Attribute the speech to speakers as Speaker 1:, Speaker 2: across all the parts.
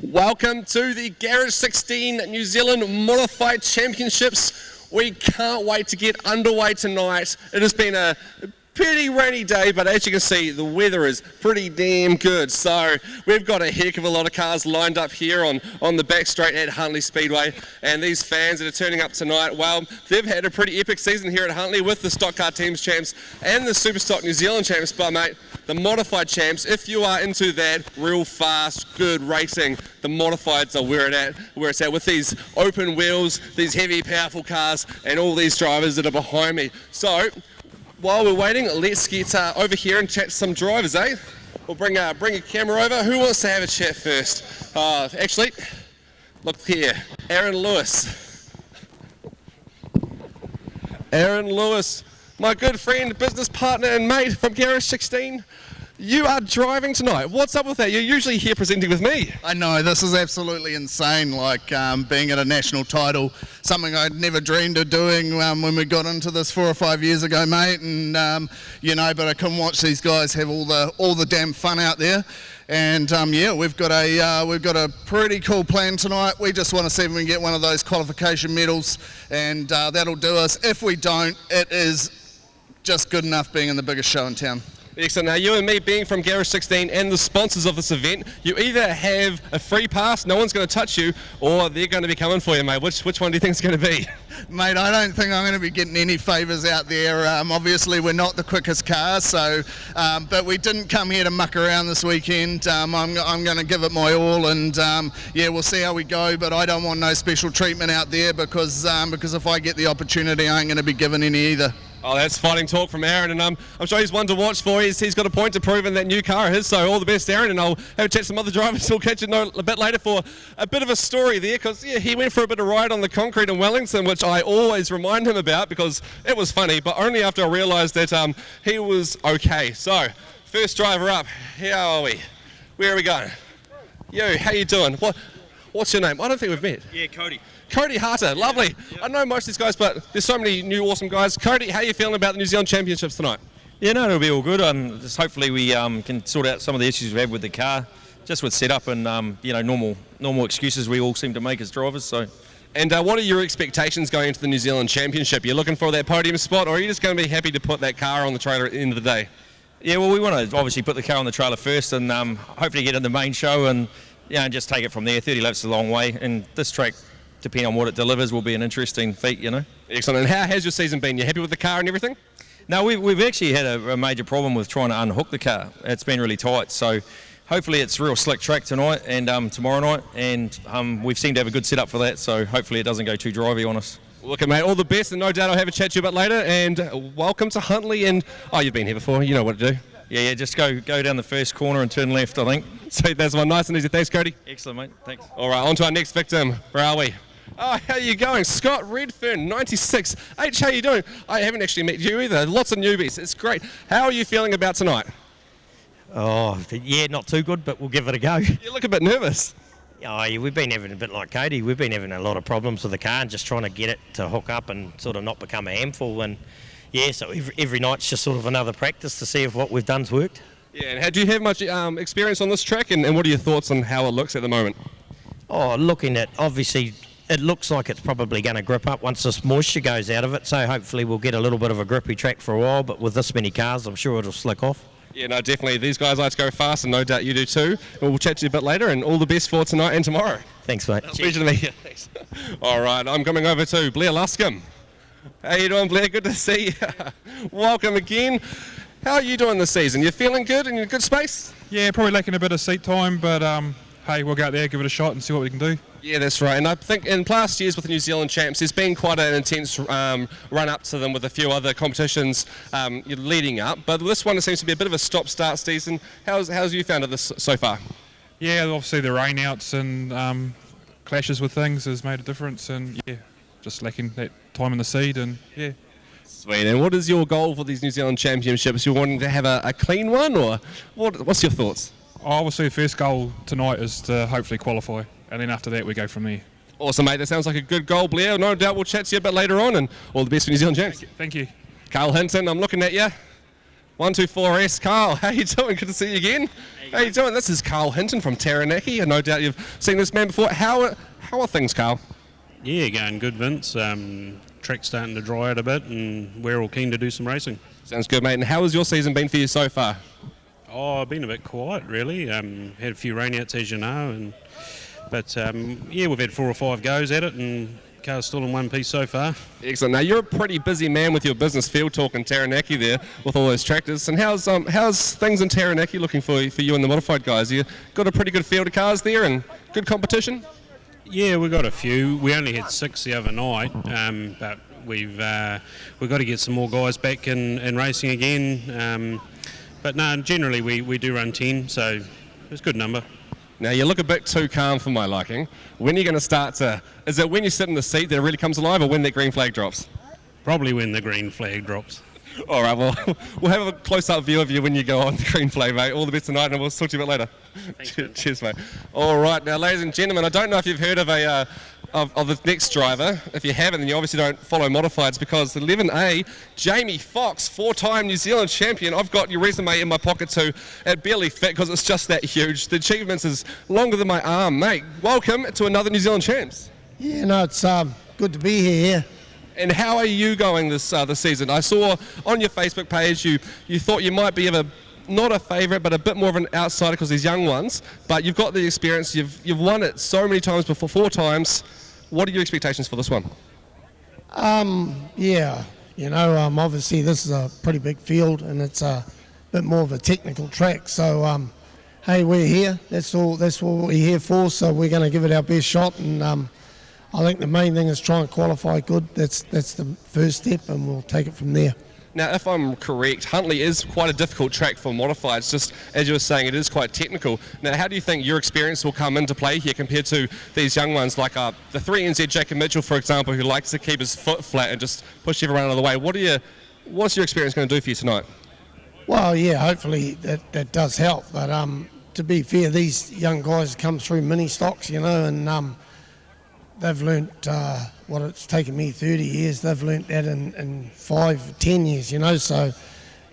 Speaker 1: Welcome to the Garage16 New Zealand Modified Championships. We can't wait to get underway tonight. It has been a pretty rainy day, but as you can see, the weather is pretty damn good. So we've got a heck of a lot of cars lined up here on the back straight at Huntly Speedway. And these fans that are turning up tonight, well, they've had a pretty epic season here at Huntly with the Stock Car Teams Champs and the Superstock New Zealand Champs. But mate, the Modified Champs, if you are into that real fast, good racing, the Modifieds are where it's at with these open wheels, these heavy, powerful cars, and all these drivers that are behind me. So while we're waiting, let's get over here and chat to some drivers, eh? We'll bring a camera over. Who wants to have a chat first? Actually, look here, Aaron Lewis. Aaron Lewis, my good friend, business partner and mate from Garage16. You are driving tonight. What's up with that? You're usually here presenting with me.
Speaker 2: I know, this is absolutely insane, like being at a national title, something I'd never dreamed of doing when we got into this 4 or 5 years ago, mate, and but I couldn't watch these guys have all the damn fun out there. And yeah, we've got a pretty cool plan tonight. We just want to see if we can get one of those qualification medals, and that'll do us. If we don't, it is just good enough being in the biggest show in town.
Speaker 1: Excellent. Now, you and me being from Garage16 and the sponsors of this event, you either have a free pass, no one's going to touch you, or they're going to be coming for you, mate. Which one do you think it's going to be?
Speaker 2: Mate, I don't think I'm going to be getting any favours out there. Obviously, we're not the quickest car, so but we didn't come here to muck around this weekend. I'm going to give it my all, and yeah, we'll see how we go. But I don't want no special treatment out there because if I get the opportunity, I ain't going to be given any either.
Speaker 1: Oh, that's fighting talk from Aaron, and I'm sure he's one to watch for. He's got a point to prove in that new car of his, so all the best, Aaron, and I'll have a chat to some other drivers. We'll catch you a bit later for a bit of a story there, because yeah, he went for a bit of ride on the concrete in Wellington, which I always remind him about because it was funny, but only after I realised that he was okay. So, first driver up, how are we? Where are we going? Yo, how you doing? What's your name? I don't think we've met.
Speaker 3: Yeah, Cody.
Speaker 1: Cody Harter, lovely. Yeah. I know most of these guys, but there's so many new awesome guys. Cody, how are you feeling about the New Zealand Championships tonight?
Speaker 3: Yeah, no, it'll be all good. Just hopefully we can sort out some of the issues we've had with the car, just with setup and normal excuses we all seem to make as drivers. So.
Speaker 1: And what are your expectations going into the New Zealand Championship? You're looking for that podium spot, or are you just going to be happy to put that car on the trailer at the end of the day?
Speaker 3: Yeah, well, we want to obviously put the car on the trailer first, and hopefully get in the main show and just take it from there. 30 laps is a long way, and this track, depending on what it delivers, will be an interesting feat,
Speaker 1: Excellent. And how has your season been? You happy with the car and everything?
Speaker 3: No, we've actually had a major problem with trying to unhook the car. It's been really tight, so hopefully it's a real slick track tonight and tomorrow night, and we've seemed to have a good setup for that, so hopefully it doesn't go too drivey on us.
Speaker 1: Look, mate, all the best, and no doubt I'll have a chat to you a bit later, and welcome to Huntly, and you've been here before, you know what to do.
Speaker 3: Yeah, just go down the first corner and turn left, I think.
Speaker 1: Sweet, that's one. Nice and easy. Thanks, Cody.
Speaker 3: Excellent, mate. Thanks.
Speaker 1: All right, on to our next victim. Where are we? Oh, how are you going? Scott Redfern, 96. H, how you doing? I haven't actually met you either. Lots of newbies. It's great. How are you feeling about tonight?
Speaker 4: Oh, yeah, not too good, but we'll give it a go.
Speaker 1: You look a bit nervous.
Speaker 4: Oh, yeah, we've been having a bit like Cody. We've been having a lot of problems with the car and just trying to get it to hook up and sort of not become a handful. And yeah, so every night's just sort of another practice to see if what we've done's worked.
Speaker 1: Yeah, and do you have much experience on this track, and what are your thoughts on how it looks at the moment?
Speaker 4: Oh, looking at, obviously, it looks like it's probably going to grip up once this moisture goes out of it, so hopefully we'll get a little bit of a grippy track for a while, but with this many cars, I'm sure it'll slick off.
Speaker 1: Yeah, no, definitely. These guys like to go fast, and no doubt you do too. We'll chat to you a bit later, and all the best for tonight and tomorrow.
Speaker 4: Thanks, mate.
Speaker 1: Pleasure to meet you. Thanks. All right, I'm coming over to Blair Luscombe. How you doing, Blair? Good to see you. Welcome again. How are you doing this season? You feeling good and in a good space?
Speaker 5: Yeah, probably lacking a bit of seat time, but hey, we'll go out there, give it a shot and see what we can do.
Speaker 1: Yeah, that's right. And I think in past years with the New Zealand Champs, there's been quite an intense run up to them with a few other competitions leading up. But this one seems to be a bit of a stop-start season. How's you found this so far?
Speaker 5: Yeah, obviously the rainouts and clashes with things has made a difference, and yeah, just lacking that time in the seed, and yeah.
Speaker 1: Sweet. And what is your goal for these New Zealand Championships? You wanting to have a clean one, or what's your thoughts?
Speaker 5: Obviously the first goal tonight is to hopefully qualify, and then after that we go from there.
Speaker 1: Awesome, mate. That sounds like a good goal, Blair. No doubt we'll chat to you a bit later on, and all the best for New Zealand Champs.
Speaker 5: Thank you.
Speaker 1: Carl Hinton, I'm looking at you. 124S, Carl, how you doing? Good to see you again. How you doing? This is Carl Hinton from Taranaki, and no doubt you've seen this man before. How are things, Carl?
Speaker 6: Yeah, going good, Vince. Track's starting to dry out a bit, and we're all keen to do some racing.
Speaker 1: Sounds good, mate. And how has your season been for you so far?
Speaker 6: Oh, I've been a bit quiet, really. Had a few rainouts, as you know, but we've had 4 or 5 goes at it, and car's still in one piece so far.
Speaker 1: Excellent. Now, you're a pretty busy man with your business field talk in Taranaki there with all those tractors. And how's things in Taranaki looking for you and the modified guys? You got a pretty good field of cars there and good competition?
Speaker 6: Yeah, we've got a few. We only had 6 the other night, but we've got to get some more guys back in racing again. But no, generally we do run 10, so it's a good number.
Speaker 1: Now, you look a bit too calm for my liking. When are you going to start to... Is it when you sit in the seat that it really comes alive, or when that green flag drops?
Speaker 6: Probably when the green flag drops.
Speaker 1: All right, well, we'll have a close-up view of you when you go on the green flag, mate. All the best tonight, and we'll talk to you a bit later.
Speaker 6: Thanks,
Speaker 1: Cheers, mate. All right, now, ladies and gentlemen, I don't know if you've heard of of the next driver. If you haven't, then you obviously don't follow modifieds, because 11A, Jamie Fox, 4-time New Zealand champion. I've got your resume in my pocket too. It barely fit because it's just that huge. The achievements is longer than my arm, mate. Welcome to another New Zealand champs.
Speaker 7: Yeah, no, it's good to be here.
Speaker 1: And how are you going this season? I saw on your Facebook page you thought you might be not a favourite, but a bit more of an outsider because these young ones. But you've got the experience. You've won it so many times before, 4 times. What are your expectations for this one?
Speaker 7: Yeah, obviously this is a pretty big field, and it's a bit more of a technical track. So, hey, we're here. That's what we're here for. So we're going to give it our best shot, and I think the main thing is try and qualify good. That's the first step, and we'll take it from there.
Speaker 1: Now, if I'm correct, Huntly is quite a difficult track for modifieds. Just as you were saying, it is quite technical. Now, how do you think your experience will come into play here compared to these young ones like the 3NZ Jacob Mitchell, for example, who likes to keep his foot flat and just push everyone out of the way? What's your experience going to do for you tonight?
Speaker 7: Well, yeah, hopefully that does help. But to be fair, these young guys come through mini stocks, and they've learnt what it's taken me 30 years. They've learnt that in 5, 10 years, So,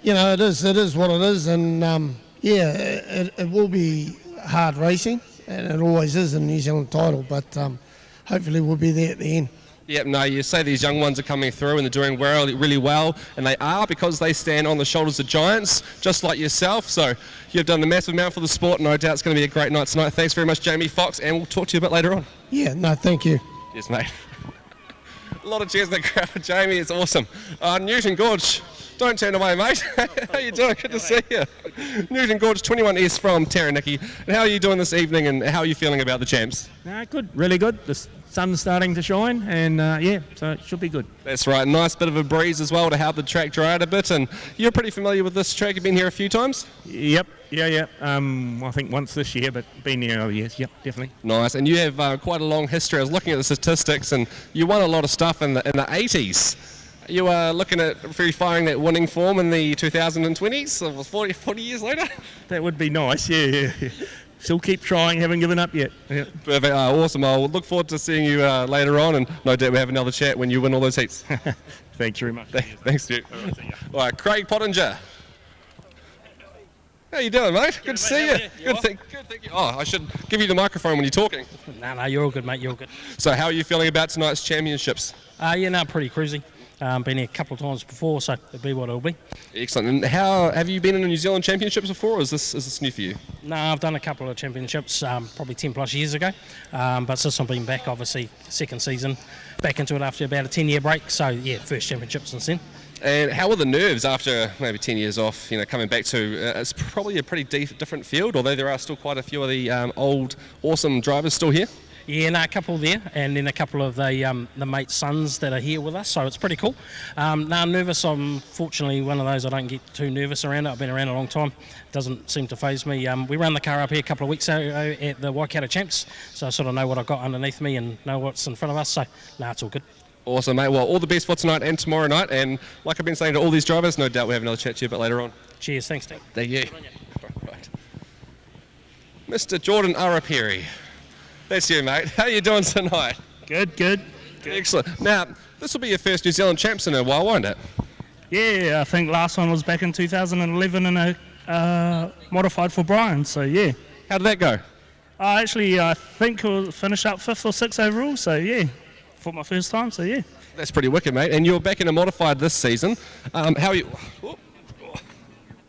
Speaker 7: it is what it is. And, it will be hard racing, and it always is in the New Zealand title. But hopefully we'll be there at the end.
Speaker 1: Yep, no, you say these young ones are coming through and they're doing really well, and they are because they stand on the shoulders of giants, just like yourself. So you've done the massive amount for the sport. No doubt it's going to be a great night tonight. Thanks very much, Jamie Fox, and we'll talk to you a bit later on.
Speaker 7: Yeah, no, thank you.
Speaker 1: Yes, mate. A lot of cheers in the crowd for Jamie. It's awesome. Newton Gorge, don't turn away, mate. How you doing? Good to see you. Newton Gorge, 21S from Taranaki. And how are you doing this evening, and how are you feeling about the champs?
Speaker 8: Good, really good. The sun's starting to shine, and so it should be good.
Speaker 1: That's right. Nice bit of a breeze as well to help the track dry out a bit. And you're pretty familiar with this track. You've been here a few times?
Speaker 8: Yep. Yeah. I think once this year, but been here other years. Yep, definitely.
Speaker 1: Nice. And you have quite a long history. I was looking at the statistics, and you won a lot of stuff in the 80s. You are looking at firing that winning form in the 2020s, so 40 years later?
Speaker 8: That would be nice, yeah. Still keep trying, haven't given up yet. Yeah.
Speaker 1: Perfect. Awesome. I'll look forward to seeing you later on, and no doubt we'll have another chat when you win all those heats.
Speaker 8: Thanks very much.
Speaker 1: Thanks, Stu. All right, Craig Pottinger. How you doing, mate? Good to see you. Good, thank you. Oh, I should give you the microphone when you're talking.
Speaker 9: No, you're all good, mate. You're all good.
Speaker 1: So how are you feeling about tonight's championships?
Speaker 9: Pretty cruisy. Been here a couple of times before, so it'll be what it'll be.
Speaker 1: Excellent. And how have you been in the New Zealand Championships before, or is this new for you?
Speaker 9: No, I've done a couple of championships probably 10 plus years ago, but since I've been back, obviously second season, back into it after about a 10-year break. So yeah, first championship since then.
Speaker 1: And how are the nerves after maybe 10 years off? Coming back to it's probably a pretty different field, although there are still quite a few of the old awesome drivers still here.
Speaker 9: Yeah, a couple there, and then a couple of the mates' sons that are here with us, so it's pretty cool. I'm nervous. I'm fortunately one of those I don't get too nervous around it. I've been around a long time. Doesn't seem to faze me. We ran the car up here a couple of weeks ago at the Waikato Champs, so I sort of know what I've got underneath me and know what's in front of us, so it's all good.
Speaker 1: Awesome, mate. Well, all the best for tonight and tomorrow night, and like I've been saying to all these drivers, no doubt we'll have another chat to you a bit later on.
Speaker 9: Cheers, thanks, Steve.
Speaker 1: Thank you. Right. Mr. Jordan Arapiri. That's you, mate. How are you doing tonight?
Speaker 8: Good.
Speaker 1: Excellent. Now, this will be your first New Zealand champs in a while, won't it?
Speaker 10: Yeah, I think last one was back in 2011 in a modified for Brian, so yeah.
Speaker 1: How did that go?
Speaker 10: I think we'll finish up 5th or 6th overall, so yeah, for my first time, so yeah.
Speaker 1: That's pretty wicked, mate. And you're back in a modified this season. How are you?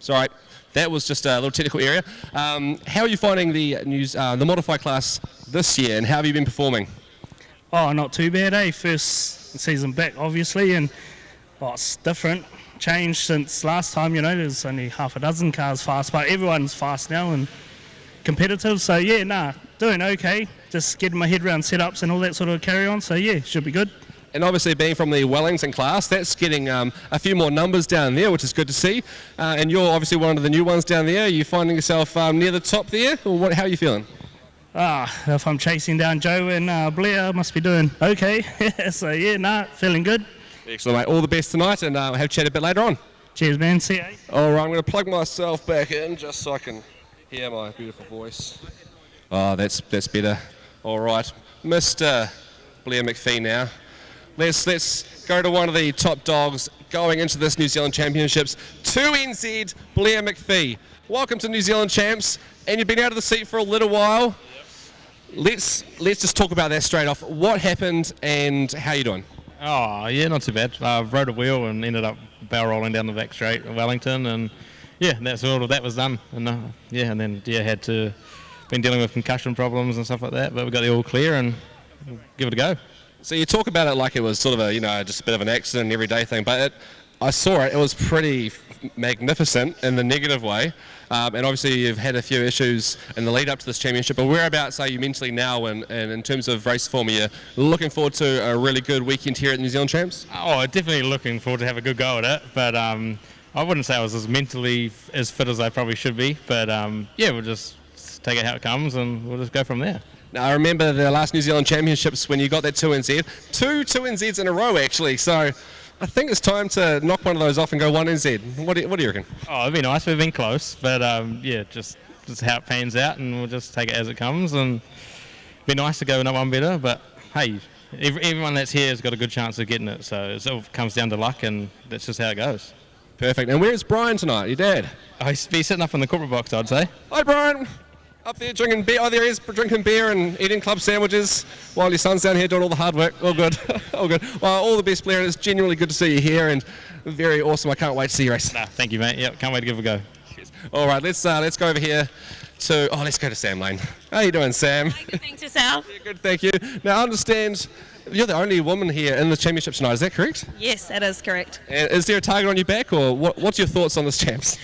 Speaker 1: Sorry, that was just a little technical area. How are you finding the modified class this year, and how have you been performing?
Speaker 10: Oh, not too bad, eh? First season back, obviously, and it's different. Changed since last time, there's only half a dozen cars fast, but everyone's fast now and competitive, so yeah, doing okay. Just getting my head around setups and all that sort of carry on, so yeah, should be good.
Speaker 1: And obviously being from the Wellington class, that's getting a few more numbers down there, which is good to see. And you're obviously one of the new ones down there. Are you finding yourself near the top there, or how are you feeling?
Speaker 10: If I'm chasing down Joe and Blair, I must be doing okay. So yeah, feeling good.
Speaker 1: Excellent, mate. All the best tonight, and have a chat a bit later on.
Speaker 10: Cheers, man. See ya.
Speaker 1: All right, I'm going to plug myself back in just so I can hear my beautiful voice. Oh, that's better. All right, Mr. Blair McPhee now. Let's go to one of the top dogs going into this New Zealand Championships. 2NZ, Blair McPhee. Welcome to New Zealand Champs, and you've been out of the seat for a little while. Let's just talk about that straight off. What happened and how you doing?
Speaker 8: Oh, yeah, not too bad. I rode a wheel and ended up barrel rolling down the back straight at Wellington, and yeah, that's all that was done. And and then had to been dealing with concussion problems and stuff like that, but we got the all clear and we'll give it a go.
Speaker 1: So you talk about it like it was sort of a just a bit of an accident, everyday thing, but I saw it. It was pretty magnificent in the negative way. And obviously you've had a few issues in the lead up to this championship, but whereabouts are you mentally now and in terms of race form? Are you looking forward to a really good weekend here at the New Zealand Champs?
Speaker 8: Oh, definitely looking forward to have a good go at it, but I wouldn't say I was as mentally as fit as I probably should be, but we'll just take it how it comes and we'll just go from there.
Speaker 1: Now, I remember the last New Zealand Championships when you got that 2NZ. Two 2NZs in a row, actually, so I think it's time to knock one of those off and go 1NZ. What do you reckon?
Speaker 8: Oh, it'd be nice. We've been close, but just how it pans out, and we'll just take it as it comes. And it'd be nice to go another one better, but hey, everyone that's here has got a good chance of getting it. So it all comes down to luck, and that's just how it goes.
Speaker 1: Perfect. And where's Brian tonight? Your dad?
Speaker 8: Oh, he's sitting up in the corporate box, I'd say.
Speaker 1: Hi, Brian. Up there drinking beer. Oh, there he is, drinking beer and eating club sandwiches while your son's down here doing all the hard work. All good. All good. Well, all the best, Blair. It's genuinely good to see you here and very awesome. I can't wait to see you race.
Speaker 8: Thank you, mate. Yep, can't wait to give it a go.
Speaker 1: Cheers. All right, let's go over here to... Oh, let's go to Sam Lane. How you doing, Sam?
Speaker 11: Hi, good, thanks yourself.
Speaker 1: Yeah, good, thank you. Now, I understand you're the only woman here in the championship tonight. Is that correct?
Speaker 11: Yes, that is correct.
Speaker 1: And is there a target on your back, or what's your thoughts on this champs?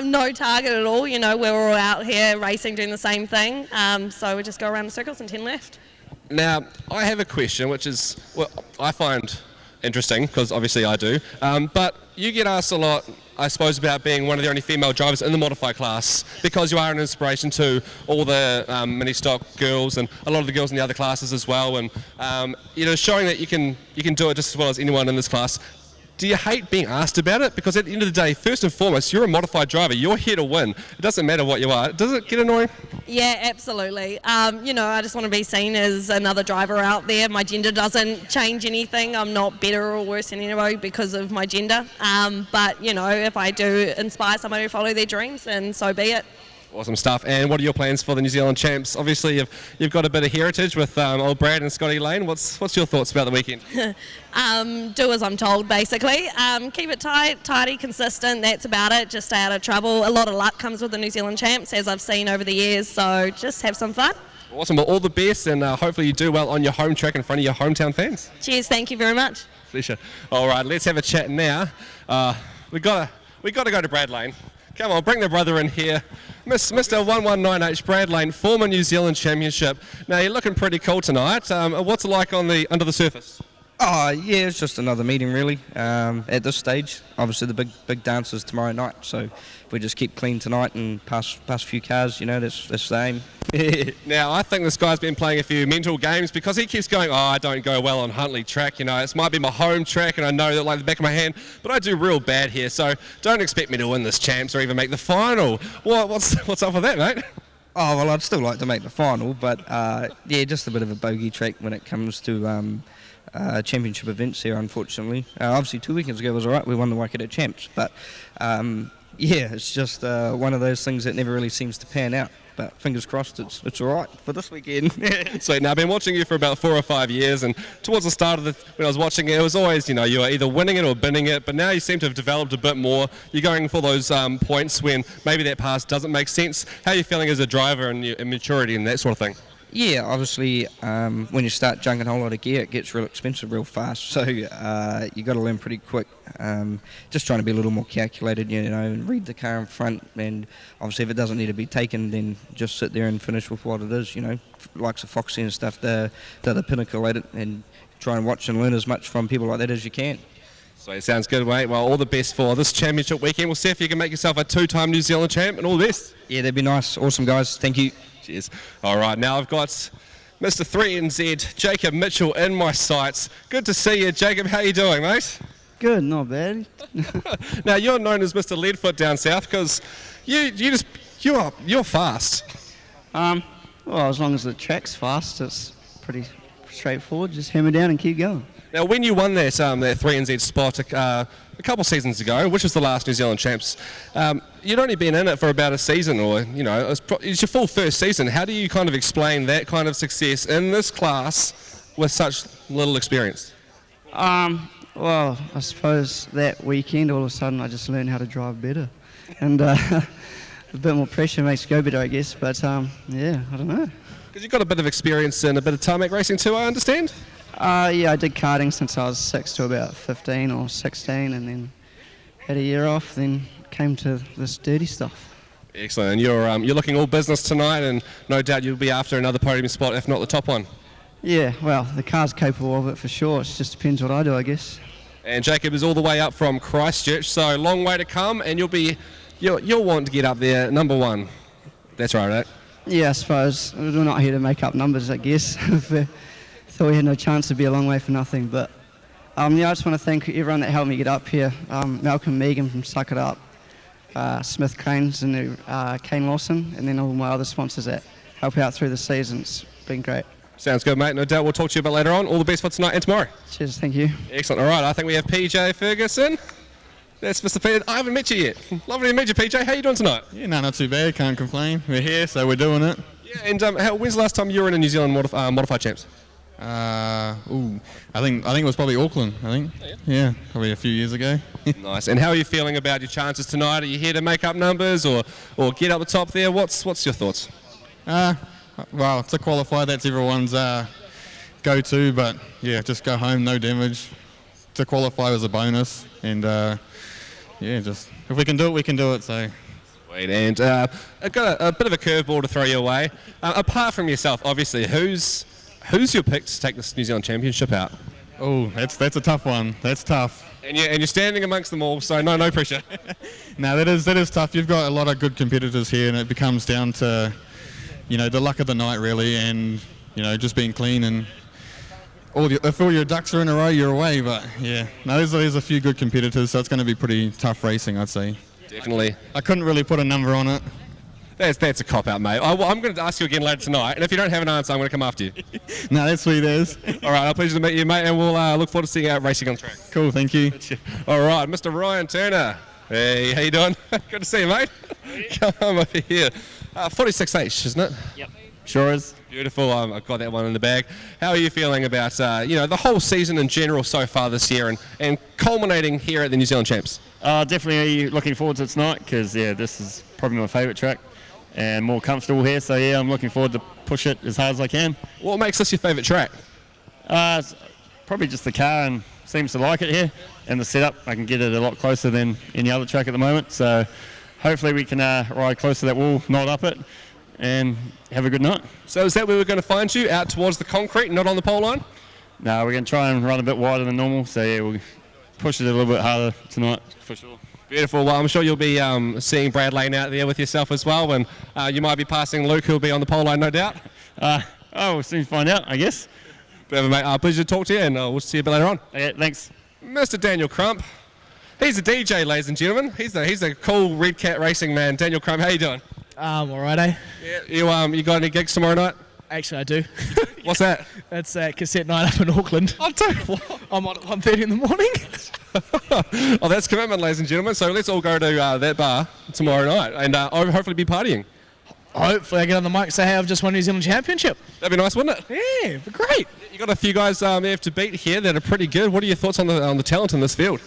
Speaker 11: No target at all. We're all out here racing, doing the same thing. So we just go around the circles and 10 left.
Speaker 1: Now, I have a question, which is, I find interesting, because obviously I do. But you get asked a lot, I suppose, about being one of the only female drivers in the modified class, because you are an inspiration to all the mini stock girls and a lot of the girls in the other classes as well, and showing that you can do it just as well as anyone in this class. Do you hate being asked about it? Because at the end of the day, first and foremost, you're a modified driver. You're here to win. It doesn't matter what you are. Does it get annoying?
Speaker 11: Yeah, absolutely. I just want to be seen as another driver out there. My gender doesn't change anything. I'm not better or worse than anybody because of my gender. But if I do inspire somebody to follow their dreams, then so be it.
Speaker 1: Awesome stuff. And what are your plans for the New Zealand Champs? Obviously, you've got a bit of heritage with old Brad and Scotty Lane. What's your thoughts about the weekend?
Speaker 11: Do as I'm told, basically. Keep it tidy, consistent. That's about it. Just stay out of trouble. A lot of luck comes with the New Zealand Champs, as I've seen over the years. So just have some fun.
Speaker 1: Awesome. Well, all the best, and hopefully you do well on your home track in front of your hometown fans.
Speaker 11: Cheers. Thank you very much.
Speaker 1: Pleasure. All right, let's have a chat now. We got to go to Brad Lane. Come on, bring the brother in here. Mr. 119H, Brad Lane, former New Zealand Championship. Now, you're looking pretty cool tonight. What's it like under the surface?
Speaker 12: Oh, yeah, it's just another meeting, really, at this stage. Obviously, the big dance is tomorrow night, so if we just keep clean tonight and pass a few cars, that's the aim.
Speaker 1: Now, I think this guy's been playing a few mental games because he keeps going, I don't go well on Huntley track, it might be my home track and I know that like the back of my hand, but I do real bad here, so don't expect me to win this champs or even make the final. What's up with that, mate?
Speaker 12: Oh, well, I'd still like to make the final, but just a bit of a bogey track when it comes to championship events here, unfortunately. Obviously 2 weekends ago was alright, we won the Waikato Champs, but yeah, it's just one of those things that never really seems to pan out. But fingers crossed, it's all right for this weekend.
Speaker 1: So now I've been watching you for about 4 or 5 years, and towards the start of when I was watching it, it was always, you were either winning it or binning it, but now you seem to have developed a bit more. You're going for those points when maybe that pass doesn't make sense. How are you feeling as a driver and your maturity and that sort of thing?
Speaker 12: Yeah, obviously, when you start junking a whole lot of gear, it gets real expensive real fast. So you got to learn pretty quick. Just trying to be a little more calculated, and read the car in front. And obviously, if it doesn't need to be taken, then just sit there and finish with what it is. Likes of Foxy and stuff, they're the pinnacle at it, and try and watch and learn as much from people like that as you can.
Speaker 1: So it sounds good, mate. Well, all the best for this championship weekend. We'll see if you can make yourself a 2-time New Zealand champ, and all the best.
Speaker 12: Yeah, that'd be nice. Awesome, guys. Thank you.
Speaker 1: Cheers. All right, now I've got Mr. 3NZ, Jacob Mitchell, in my sights. Good to see you, Jacob. How you doing, mate?
Speaker 13: Good, not bad.
Speaker 1: Now, you're known as Mr. Leadfoot down south because you're fast.
Speaker 13: Well, as long as the track's fast, it's pretty straightforward. Just hammer down and keep going.
Speaker 1: Now, when you won that 3NZ spot a couple seasons ago, which was the last New Zealand Champs, you'd only been in it for about a season, or it's your full first season. How do you kind of explain that kind of success in this class with such little experience?
Speaker 13: Well, I suppose that weekend, all of a sudden, I just learned how to drive better, and a bit more pressure makes you go better, I guess. But yeah, I don't know.
Speaker 1: Because you've got a bit of experience in a bit of tarmac racing too, I understand.
Speaker 13: Yeah, I did karting since I was 6 to about 15 or 16, and then had a year off, then came to this dirty stuff.
Speaker 1: Excellent. And you're looking all business tonight, and no doubt you'll be after another podium spot, if not the top one.
Speaker 13: Yeah, well, the car's capable of it for sure. It just depends what I do, I guess.
Speaker 1: And Jacob is all the way up from Christchurch, so long way to come, and you'll want to get up there, number one. That's right?
Speaker 13: Yeah, I suppose. We're not here to make up numbers, I guess. Thought we had no chance to be a long way for nothing, but yeah, I just want to thank everyone that helped me get up here. Malcolm Megan from Suck It Up, Smith Cranes and Kane Lawson, and then all my other sponsors that help out through the season. It's been great.
Speaker 1: Sounds good, mate. No doubt we'll talk to you about later on. All the best for tonight and tomorrow.
Speaker 13: Cheers, thank you.
Speaker 1: Excellent. All right, I think we have PJ Ferguson. That's Mr. Peter. I haven't met you yet. Lovely to meet you, PJ. How you doing tonight?
Speaker 14: Yeah, no, not too bad. Can't complain. We're here, so we're doing it.
Speaker 1: Yeah, and when's the last time you were in a New Zealand Modified Champs?
Speaker 14: I think it was probably Auckland. I think. Yeah, probably a few years ago.
Speaker 1: Nice. And how are you feeling about your chances tonight? Are you here to make up numbers or get up the top there? What's your thoughts?
Speaker 14: Well, to qualify, that's everyone's go-to. But yeah, just go home, no damage. To qualify was a bonus, and yeah, just if we can do it, we can do it. So.
Speaker 1: Sweet. And I've got a bit of a curveball to throw you away. Apart from yourself, obviously, who's your pick to take this New Zealand Championship out?
Speaker 14: Oh, that's a tough one. That's tough.
Speaker 1: And you're standing amongst them all, so no pressure.
Speaker 14: No, that is tough. You've got a lot of good competitors here, and it becomes down to, the luck of the night really, and just being clean and if all your ducks are in a row, you're away. But yeah, no, there's a few good competitors, so it's going to be pretty tough racing, I'd say.
Speaker 1: Definitely.
Speaker 14: I couldn't really put a number on it.
Speaker 1: That's a cop-out, mate. I'm going to ask you again later tonight, and if you don't have an answer, I'm going to come after you.
Speaker 14: No, that's sweet as.
Speaker 1: All right, a pleasure to meet you, mate, and we'll look forward to seeing you out racing on track.
Speaker 14: Cool, thank you.
Speaker 1: All right, Mr. Ryan Turner. Hey, how you doing? Good to see you, mate. Come over here. 46 H, isn't it?
Speaker 15: Yep.
Speaker 1: Sure is. Beautiful. I've got that one in the bag. How are you feeling about the whole season in general so far this year and culminating here at the New Zealand Champs?
Speaker 15: Definitely looking forward to tonight because this is probably my favourite track and more comfortable here. So yeah, I'm looking forward to push it as hard as I can.
Speaker 1: What makes this your favourite track?
Speaker 15: It's probably just the car and seems to like it here, and the setup. I can get it a lot closer than any other track at the moment. So hopefully we can ride close to that wall, not up it, and have a good night.
Speaker 1: So is that where we're going to find you, out towards the concrete, not on the pole line?
Speaker 15: No, we're going to try and run a bit wider than normal. So yeah, we'll push it a little bit harder tonight for sure.
Speaker 1: Beautiful. Well, I'm sure you'll be seeing Brad Lane out there with yourself as well, and you might be passing Luke, who'll be on the pole line, no doubt.
Speaker 15: We'll soon find out, I guess.
Speaker 1: Whatever, mate. Pleasure to talk to you, and we'll see you a bit later on.
Speaker 15: Okay, thanks.
Speaker 1: Mr. Daniel Crump. He's a DJ, ladies and gentlemen. He's a cool Red Cat racing man. Daniel Crump, how you doing?
Speaker 16: All right, eh?
Speaker 1: Yeah. You got any gigs tomorrow night?
Speaker 16: Actually, I do.
Speaker 1: What's that?
Speaker 16: That's cassette night up in Auckland.
Speaker 1: I'll tell you what.
Speaker 16: I'm on at 1:30 in the morning.
Speaker 1: Oh, that's commitment, ladies and gentlemen. So let's all go to that bar tomorrow night and I'll hopefully be partying.
Speaker 16: Hopefully I get on the mic and say, hey, I've just won New Zealand Championship.
Speaker 1: That'd be nice, wouldn't it?
Speaker 16: Yeah, it'd be great.
Speaker 1: You got a few guys there to beat here that are pretty good. What are your thoughts on the talent in this field?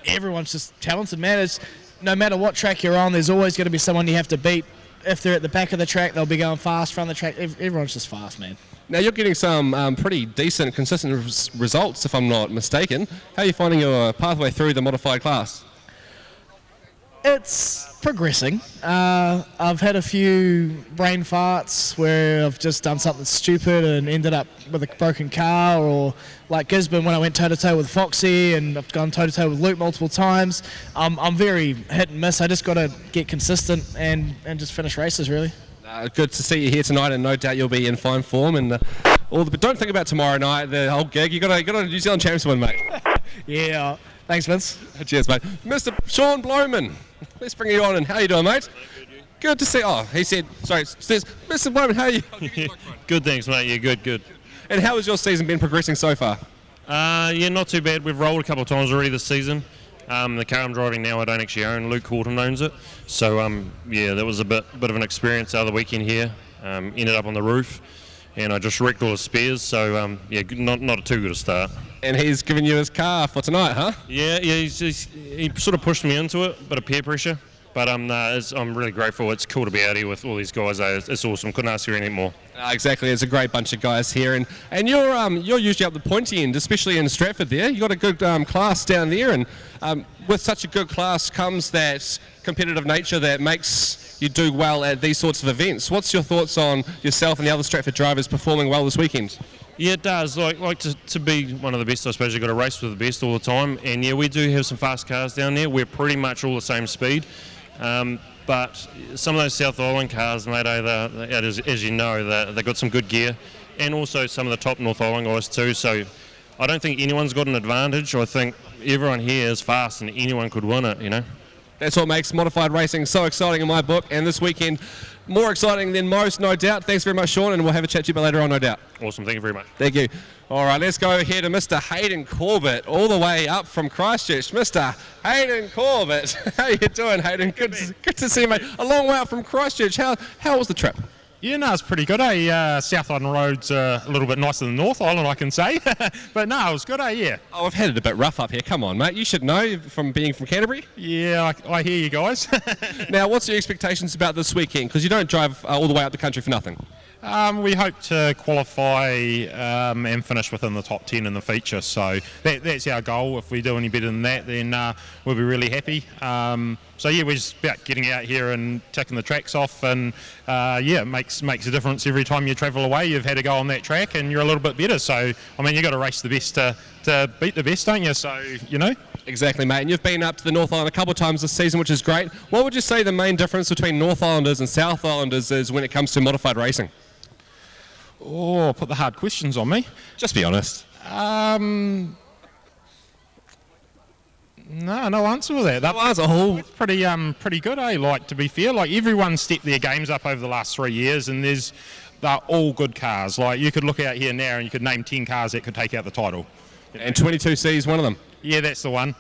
Speaker 16: Everyone's just talented, man. It's, no matter what track you're on, there's always going to be someone you have to beat. If they're at the back of the track, they'll be going fast. Front of the track, everyone's just fast, man.
Speaker 1: Now, you're getting some pretty decent, consistent results, if I'm not mistaken. How are you finding your pathway through the modified class?
Speaker 16: It's progressing. I've had a few brain farts where I've just done something stupid and ended up with a broken car, or like Gisborne when I went toe-to-toe with Foxy, and I've gone toe-to-toe with Luke multiple times. I'm very hit and miss. I just got to get consistent and just finish races, really.
Speaker 1: Good to see you here tonight, and no doubt you'll be in fine form. And but don't think about tomorrow night, the whole gig. You got a New Zealand Champs win, mate.
Speaker 16: Yeah. Thanks, Vince.
Speaker 1: Cheers, mate. Mr. Sean Blowman, let's bring you on. And how you doing, mate? Good to see. Oh, he said. Sorry, says Mr. Blowman. How are you?
Speaker 17: Good, thanks, mate. Yeah, good.
Speaker 1: And how has your season been progressing so far?
Speaker 17: Yeah, not too bad. We've rolled a couple of times already this season. The car I'm driving now I don't actually own. Luke Horton owns it. So, yeah, that was a bit of an experience the other weekend here. Ended up on the roof, and I just wrecked all the spares. So, yeah, not too good a start.
Speaker 1: And he's given you his car for tonight, huh?
Speaker 17: Yeah, he sort of pushed me into it, bit of peer pressure. But I'm really grateful. It's cool to be out here with all these guys. It's awesome. Couldn't ask for any more.
Speaker 1: Exactly. There's a great bunch of guys here, and you're usually up the pointy end, especially in Stratford. There, you got a good class down there, and with such a good class comes that competitive nature that makes you do well at these sorts of events. What's your thoughts on yourself and the other Stratford drivers performing well this weekend?
Speaker 17: Yeah, it does. Like to be one of the best, I suppose you've got to race with the best all the time. And yeah, we do have some fast cars down there. We're pretty much all the same speed. But some of those South Island cars, mate, as you know, they've got some good gear. And also some of the top North Island guys too. So I don't think anyone's got an advantage. I think everyone here is fast and anyone could win it, you know.
Speaker 1: That's what makes modified racing so exciting in my book, and this weekend more exciting than most, no doubt. Thanks very much, Sean, and we'll have a chat to you later on, no doubt.
Speaker 17: Awesome, thank you very much.
Speaker 1: Thank you. All right, let's go here to Mr. Hayden Corbett, all the way up from Christchurch. Mr. Hayden Corbett, how you doing, Hayden? Good to see you, mate. A long way up from Christchurch. How was the trip?
Speaker 18: Yeah, no, it's pretty good, South Island Road's a little bit nicer than North Island, I can say. But no, it was good, yeah.
Speaker 1: Oh, we've had it a bit rough up here. Come on, mate. You should know from being from Canterbury.
Speaker 18: Yeah, I hear you guys.
Speaker 1: Now, what's your expectations about this weekend? Because you don't drive all the way up the country for nothing.
Speaker 18: We hope to qualify and finish within the top 10 in the feature, so that's our goal. If we do any better than that, then we'll be really happy. So yeah, we're just about getting out here and ticking the tracks off, and yeah, it makes a difference every time you travel away. You've had to go on that track, and you're a little bit better. So I mean, you've got to race the best to beat the best, don't you? So you know.
Speaker 1: Exactly, mate. And you've been up to the North Island a couple of times this season, which is great. What would you say the main difference between North Islanders and South Islanders is when it comes to modified racing?
Speaker 18: Oh, put the hard questions on me.
Speaker 1: Just be honest.
Speaker 18: No answer with that.
Speaker 1: No answer.
Speaker 18: Pretty good, eh? Like, to be fair, like everyone stepped their games up over the last 3 years, and they're all good cars. Like, you could look out here now and you could name 10 cars that could take out the title.
Speaker 1: And 22C is one of them.
Speaker 18: Yeah, that's the one.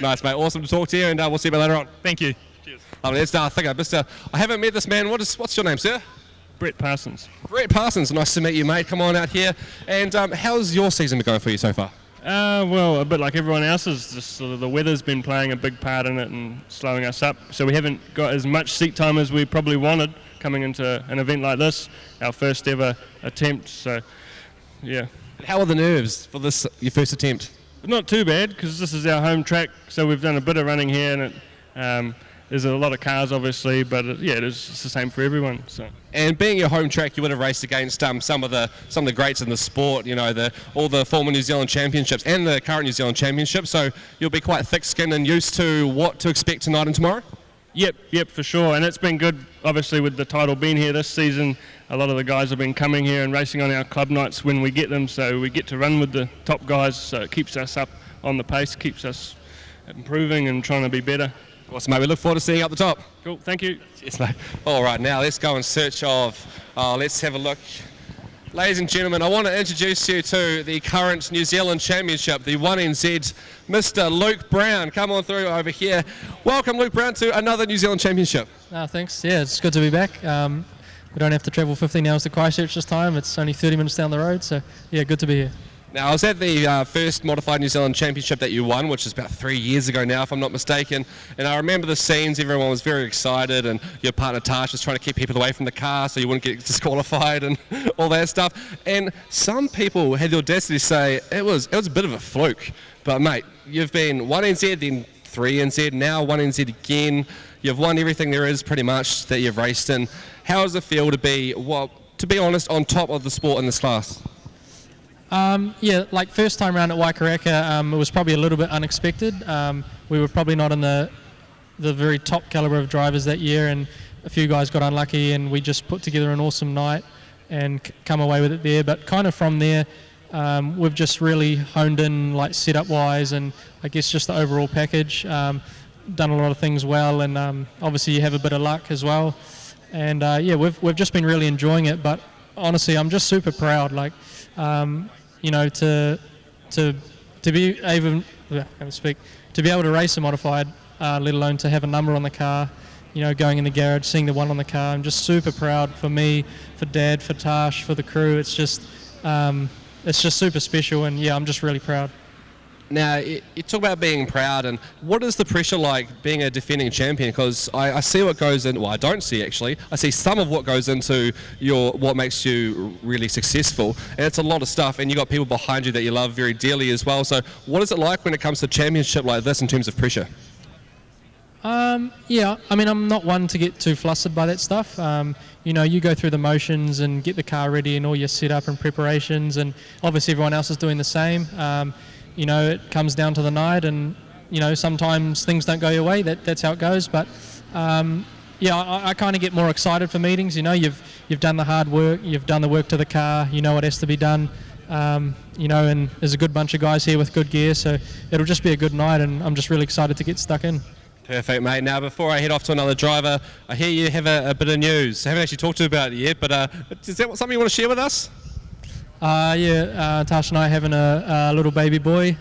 Speaker 1: Nice, mate. Awesome to talk to you, and we'll see you later on.
Speaker 18: Thank you. Cheers.
Speaker 1: Let's I haven't met this man. What's your name, sir?
Speaker 19: Brett Parsons.
Speaker 1: Brett Parsons. Nice to meet you, mate. Come on out here. And how's your season been going for you so far?
Speaker 19: Well, a bit like everyone else's, just sort of the weather's been playing a big part in it and slowing us up. So we haven't got as much seat time as we probably wanted coming into an event like this, our first ever attempt. So, yeah.
Speaker 1: How are the nerves for this, your first attempt?
Speaker 19: Not too bad, because this is our home track. So we've done a bit of running here, and there's a lot of cars, obviously, but yeah, it's the same for everyone. So.
Speaker 1: And being your home track, you would have raced against some of the greats in the sport. You know, all the former New Zealand championships and the current New Zealand championship. So you'll be quite thick-skinned and used to what to expect tonight and tomorrow.
Speaker 19: Yep, for sure. And it's been good, obviously, with the title being here this season. A lot of the guys have been coming here and racing on our club nights when we get them. So we get to run with the top guys. So it keeps us up on the pace, keeps us improving and trying to be better.
Speaker 1: Awesome, mate. We look forward to seeing you up the top.
Speaker 19: Cool, thank you.
Speaker 1: Cheers, mate. All right, now let's go in search of Let's have a look. Ladies and gentlemen, I want to introduce you to the current New Zealand Championship, the 1NZ, Mr. Luke Brown. Come on through over here. Welcome, Luke Brown, to another New Zealand Championship.
Speaker 20: Thanks. Yeah, it's good to be back. We don't have to travel 15 hours to Christchurch this time. It's only 30 minutes down the road, so yeah, good to be here.
Speaker 1: Now, I was at the first Modified New Zealand Championship that you won, which is about 3 years ago now, if I'm not mistaken. And I remember the scenes, everyone was very excited, and your partner Tash was trying to keep people away from the car so you wouldn't get disqualified and all that stuff. And some people had the audacity to say it was a bit of a fluke. But mate, you've been 1NZ, then 3NZ, now 1NZ again. You've won everything there is pretty much that you've raced in. How does it feel to be, well, to be honest, on top of the sport in this class?
Speaker 20: Yeah, like first time round at Waikaraka, it was probably a little bit unexpected. We were probably not in the very top calibre of drivers that year, and a few guys got unlucky, and we just put together an awesome night and come away with it there. But kind of from there, we've just really honed in, like setup wise, and I guess just the overall package. Done a lot of things well, and obviously you have a bit of luck as well. And yeah, we've just been really enjoying it. But honestly, I'm just super proud. Like. You know, to be able to race a modified, let alone to have a number on the car, you know, going in the garage, seeing the one on the car. I'm just super proud for me, for Dad, for Tash, for the crew. It's just super special, and yeah, I'm just really proud.
Speaker 1: Now, you talk about being proud, and what is the pressure like being a defending champion? Because I see what goes in, well, I don't see actually. I see some of what goes into what makes you really successful, and it's a lot of stuff, and you've got people behind you that you love very dearly as well. So what is it like when it comes to a championship like this in terms of pressure?
Speaker 20: Yeah, I mean, I'm not one to get too flustered by that stuff. You know, you go through the motions and get the car ready and all your setup and preparations, and obviously everyone else is doing the same. You know, it comes down to the night, and you know, sometimes things don't go your way. That's how it goes. But yeah, I kind of get more excited for meetings. You know, you've done the hard work, you've done the work to the car. You know what has to be done. You know, and there's a good bunch of guys here with good gear, so it'll just be a good night, and I'm just really excited to get stuck in.
Speaker 1: Perfect, mate. Now, before I head off to another driver, I hear you have a bit of news. I haven't actually talked to you about it yet, but is that something you want to share with us?
Speaker 20: Yeah, Tash and I are having a little baby boy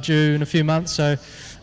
Speaker 20: due in a few months, so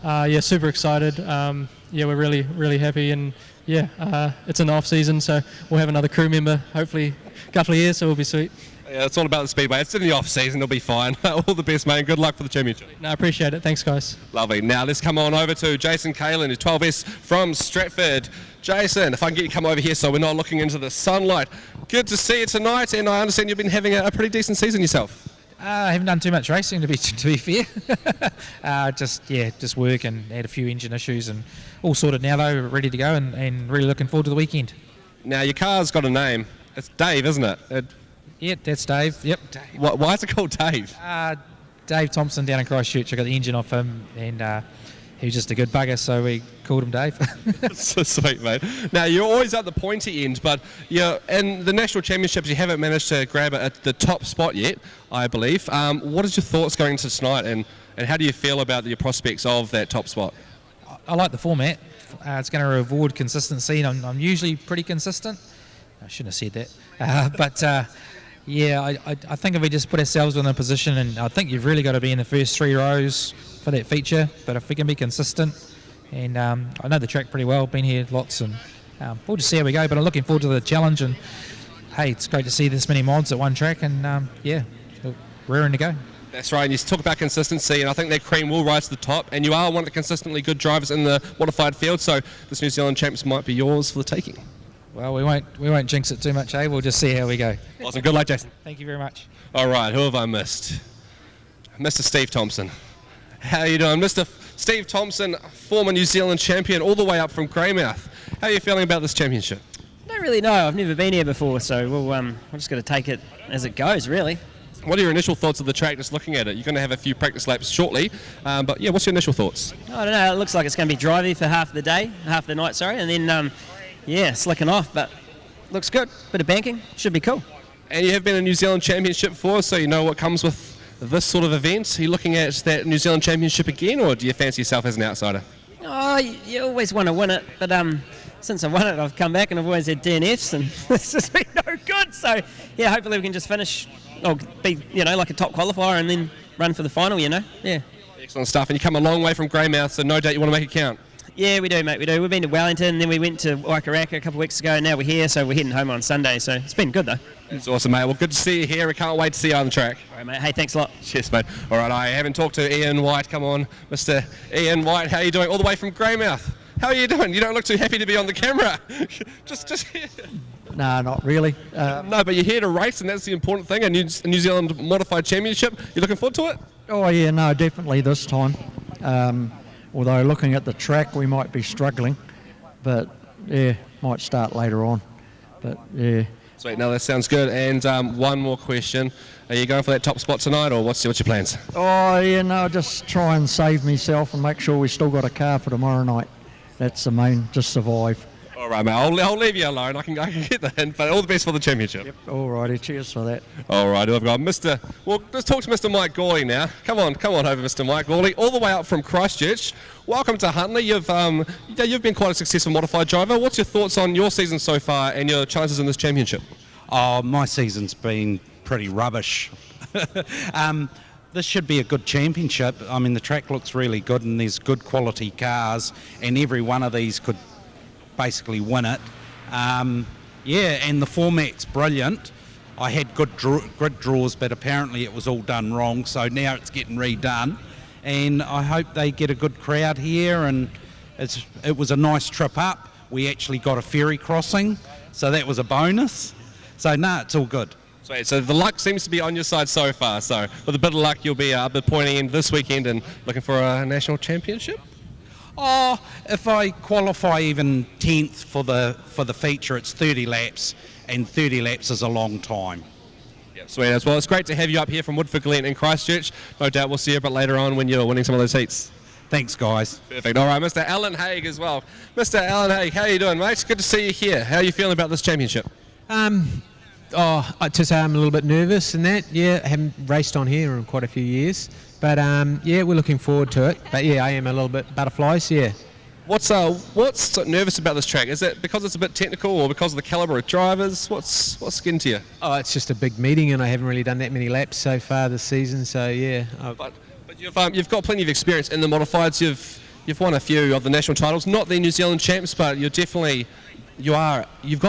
Speaker 20: yeah, super excited. Yeah, we're really, really happy, and yeah, it's in the off season, so we'll have another crew member hopefully a couple of years, so we'll be sweet.
Speaker 1: Yeah, it's all about the Speedway. It's in the off season, it'll be fine. All the best, mate, and good luck for the championship.
Speaker 20: No, I appreciate it. Thanks, guys.
Speaker 1: Lovely. Now let's come on over to Jason Kailyn, who's 12S from Stratford. Jason, if I can get you to come over here so we're not looking into the sunlight. Good to see you tonight, and I understand you've been having a pretty decent season yourself.
Speaker 21: I haven't done too much racing, to be fair. Just work and had a few engine issues, and all sorted now though, ready to go, and really looking forward to the weekend.
Speaker 1: Now your car's got a name. It's Dave, isn't it?
Speaker 21: Yeah, that's Dave. Yep. Dave.
Speaker 1: Why is it called Dave?
Speaker 21: Dave Thompson down in Christchurch. I got the engine off him, and he was just a good bugger, so we called him Dave.
Speaker 1: So sweet, mate. Now, you're always at the pointy end, but in the national championships, you haven't managed to grab it at the top spot yet, I believe. What is your thoughts going into tonight, and how do you feel about your prospects of that top spot?
Speaker 21: I like the format. It's going to reward consistency, and I'm usually pretty consistent. I shouldn't have said that. Yeah, I think if we just put ourselves in a position, and I think you've really got to be in the first 3 rows for that feature, but if we can be consistent, and I know the track pretty well, been here lots, and we'll just see how we go, but I'm looking forward to the challenge, and hey, it's great to see this many mods at one track, and yeah, raring to go.
Speaker 1: That's right, and you talk about consistency, and I think that cream will rise to the top, and you are one of the consistently good drivers in the modified field, so this New Zealand Champs might be yours for the taking.
Speaker 21: Well, we won't jinx it too much, eh? We'll just see how we go.
Speaker 1: Awesome. Good luck, Jason.
Speaker 21: Thank you very much.
Speaker 1: All right, who have I missed? Mr. Steve Thompson. How are you doing? Mr. Steve Thompson, former New Zealand champion, all the way up from Greymouth. How are you feeling about this championship?
Speaker 22: I don't really know. I've never been here before, so we're just going to take it as it goes, really.
Speaker 1: What are your initial thoughts of the track, just looking at it? You're going to have a few practice laps shortly, but yeah, what's your initial thoughts?
Speaker 22: I don't know. It looks like it's going to be drivey for half the night, and then yeah, slicking off, but looks good. Bit of banking, should be cool.
Speaker 1: And you have been a New Zealand Championship before, so you know what comes with this sort of event. Are you looking at that New Zealand Championship again, or do you fancy yourself as an outsider?
Speaker 22: Oh, you always want to win it, but since I won it, I've come back and I've always had DNFs, and it's just been no good. So, yeah, hopefully we can just finish, or be, like a top qualifier and then run for the final, Yeah.
Speaker 1: Excellent stuff. And you come a long way from Greymouth, so no doubt you want to make it count.
Speaker 22: Yeah, we do, mate, we do. We've been to Wellington, then we went to Waikaraka a couple of weeks ago, and now we're here, so we're heading home on Sunday, so it's been good, though.
Speaker 1: It's awesome, mate. Well, good to see you here. We can't wait to see you on the track.
Speaker 22: All right, mate. Hey, thanks a lot.
Speaker 1: Cheers, mate. All right, I haven't talked to Ian White. Come on, Mr. Ian White. How are you doing? All the way from Greymouth. How are you doing? You don't look too happy to be on the camera. just here.
Speaker 2: No, not really.
Speaker 1: No, but you're here to race, and that's the important thing. A New Zealand Modified Championship. You looking forward to it?
Speaker 2: Oh, yeah, no, definitely this time. Although looking at the track, we might be struggling. But, yeah, might start later on. But, yeah.
Speaker 1: Sweet, no, that sounds good. And one more question. Are you going for that top spot tonight, or what's your plans?
Speaker 2: Oh, yeah, no, just try and save myself and make sure we still got a car for tomorrow night. That's the main, just survive.
Speaker 1: All right, mate, I'll leave you alone. I can get the hint, but all the best for the championship.
Speaker 2: Yep, all righty, cheers for that.
Speaker 1: All right, I've got well, let's talk to Mr. Mike Gawley now. Come on over, Mr. Mike Gawley, all the way up from Christchurch. Welcome to Huntley. You've been quite a successful modified driver. What's your thoughts on your season so far and your chances in this championship?
Speaker 3: Oh, my season's been pretty rubbish. This should be a good championship. I mean, the track looks really good and there's good quality cars, and every one of these could basically win it. And the format's brilliant. I had good grid draws, but apparently it was all done wrong, so now it's getting redone. And I hope they get a good crowd here, and it was a nice trip up. We actually got a ferry crossing, so that was a bonus. So, it's all good.
Speaker 1: Sweet. So the luck seems to be on your side so far. So with a bit of luck, you'll be up at pointy end this weekend and looking for a national championship?
Speaker 3: Oh, if I qualify even 10th for the feature, it's 30 laps, and 30 laps is a long time.
Speaker 1: Yeah, sweet as well. It's great to have you up here from Woodford Glen in Christchurch. No doubt we'll see you a bit later on when you're winning some of those heats.
Speaker 3: Thanks, guys.
Speaker 1: Perfect. All right, Mr. Alan Haig as well. Mr. Alan Haig, how are you doing, mate? It's good to see you here. How are you feeling about this championship?
Speaker 23: To say I'm a little bit nervous and that. Yeah, I haven't raced on here in quite a few years. But, we're looking forward to it. But, yeah, I am a little bit butterflies, yeah.
Speaker 1: What's nervous about this track? Is it because it's a bit technical or because of the calibre of drivers? What's getting to you?
Speaker 23: Oh, it's just a big meeting and I haven't really done that many laps so far this season, so, yeah.
Speaker 1: But you've got plenty of experience in the modifieds. You've won a few of the national titles, not the New Zealand champs, but you've got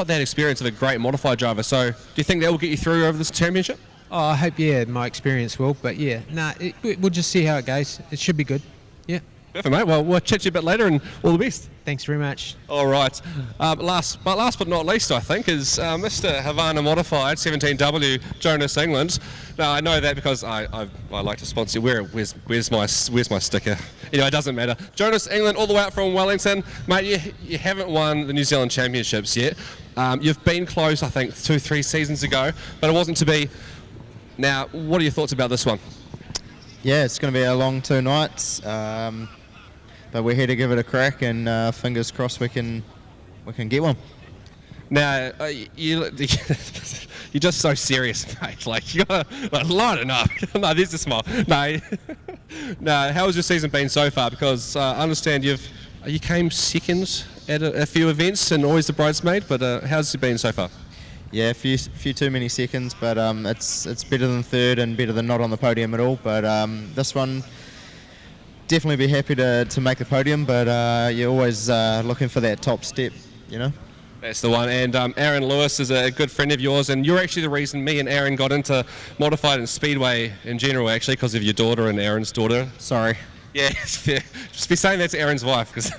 Speaker 1: that experience of a great modified driver. So do you think that will get you through over this championship?
Speaker 23: Oh, I hope, my experience will. But, we'll just see how it goes. It should be good. Yeah.
Speaker 1: Perfect, mate. Well, we'll chat to you a bit later and all the best.
Speaker 23: Thanks very much.
Speaker 1: All right. Last but not least, I think, is Mr. Havana Modified 17W Jonas England. Now, I know that because I like to sponsor you. Where's my sticker? Anyway, it doesn't matter. Jonas England, all the way up from Wellington. Mate, you haven't won the New Zealand Championships yet. You've been close, I think, 2-3 seasons ago, but it wasn't to be. Now, what are your thoughts about this one?
Speaker 24: Yeah, it's going to be a long 2 nights. But we're here to give it a crack, and fingers crossed we can get one.
Speaker 1: Now, you're just so serious, mate. Like, you gotta line it up. No, there's a smile. No, no. How has your season been so far? Because I understand you came second at a few events and always the bridesmaid. But how's it been so far?
Speaker 24: Yeah, a few too many seconds, but it's better than third and better than not on the podium at all. But this one, definitely be happy to make the podium, but you're always looking for that top step,
Speaker 1: That's the one. And Aaron Lewis is a good friend of yours, and you're actually the reason me and Aaron got into modified and speedway in general, actually, because of your daughter and Aaron's daughter.
Speaker 24: Sorry.
Speaker 1: Yeah, just be saying that to Aaron's wife, because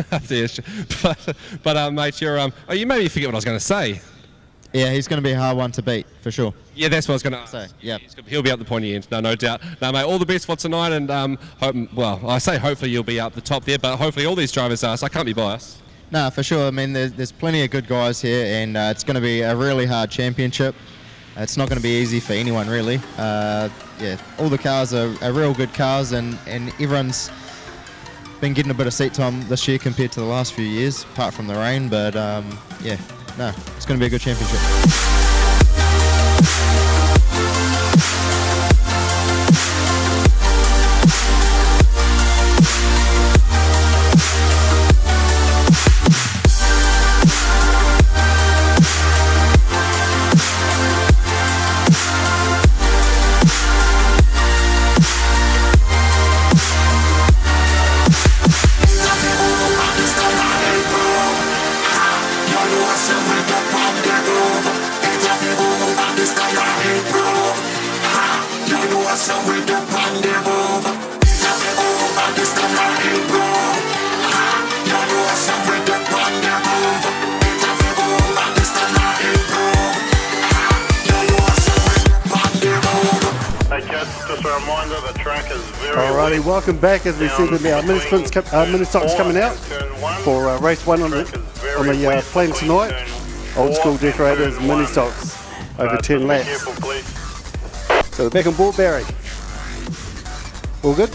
Speaker 1: but mate, you made me forget what I was going to say.
Speaker 24: Yeah, he's going to be a hard one to beat, for sure.
Speaker 1: Yeah, that's what I was going to say.
Speaker 24: Yeah,
Speaker 1: he'll be up the pointy end, no doubt. No, mate, all the best for tonight, and I say hopefully you'll be up the top there, but hopefully all these drivers are, so I can't be biased.
Speaker 24: No, for sure. I mean, there's plenty of good guys here, and it's going to be a really hard championship. It's not going to be easy for anyone, really. Yeah, all the cars are real good cars, and everyone's been getting a bit of seat time this year compared to the last few years, apart from the rain, but yeah. No, it's going to be a good championship.
Speaker 4: Alrighty, welcome back. As we see the mini stocks coming out for race 1 on the plan tonight. Old school decorators mini stocks over 10 laps. So we're back on board, Barry. All good?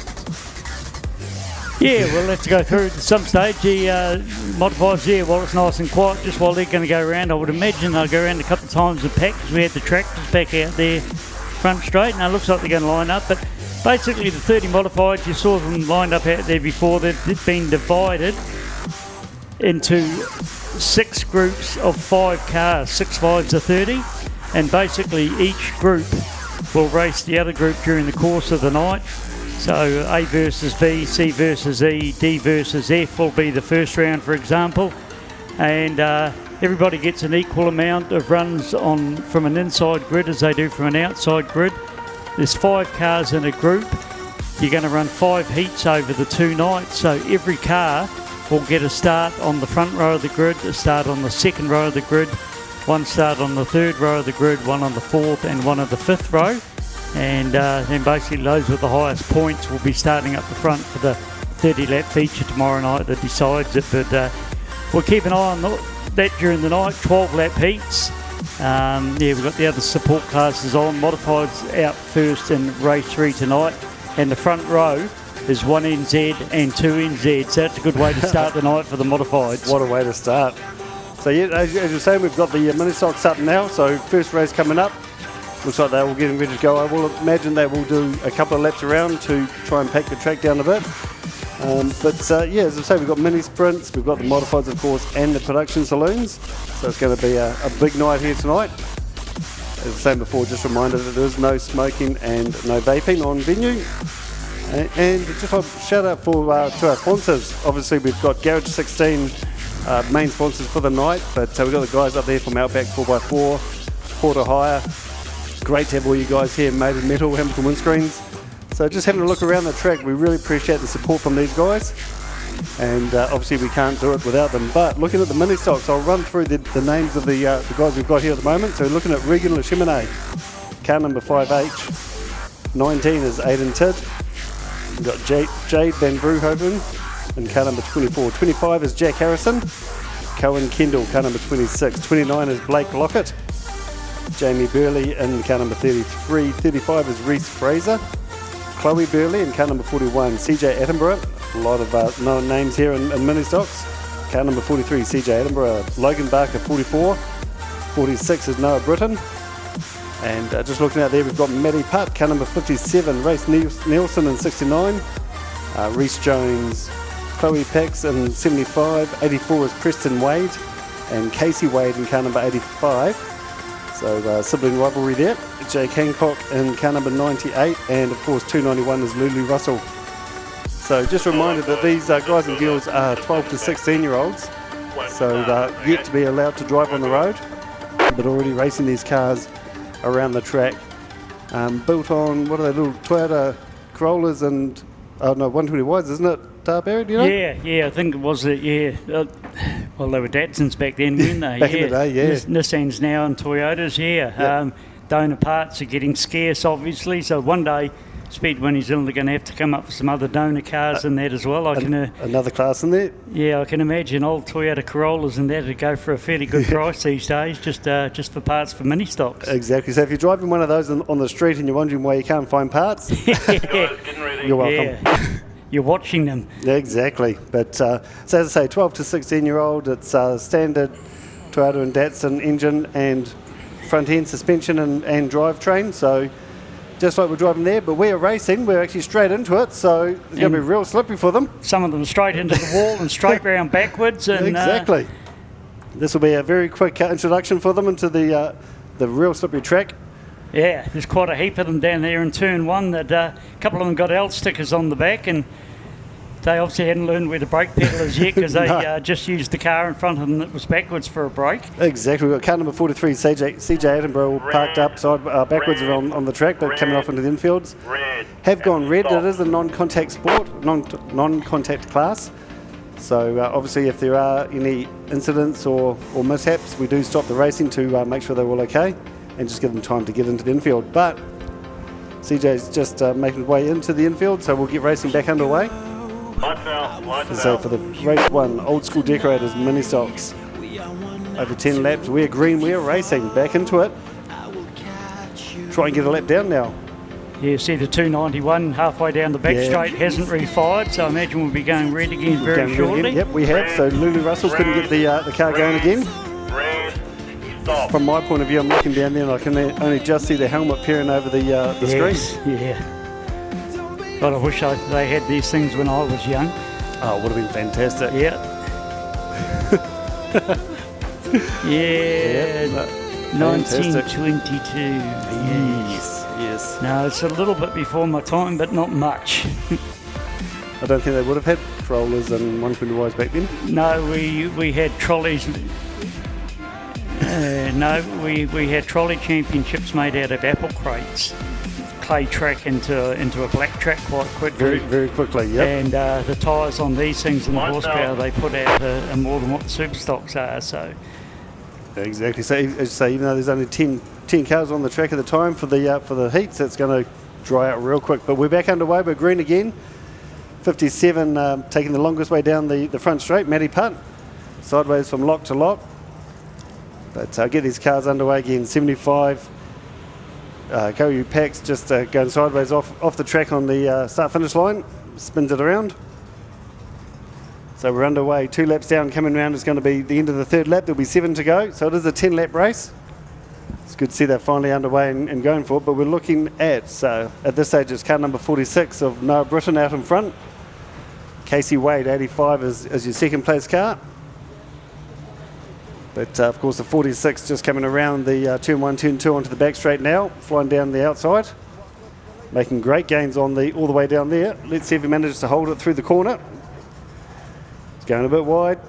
Speaker 5: Yeah, we'll have to go through at some stage. The modifiers there, while it's nice and quiet, just while they're going to go around, I would imagine they'll go around a couple of times and pack, because we had the tractors back out there front straight, and it looks like they're going to line up. But basically the 30 modified, you saw them lined up out there before. They've been divided into 6 groups of 5 cars, 6 5s of 30, and basically each group will race the other group during the course of the night. So A versus B, C versus E, D versus F will be the first round, for example, and everybody gets an equal amount of runs from an inside grid as they do from an outside grid. There's 5 cars in a group. You're going to run 5 heats over the 2 nights, so every car will get a start on the front row of the grid, a start on the second row of the grid, 1 start on the 3rd row of the grid, 1 on the 4th and 1 on the 5th row. And then basically those with the highest points will be starting up the front for the 30-lap feature tomorrow night that decides it. But we'll keep an eye on that during the night. 12-lap heats. We've got the other support classes on. Modifieds out first in race 3 tonight. And the front row is 1 NZ and 2 NZ. So that's a good way to start the night for the modifieds.
Speaker 4: What a way to start. So yeah, as you're saying, we've got the mini stocks up now. So first race coming up. Looks like they're all getting ready to go. I will imagine they will do a couple of laps around to try and pack the track down a bit. As I say, we've got mini sprints, we've got the modifieds, of course, and the production saloons. So it's going to be a big night here tonight. As I was saying before, just a reminder that there is no smoking and no vaping on venue. And just a shout out to our sponsors. Obviously, we've got Garage16 main sponsors for the night, but we've got the guys up there from Outback 4x4, Porter Hire. Great to have all you guys here, Maiden Metal, Hamilton Windscreens. So just having a look around the track, we really appreciate the support from these guys. And obviously we can't do it without them. But looking at the mini stocks, I'll run through the names of the guys we've got here at the moment. So looking at Regan Lachimene, car number 5H. 19 is Hayden Tidd. We've got Jade Van Brughoven in car number 24. 25 is Jack Harrison. Cohen Kendall, car number 26. 29 is Blake Lockett. Jamie Burley in car number 33. 35 is Reese Fraser. Chloe Burley in car number 41. CJ Attenborough. A lot of known names here in mini stocks. Car number 43, CJ Attenborough. Logan Barker, 44. 46 is Noah Britton. And just looking out there, we've got Maddie Putt, car number 57. Race Nielsen in 69. Reese Jones. Chloe Pax in 75. 84 is Preston Wade. And Casey Wade in car number 85. So sibling rivalry there. Jake Hancock in car number 98, and of course 291 is Lulu Russell. So just a reminder that these guys and girls are 12 to 16 year olds, so yet to be allowed to drive on the road, but already racing these cars around the track. Built on, what are they, little Toyota Corollas and, 120Ys, isn't it, Barry, do you know?
Speaker 5: Yeah, I think it was they were Datsuns back then, weren't they?
Speaker 4: Back in the day, yeah.
Speaker 5: Nissans now and Toyotas, yeah. Donor parts are getting scarce, obviously, so one day Speedway New Zealand are going to have to come up with some other donor cars in that as well.
Speaker 4: Another class in there?
Speaker 5: Yeah, I can imagine old Toyota Corollas and that would go for a fairly good price these days, just for parts for mini stocks.
Speaker 4: Exactly, so if you're driving one of those on the street and you're wondering why you can't find parts, you're welcome.
Speaker 5: Yeah. You're watching them.
Speaker 4: Yeah, exactly. But so as I say, 12 to 16 year old, it's standard Toyota and Datsun engine and front end suspension and drivetrain. So just like we're driving there, but we're racing, we're actually straight into it, so it's going to be real slippery for them.
Speaker 5: Some of them straight into the wall and straight round backwards. And,
Speaker 4: exactly. This will be a very quick introduction for them into the real slippery track.
Speaker 5: Yeah, there's quite a heap of them down there in turn 1. That a couple of them got L stickers on the back, and they obviously hadn't learned where to brake pedal as yet, because they just used the car in front of them that was backwards for a brake.
Speaker 4: Exactly. We've got car number 43, CJ Attenborough, parked up backwards on the track, but coming off into the infields. Have gone red. It is a non-contact sport, non-contact class. So obviously if there are any incidents or mishaps, we do stop the racing to make sure they're all okay and just give them time to get into the infield. But CJ's just making his way into the infield, so we'll get racing back underway. So for the race 1, Old School Decorators mini stocks, over 10 laps. We're green, we're racing back into it. Try and get a lap down now.
Speaker 5: Yeah, see the 291 halfway down the back straight hasn't refired, so I imagine we'll be going red again very shortly.
Speaker 4: Yep, we have. So Lulu Russell couldn't get the car going again. From my point of view, I'm looking down there and I can only just see the helmet peering over the screen.
Speaker 5: Yeah. God, I wish they had these things when I was young.
Speaker 4: Oh, it would have been fantastic.
Speaker 5: Yeah. Yeah. 1922.
Speaker 4: Yes.
Speaker 5: No, it's a little bit before my time, but not much.
Speaker 4: I don't think they would have had rollers and 120Ys back then.
Speaker 5: No, we had trolleys. We had trolley championships made out of apple crates. Clay track into a black track quite quickly.
Speaker 4: Very quickly, yep.
Speaker 5: And the tyres on these things and the horsepower they put out are more than what the super stocks are. So
Speaker 4: exactly. So as you say, even though there's only 10 cars on the track at the time for the heats, it's going to dry out real quick. But we're back underway. We're green again. 57 taking the longest way down the front straight. Matty Putt sideways from lock to lock. But get these cars underway again. 75. Go Pax just going sideways off the track on the start-finish line. Spins it around. So we're underway. 2 laps down. Coming round is going to be the end of the 3rd lap. There'll be 7 to go. So it is a 10-lap race. It's good to see they're finally underway and going for it. But we're looking at this stage, it's car number 46 of Noah Britton out in front. Casey Wade, 85, is your second place car. But of course the 46 just coming around the turn 1, turn 2 onto the back straight now, flying down the outside, making great gains all the way down there. Let's see if he manages to hold it through the corner. It's going a bit wide.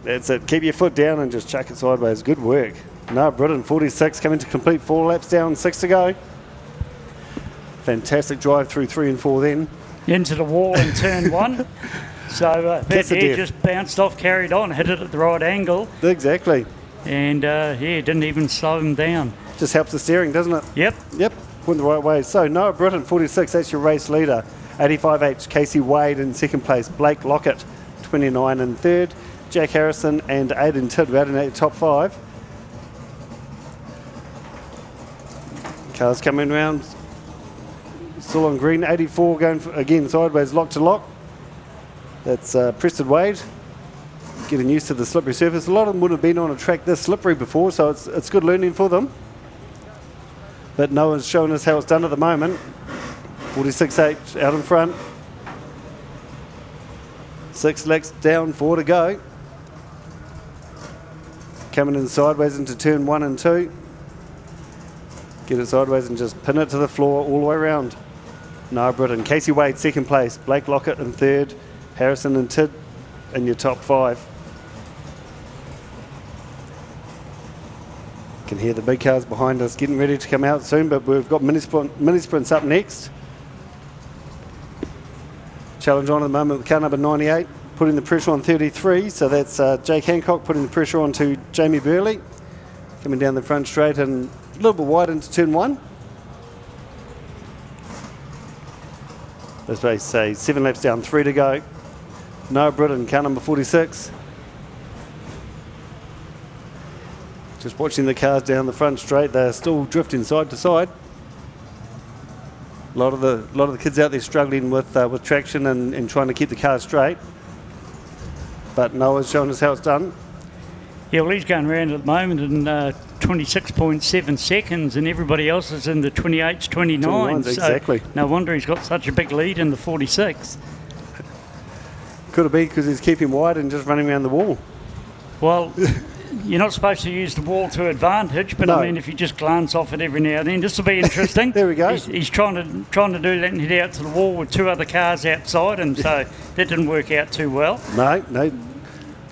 Speaker 4: That's it. Keep your foot down and just chuck it sideways. Good work. No, Britton, 46 coming to complete 4 laps down, 6 to go. Fantastic drive through 3 and 4 then.
Speaker 5: Into the wall in turn 1. So that air just bounced off, carried on, hit it at the right angle.
Speaker 4: Exactly.
Speaker 5: And didn't even slow him down.
Speaker 4: Just helps the steering, doesn't it?
Speaker 5: Yep.
Speaker 4: Went the right way. So Noah Britton, 46, that's your race leader. 85H, Casey Wade in second place. Blake Lockett, 29 in third. Jack Harrison and Hayden Tidd rounding out your top 5. Cars coming round. Still on green. 84 going again sideways, lock to lock. That's Preston Wade, getting used to the slippery surface. A lot of them would have been on a track this slippery before, so it's good learning for them. But Noah's showing us how it's done at the moment. 46H out in front. 6 laps down, 4 to go. Coming in sideways into turn 1 and 2. Get it sideways and just pin it to the floor all the way around. Noah Britton, Casey Wade second place, Blake Lockett in third. Harrison and Tidd in your top 5. Can hear the big cars behind us getting ready to come out soon, but we've got mini sprints up next. Challenge on at the moment with car number 98, putting the pressure on 33, so that's Jake Hancock putting the pressure on to Jamie Burley. Coming down the front straight and a little bit wide into turn 1. As they say, 7 laps down, 3 to go. Noah Britton, car number 46. Just watching the cars down the front straight, they're still drifting side to side. A lot of the kids out there struggling with traction and trying to keep the car straight. But Noah's showing us how it's done.
Speaker 5: Yeah, well, he's going around at the moment in 26.7 seconds, and everybody else is in the 28s, 29s.
Speaker 4: Exactly.
Speaker 5: So no wonder he's got such a big lead in the 46.
Speaker 4: Could have been because he's keeping wide and just running around the wall.
Speaker 5: Well, you're not supposed to use the wall to advantage, but
Speaker 4: no.
Speaker 5: I mean, if you just glance off it every now and then, this will be interesting.
Speaker 4: There we go.
Speaker 5: He's trying to do that and head out to the wall with 2 other cars outside, and so that didn't work out too well.
Speaker 4: No,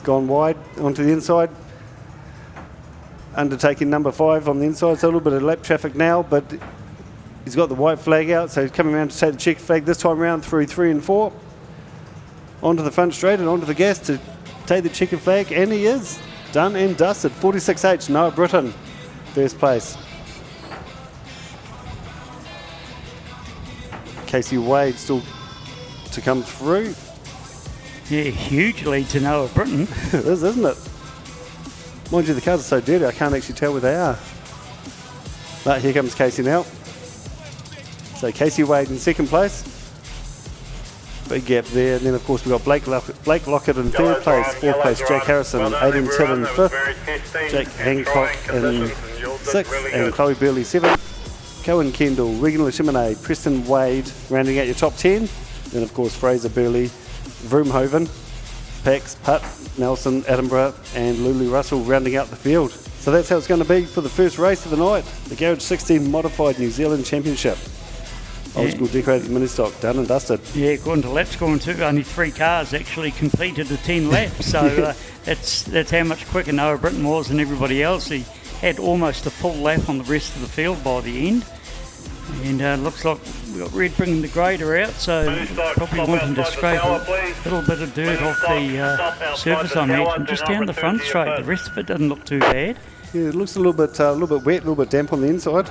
Speaker 4: gone wide onto the inside. Undertaking number 5 on the inside, so a little bit of lap traffic now, but he's got the white flag out, so he's coming around to take the checker flag this time around through 3 and 4. Onto the front straight and onto the gas to take the checker flag, and he is done and dusted. 46H, Noah Britton, first place. Casey Wade still to come through.
Speaker 5: Yeah, huge lead to Noah Britton.
Speaker 4: It is, isn't it? Mind you, the cars are so dirty, I can't actually tell where they are. But here comes Casey now. So Casey Wade in second place. Big gap there. And then, of course, we've got Blake Lockett in third place. Fourth place, Jack Harrison. Hayden Till in fifth. Jake Hancock in sixth. And Chloe Burley seventh. Cohen Kendall, Regan Leshimine, Preston Wade rounding out your top 10. Then, of course, Fraser Burley, Vroomhoven, Pax, Putt, Nelson, Edinburgh, and Lulu Russell rounding out the field. So that's how it's going to be for the first race of the night, the Garage 16 Modified New Zealand Championship. Old school decorated mini stock, done and dusted.
Speaker 5: Yeah, according to lap scoring too, only 3 cars actually completed the 10 laps. So that's how much quicker Noah Britton was than everybody else. He had almost a full lap on the rest of the field by the end. And looks like we've got Red bringing the grader out, so probably wanting to scrape a little bit of dirt off the surface, I imagine, just down the front straight. The rest of it doesn't look too bad.
Speaker 4: Yeah, it looks a little bit wet, a little bit damp on the inside.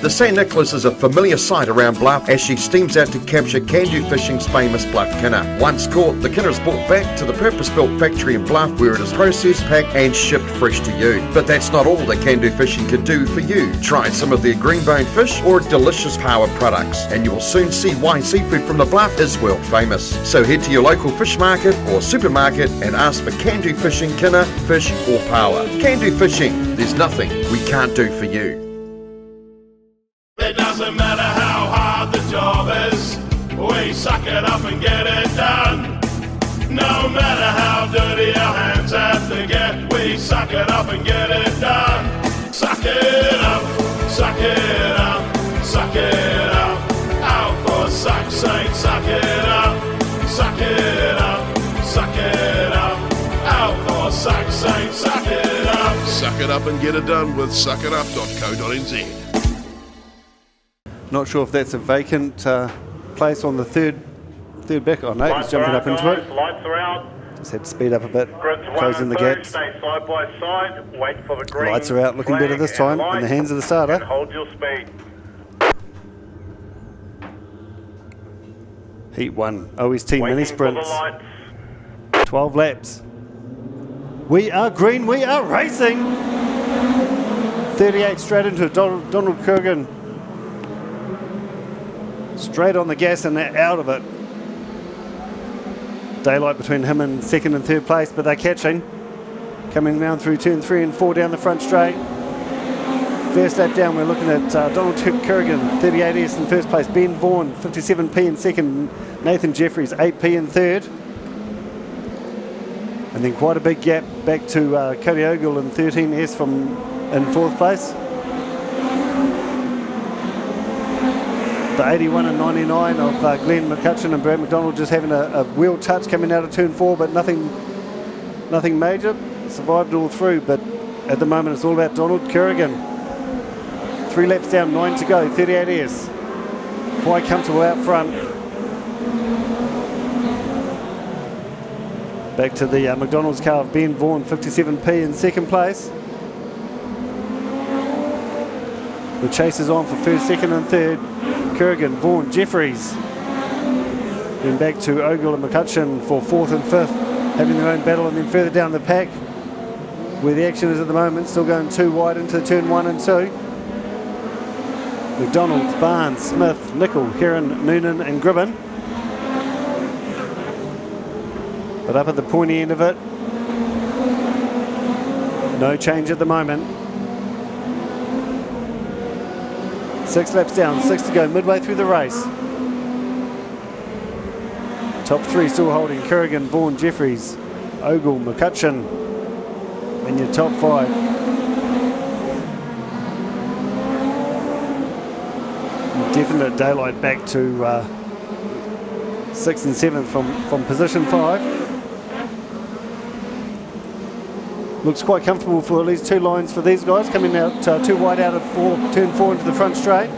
Speaker 6: The St. Nicholas is a familiar sight around Bluff as she steams out to capture Can-Do Fishing's famous Bluff Kinner. Once caught, the Kinner is brought back to the purpose-built factory in Bluff where it is processed, packed and shipped fresh to you. But that's not all that Can-Do Fishing can do for you. Try some of their green-boned fish or delicious power products and you will soon see why seafood from the Bluff is world famous. So head to your local fish market or supermarket and ask for Can-Do Fishing Kinner, fish or power. Can-Do Fishing, there's nothing we can't do for you.
Speaker 7: It doesn't matter how hard the job is, we suck it up and get it done. No matter how dirty our hands have to get, we suck it up and get it done. Suck it up, suck it up, suck it up. Out for suck's sake, suck it up, suck it up, suck it up. Out for suck's sake, suck it up.
Speaker 9: Suck it up and get it done with suckitup.co.nz.
Speaker 4: Not sure if that's a vacant place on the third back. Oh no, he's jumping up into it.
Speaker 10: Lights are out.
Speaker 4: Just had to speed up a bit,
Speaker 10: Grids
Speaker 4: closing the
Speaker 10: 1 and 2,
Speaker 4: gaps.
Speaker 10: stay side by side. Wait for the green.
Speaker 4: Lights are out, looking better this time in the hands of the starter.
Speaker 10: And hold your speed.
Speaker 4: Heat 1, OST mini
Speaker 10: Waiting for the
Speaker 4: sprints.
Speaker 10: lights.
Speaker 4: 12 laps. We are green, we are racing. 38 straight into it. Donald Kurgan. Straight on the gas and they're out of it. Daylight between him and second and third place, but they're catching. Coming round through turn 3 and 4 down the front straight. First lap down, we're looking at Donald Kurgan, 38S in first place. Ben Vaughan, 57p in second. Nathan Jeffries, 8p in third. And then quite a big gap back to Cody Ogle in 13S in fourth place. The 81 and 99 of Glenn McCutcheon and Brad McDonald just having a wheel touch coming out of turn 4, but nothing major. Survived all through, but at the moment it's all about Donald Kurgan. 3 laps down, 9 to go, 38S. Quite comfortable out front. Back to the McDonald's car of Ben Vaughan, 57p in second place. The chase is on for first, second and third. Kurgan, Vaughan, Jeffries. Then back to Ogle and McCutcheon for fourth and fifth, having their own battle, and then further down the pack, where the action is at the moment, still going 2 wide into turn 1 and 2. McDonald's, Barnes, Smith, Nickel, Heron, Noonan and Gribben. But up at the pointy end of it, no change at the moment. 6 laps down, 6 to go, midway through the race. Top 3 still holding, Kurgan, Vaughan, Jeffries, Ogle, McCutcheon, and your top 5. definite daylight back to 6th and 7th from position 5. Looks quite comfortable for at least 2 lines for these guys, coming out 2 wide out of turn 4 into the front straight.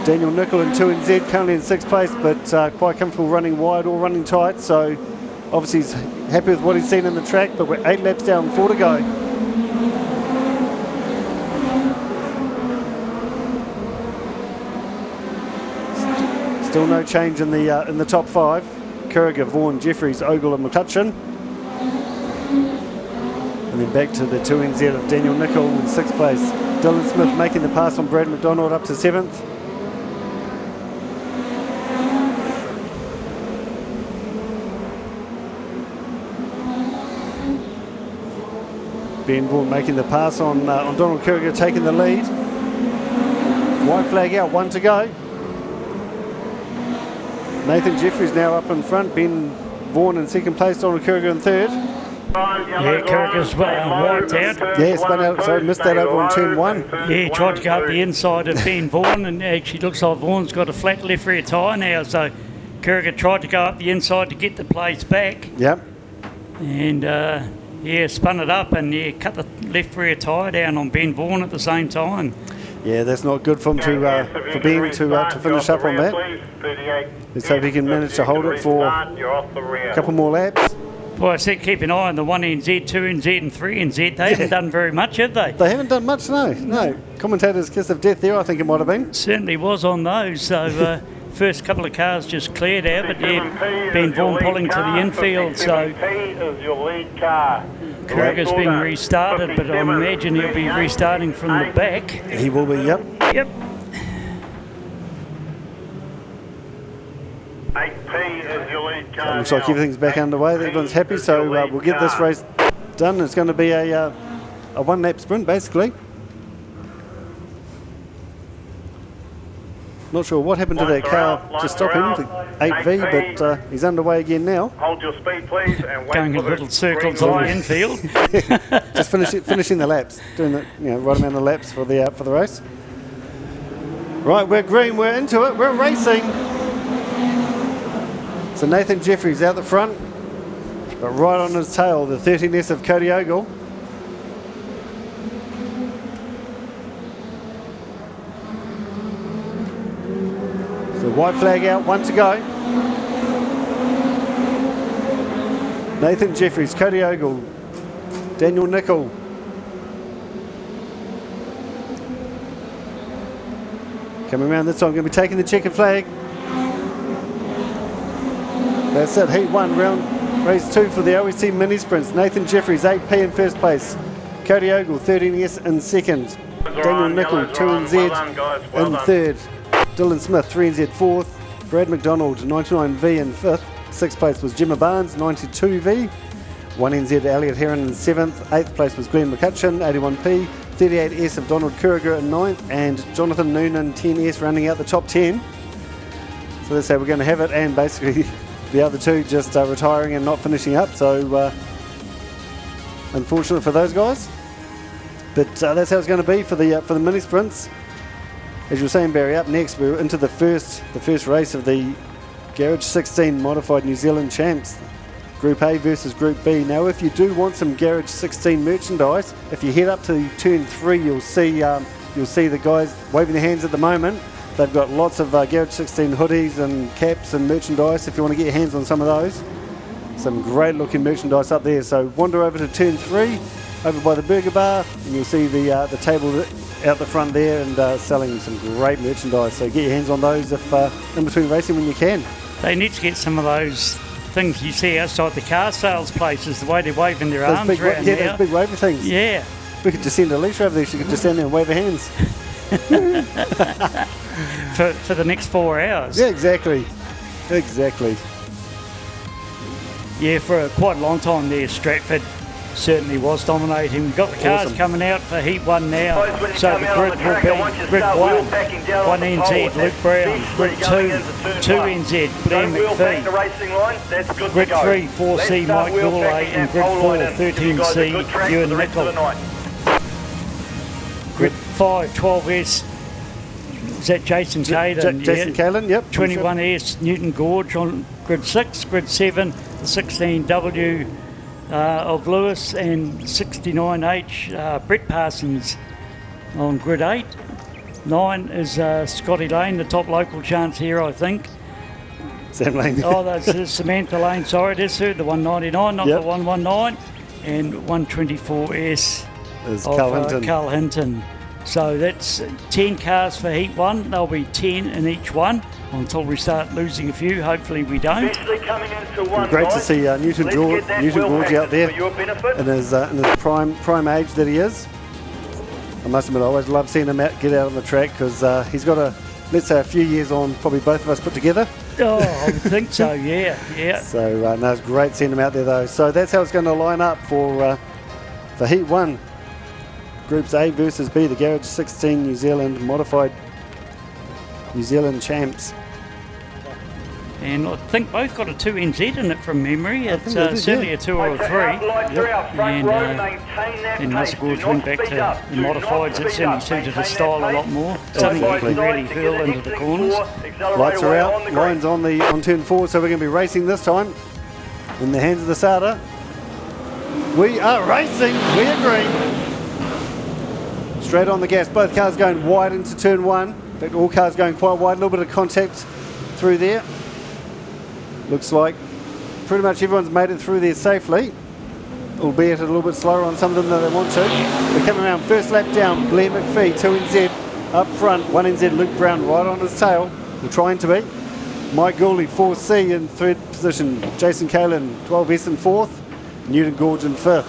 Speaker 4: Daniel Nicol in 2 and Z, currently in 6th place, but quite comfortable running wide or running tight, so obviously he's happy with what he's seen in the track, but we're 8 laps down, 4 to go. Still no change in the top 5. Kurriger, Vaughan, Jeffries, Ogle and McCutcheon. And then back to the 2NZ of Daniel Nicol in 6th place. Dylan Smith making the pass on Brad McDonald up to 7th. Ben Vaughan making the pass on Donald Kurriger, taking the lead. White flag out, 1 to go. Nathan Jeffries now up in front, Ben Vaughan in 2nd place, Donald Kurriger in 3rd.
Speaker 5: Yeah, Kurriger's wiped out.
Speaker 4: Yeah, spun out, sorry, missed that over on turn 1.
Speaker 5: Yeah, tried to go up the inside of Ben Vaughan, and actually looks like Vaughan's got a flat left rear tyre now, so Kurriger tried to go up the inside to get the place back.
Speaker 4: Yep.
Speaker 5: And yeah, spun it up and cut the left rear tyre down on Ben Vaughan at the same time.
Speaker 4: Yeah, that's not good for him for Ben to finish up on that. Let's hope he can manage to hold it for a couple more laps.
Speaker 5: Well, I said keep an eye on the 1NZ, 2NZ and 3NZ. They haven't done very much, have they?
Speaker 4: They haven't done much, no. Commentator's kiss of death there, I think it might have been.
Speaker 5: Certainly was on those, so first couple of cars just cleared out, but yeah, Ben Vaughan pulling to the infield, so Kurriger's being restarted, but I imagine he'll be restarting from the back.
Speaker 4: He will be, yep.
Speaker 5: Yep.
Speaker 4: Looks like everything's back underway, everyone's happy, so we'll get this race done. It's going to be a 1-lap sprint, basically. Not sure what happened to that car to stop him, the 8V, but he's underway again now.
Speaker 10: Hold your speed, please, and wait
Speaker 5: going in little circles on the infield.
Speaker 4: Just finishing the laps, doing the right amount of laps for the race. Right, we're green, we're into it, we're racing. So Nathan Jeffries out the front, but right on his tail, the 13S of Cody Ogle. So white flag out, 1 to go. Nathan Jeffries, Cody Ogle, Daniel Nicol. Coming around this time, going to be taking the checkered flag. That's it, heat 1, race 2 for the OST mini sprints. Nathan Jeffries, 8P in 1st place. Cody Ogle, 13S in 2nd. Daniel Nicol, 2NZ in 3rd. Dylan Smith, 3NZ 4th. Brad McDonald, 99V in 5th. 6th place was Gemma Barnes, 92V. 1NZ Elliot Heron in 7th. 8th place was Glenn McCutcheon, 81P. 38S of Donald Kurriger in 9th. And Jonathan Noonan, 10S, running out the top 10. So that's how we're going to have it. And basically the other two just retiring and not finishing up. So unfortunate for those guys. But that's how it's going to be for the mini sprints. As you were saying, Barry, up next we're into the first race of the Garage 16 Modified New Zealand Champs, Group A versus Group B. Now, if you do want some Garage 16 merchandise, if you head up to turn 3, you'll see the guys waving their hands at the moment. They've got lots of Garage 16 hoodies and caps and merchandise. If you want to get your hands on some of those, some great looking merchandise up there. So wander over to turn 3, over by the burger bar, and you'll see the table out the front there and selling some great merchandise. So get your hands on those if in between racing when you can.
Speaker 5: They need to get some of those things you see outside the car sales places, the way they're waving their arms around now.
Speaker 4: Yeah, those big wavy things.
Speaker 5: Yeah.
Speaker 4: We could just send Alicia over there. She could just stand there and wave her hands.
Speaker 5: for the next 4 hours.
Speaker 4: Yeah, exactly.
Speaker 5: Yeah, for quite a long time there, Stratford certainly was dominating. We've got the cars coming out for Heat 1 now, so the grid will be Grid 1, 1NZ, Luke Brown, Grid 2, 2NZ, Blair McPhee, Grid 3, 4C, Mike Gourlay, and Grid 4, 13C, Ewan Nicol. Grid 5, 12S. Is that Jason Kailyn?
Speaker 4: Jason Kailyn, yep.
Speaker 5: 21S, Newton Gorge on Grid 6. Grid 7, the 16W of Lewis, and 69H, Brett Parsons on Grid 8. 9 is Scotty Lane, the top local chance here, I think.
Speaker 4: Sam Lane.
Speaker 5: Oh, that's Samantha Lane, sorry, that's her, the 199, not
Speaker 4: Yep.
Speaker 5: the 119. And 124S
Speaker 4: Is
Speaker 5: of
Speaker 4: Carl Hinton.
Speaker 5: So that's 10 cars for Heat 1. There'll be 10 in each one until we start losing a few. Hopefully we don't.
Speaker 4: Great to see Newton Gorge out there in his prime age that he is. I must admit, I always love seeing him get out on the track because he's got let's say a few years on probably both of us put together.
Speaker 5: Oh, I would think so, yeah.
Speaker 4: So no, it's great seeing him out there though. So that's how it's going to line up for Heat 1. Groups A versus B, the Garage 16 New Zealand modified New Zealand champs.
Speaker 5: And I think both got a 2NZ in it from memory. It's certainly a 2 or a 3. Yep. And then Muscle Gorge went back to the modifieds. It certainly suited his style a lot more. Something you can really hurl into the corners.
Speaker 4: Lights are out, lines on turn 4, so we're going to be racing this time. In the hands of the starter. We are racing, we agree. Straight on the gas, both cars going wide into turn 1. In fact, all cars going quite wide, a little bit of contact through there. Looks like pretty much everyone's made it through there safely, albeit a little bit slower on some of them than they want to. We're coming around, first lap down, Blair McPhee, 2NZ up front, 1NZ Luke Brown right on his tail, we're trying to be. Mike Gooley, 4C in 3rd position, Jason Kailyn, 12S in 4th, Newton Gorge in 5th.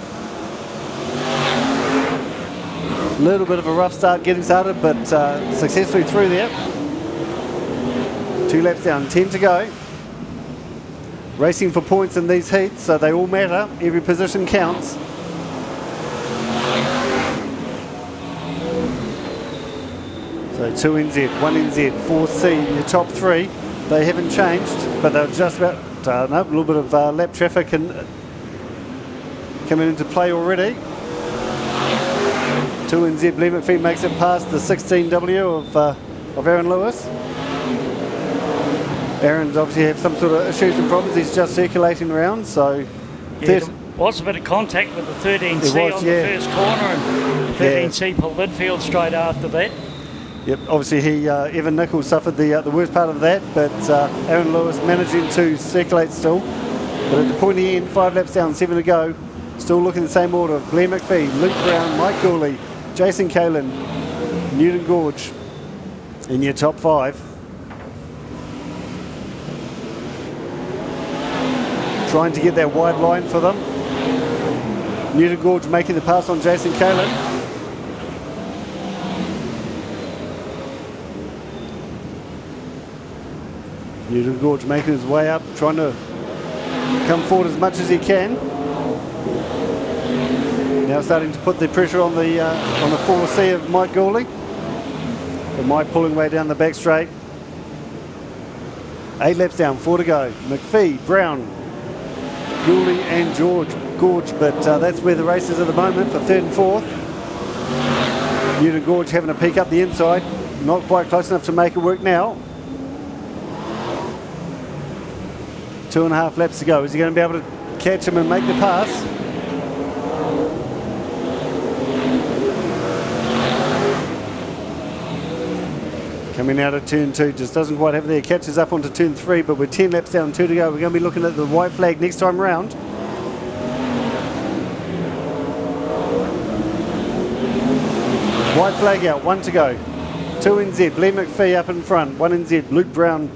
Speaker 4: A little bit of a rough start getting started, but successfully through there. 2 laps down, 10 to go. Racing for points in these heats, so they all matter. Every position counts. So 2NZ, 1NZ, 4C in your top 3. They haven't changed, but they're just about, no, a little bit of lap traffic coming into play already. 2NZ, Blair McPhee makes it past the 16W of Aaron Lewis. Aaron's obviously had some sort of issues and problems. He's just circulating around, so...
Speaker 5: Yeah, there was a bit of contact with the 13C on the first corner, and the 13C pulled midfield straight after that.
Speaker 4: Yep, obviously Evan Nichols suffered the worst part of that, but Aaron Lewis managing to circulate still. But at the pointy end, 5 laps down, 7 to go, still looking the same order of Blair McPhee, Luke Brown, Mike Gooley, Jason Kailyn, Newton Gorge in your top 5. Trying to get that wide line for them. Newton Gorge making the pass on Jason Kailyn. Newton Gorge making his way up, trying to come forward as much as he can. Now starting to put the pressure on the 4C of Mike Gooley. But Mike pulling way down the back straight. 8 laps down, 4 to go. McPhee, Brown, Gooley and Gorge, but that's where the race is at the moment for 3rd and 4th. Newton Gorge having a peek up the inside, not quite close enough to make it work now. 2.5 laps to go. Is he going to be able to catch him and make the pass? Coming out of turn 2, just doesn't quite have there. Catches up onto turn 3, but we're 10 laps down, 2 to go. We're going to be looking at the white flag next time round. White flag out, 1 to go. 2NZ, Blair McPhee up in front. 1NZ, Luke Brown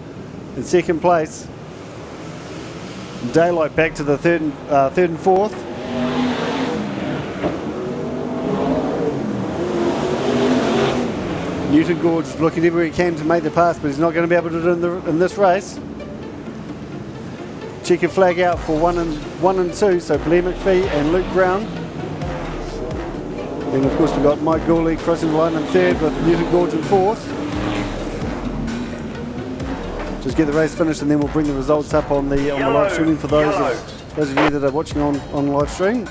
Speaker 4: in 2nd place. Daylight back to the 3rd and 4th. Newton Gorge looking everywhere he can to make the pass, but he's not going to be able to do it in this race. Checker flag out for 1 and 2, so Blair McPhee and Luke Brown. Then of course we've got Mike Gooley crossing the line in 3rd with Newton Gorge in 4th. Just get the race finished and then we'll bring the results up on the live streaming for those of you that are watching on live stream.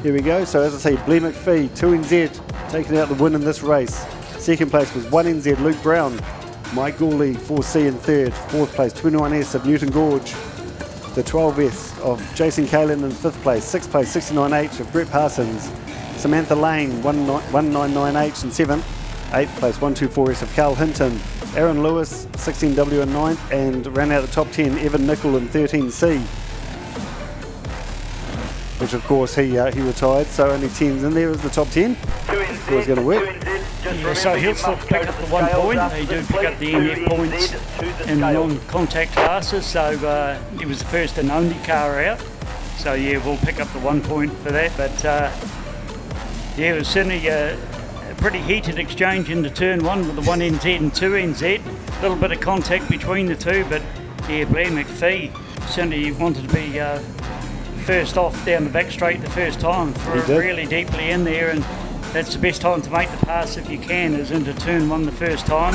Speaker 4: Here we go. So as I say, Blair McPhee, 2NZ, taking out the win in this race. Second place was 1NZ Luke Brown, Mike Gourley 4C in third. Fourth place 21S of Newton Gorge, the 12S of Jason Kailyn in fifth place. Sixth place 69H of Brett Parsons, Samantha Lane 199H in seventh. Eighth place 124S of Carl Hinton, Aaron Lewis 16W in ninth, and ran out the top 10 Evan Nickel in 13C, which of course he retired, so only 10's in there as the top 10. So it's going to work.
Speaker 5: Yeah, so he'll still pick up the 1 point. They do pick up the NF points in the non-contact classes, so he was the first and only car out. So yeah, we'll pick up the 1 point for that. But yeah, it was certainly a pretty heated exchange into turn 1 with the 1NZ and 2NZ. A little bit of contact between the two, but yeah, Blair McPhee certainly wanted to be first off down the back straight the first time, threw it really deeply in there, and that's the best time to make the pass if you can, is into turn 1 the first time.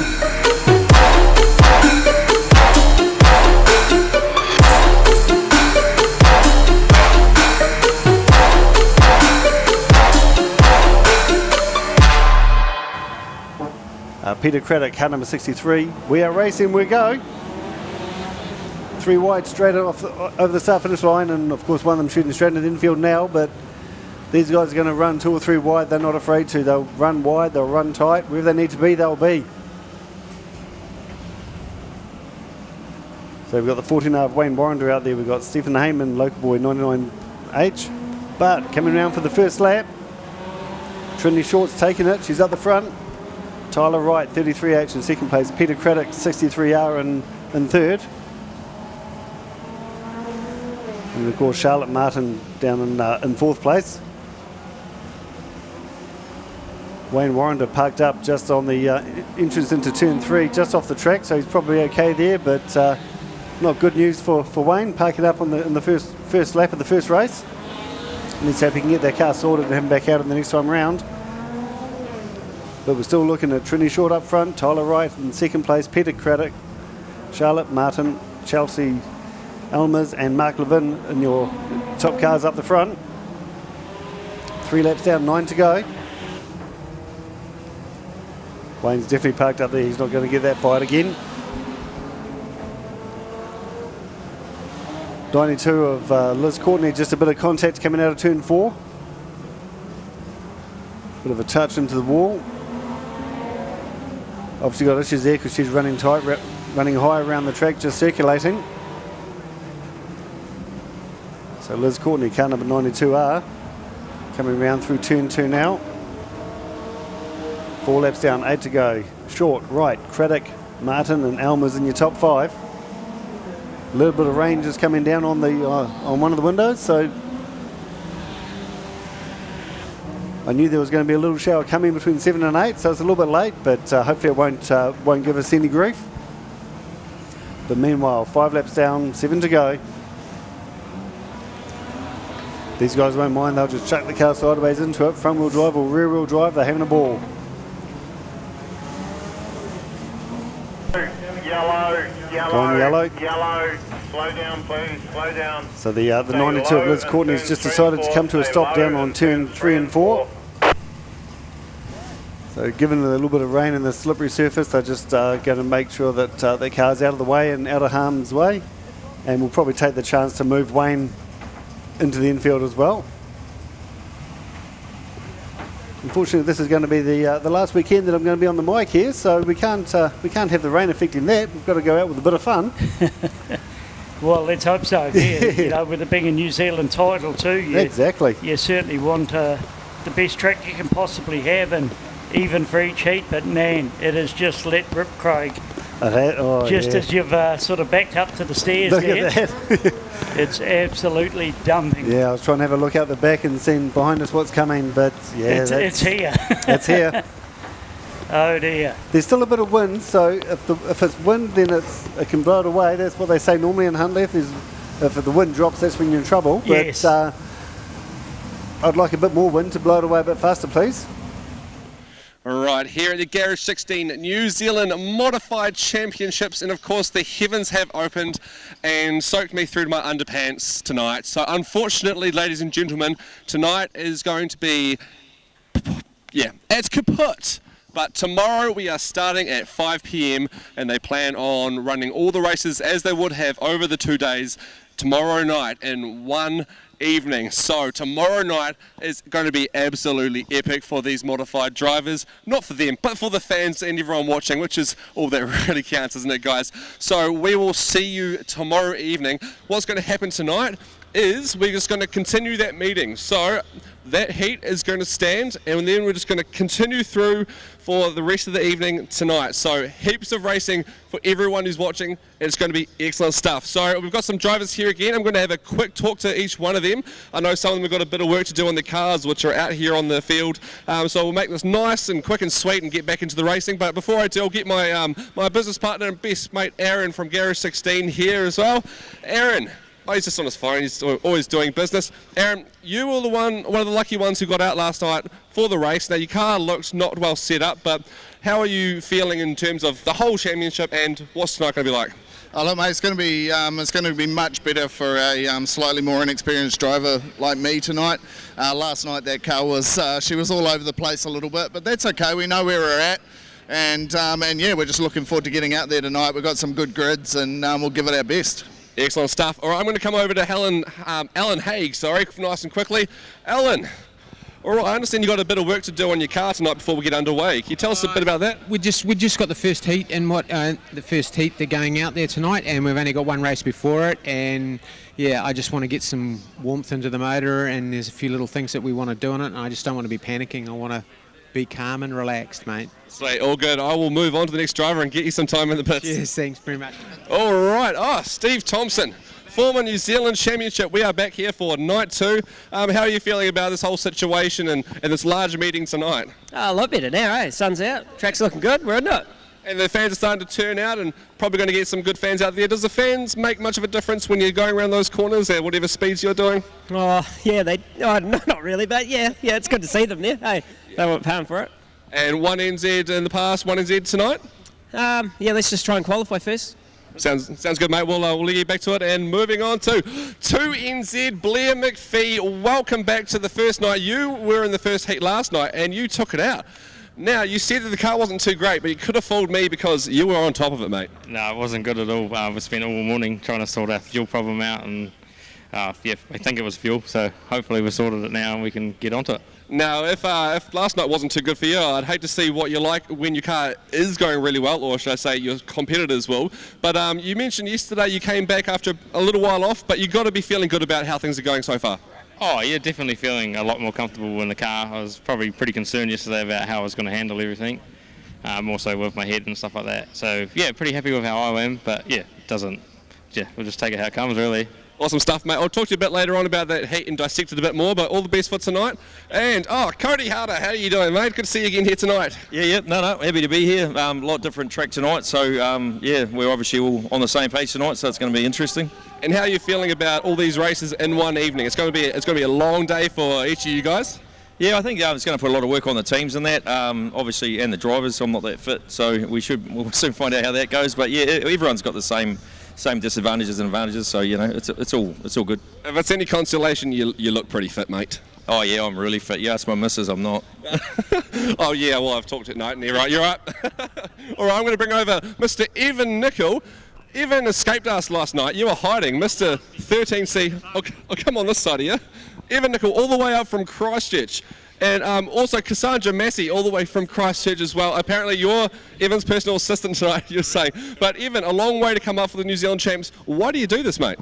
Speaker 4: Peter Craddock, car number 63. We are racing, we go. 3 wide straight off over the start finish line, and of course one of them shooting straight into the infield now, but these guys are going to run 2 or 3 wide. They're not afraid to. They'll run wide, they'll run tight. Wherever they need to be, they'll be. So we've got the 14R of Wayne Warrender out there. We've got Stephen Heyman, local boy 99H. But coming around for the first lap, Trinity Short's taking it. She's up the front. Tyler Wright, 33H in second place. Peter Craddock, 63R in third. And of course Charlotte Martin down in fourth place. Wayne Warrender parked up just on the entrance into turn 3, just off the track, so he's probably okay there, but not good news for Wayne, parking up on in the first lap of the first race. And let's hope he can get that car sorted and have him back out in the next time round. But we're still looking at Trinity Short up front, Tyler Wright in second place, Peter Craddock, Charlotte Martin, Chelsea Elmers and Mark Levin in your top cars up the front. 3 laps down, 9 to go. Wayne's definitely parked up there. He's not going to get that fight again. 92 of Liz Courtney, just a bit of contact coming out of turn 4. Bit of a touch into the wall. Obviously got issues there because she's running tight, running high around the track, just circulating. So Liz Courtney, car number 92R, coming round through turn 2 now. 4 laps down, 8 to go. Short, Wright, Craddock, Martin and Elmers in your top 5. A little bit of rain just coming down on the on one of the windows, so I knew there was going to be a little shower coming between 7 and 8, so it's a little bit late, but hopefully it won't give us any grief. But meanwhile, 5 laps down, 7 to go. These guys won't mind, they'll just chuck the car sideways into it, front wheel drive or rear wheel drive, they're having a ball.
Speaker 10: Yellow, slow down please, slow down.
Speaker 4: So the 92 of Liz Courtney's just decided to come to a stop down on turn 3 and 4. So given a little bit of rain and the slippery surface, they're just going to make sure that their car's out of the way and out of harm's way. And we'll probably take the chance to move Wayne into the infield as well. Unfortunately, this is going to be the last weekend that I'm going to be on the mic here, so we can't have the rain affecting that. We've got to go out with a bit of fun.
Speaker 5: Well, let's hope so. Yeah, you know, with it being a New Zealand title too,
Speaker 4: exactly.
Speaker 5: You certainly want the best track you can possibly have, and even for each heat. But man, it is just let rip, Craig. As you've sort of backed up to the stairs
Speaker 4: Look
Speaker 5: there.
Speaker 4: at that.
Speaker 5: It's absolutely dumping.
Speaker 4: Yeah, I was trying to have a look out the back and see behind us what's coming, but yeah,
Speaker 5: it's here.
Speaker 4: It's here.
Speaker 5: Oh dear.
Speaker 4: There's still a bit of wind, so if it's wind, then it can blow it away. That's what they say normally in Huntly. If the wind drops, that's when you're in trouble.
Speaker 5: Yes.
Speaker 4: But I'd like a bit more wind to blow it away a bit faster, please.
Speaker 1: Right, here at the Garage 16 New Zealand Modified Championships, and of course the heavens have opened and soaked me through to my underpants tonight. So unfortunately, ladies and gentlemen, tonight is going to be Yeah, it's kaput. But tomorrow we are starting at 5 p.m. and they plan on running all the races as they would have over the 2 days tomorrow night in one evening. So tomorrow night is going to be absolutely epic for these modified drivers. Not for them, but for the fans and everyone watching, which is all that really counts, isn't it, guys? So we will see you tomorrow evening. What's going to happen tonight is we're just going to continue that meeting. So that heat is going to stand, and then we're just going to continue through for the rest of the evening tonight. So heaps of racing for everyone who's watching, and it's going to be excellent stuff. So we've got some drivers here again. I'm going to have a quick talk to each one of them. I know some of them have got a bit of work to do on their cars, which are out here on the field. So we'll make this nice and quick and sweet and get back into the racing. But before I do, I'll get my my business partner and best mate Aaron from Garage16 here as well. Aaron. Oh, he's just on his phone. He's always doing business. Aaron, you were one of the lucky ones who got out last night for the race. Now, your car looks not well set up, but how are you feeling in terms of the whole championship and what's tonight going to be like?
Speaker 8: Oh, look, mate, it's going to be much better for a slightly more inexperienced driver like me tonight. Last night, that car was she was all over the place a little bit, but that's okay. We know where we're at. And yeah, we're just looking forward to getting out there tonight. We've got some good grids, and we'll give it our best.
Speaker 1: Excellent stuff. All right, I'm going to come over to Alan Haig, nice and quickly. Alan, all right, I understand you've got a bit of work to do on your car tonight before we get underway. Can you tell us a bit about that?
Speaker 23: We just got the first heat, and the first heat they're going out there tonight, and we've only got one race before it, and yeah, I just want to get some warmth into the motor, and there's a few little things that we want to do on it, and I just don't want to be panicking. I want to be calm and relaxed, mate.
Speaker 1: Sweet, all good. I will move on to the next driver and get you some time in the pits.
Speaker 23: Yes, thanks very much.
Speaker 1: All right. Oh, Steve Thompson, former New Zealand Championship. We are back here for night 2. How are you feeling about this whole situation and this large meeting tonight?
Speaker 22: A lot better now, eh? Sun's out, track's looking good, we're in it.
Speaker 1: And the fans are starting to turn out and probably going to get some good fans out there. Does the fans make much of a difference when you're going around those corners at whatever speeds you're doing?
Speaker 22: Oh, yeah, not really, but yeah, it's good to see them there. Hey, they weren't paying for it.
Speaker 1: And 1NZ in the past, 1NZ tonight?
Speaker 22: Yeah, let's just try and qualify first.
Speaker 1: Sounds good, mate. We'll lead you back to it. And moving on to 2NZ, Blair McPhee. Welcome back to the first night. You were in the first heat last night and you took it out. Now, you said that the car wasn't too great, but you could have fooled me because you were on top of it, mate.
Speaker 11: No, it wasn't good at all. We spent all morning trying to sort our fuel problem out, and yeah, I think it was fuel, so hopefully we've sorted it now and we can get onto it.
Speaker 1: Now, if last night wasn't too good for you, I'd hate to see what you're like when your car is going really well, or should I say your competitors will. But you mentioned yesterday you came back after a little while off, but you've got to be feeling good about how things are going so far.
Speaker 11: Oh yeah, definitely feeling a lot more comfortable in the car. I was probably pretty concerned yesterday about how I was going to handle everything, also with my head and stuff like that. So yeah, pretty happy with how I am, but yeah, we'll just take it how it comes really.
Speaker 1: Awesome stuff, mate. I'll talk to you a bit later on about that heat and dissect it a bit more, but all the best for tonight. And, Cody Harter, how are you doing, mate? Good to see you again here tonight.
Speaker 12: Yeah, no, happy to be here. A lot different track tonight, so yeah, we're obviously all on the same page tonight, so it's going to be interesting.
Speaker 1: And how are you feeling about all these races in one evening? It's going to be a long day for each of you guys.
Speaker 12: Yeah, I think it's going to put a lot of work on the teams in that, obviously, and the drivers. I'm not that fit, so we'll soon find out how that goes. But yeah, everyone's got the same disadvantages and advantages, so you know it's all good.
Speaker 1: If it's any consolation, you look pretty fit, mate.
Speaker 12: Oh yeah, I'm really fit. You ask my missus, I'm not.
Speaker 1: Oh yeah, well I've talked at night and you're right. All right, I'm going to bring over Mr. Evan Nicol. Evan escaped us last night. You were hiding, Mr. 13C. I'll come on this side of you. Evan Nicol, all the way up from Christchurch. And also Cassandra Massey, all the way from Christchurch as well. Apparently you're Evan's personal assistant tonight, you're saying. But Evan, a long way to come up for the New Zealand champs. Why do you do this, mate?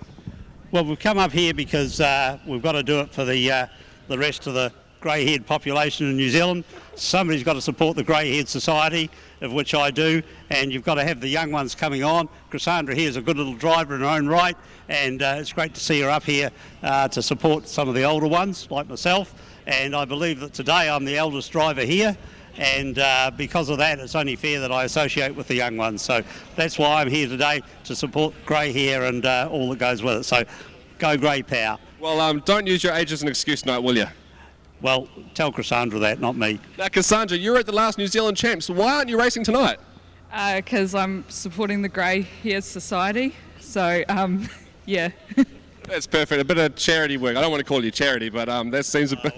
Speaker 13: Well, we've come up here because we've got to do it for the rest of the grey-haired population in New Zealand. Somebody's got to support the grey-haired society, of which I do, and you've got to have the young ones coming on. Cassandra here is a good little driver in her own right, and it's great to see her up here to support some of the older ones, like myself. And I believe that today I'm the eldest driver here, and because of that it's only fair that I associate with the young ones. So that's why I'm here today, to support grey hair and all that goes with it. So go grey power.
Speaker 1: Well, don't use your age as an excuse tonight, will you?
Speaker 13: Well, tell Cassandra that, not me.
Speaker 1: Now Cassandra, you were at the last New Zealand champs. Why aren't you racing tonight?
Speaker 25: Because I'm supporting the grey hair society. So yeah.
Speaker 1: That's perfect. A bit of charity work. I don't want to call you charity, but that seems a bit...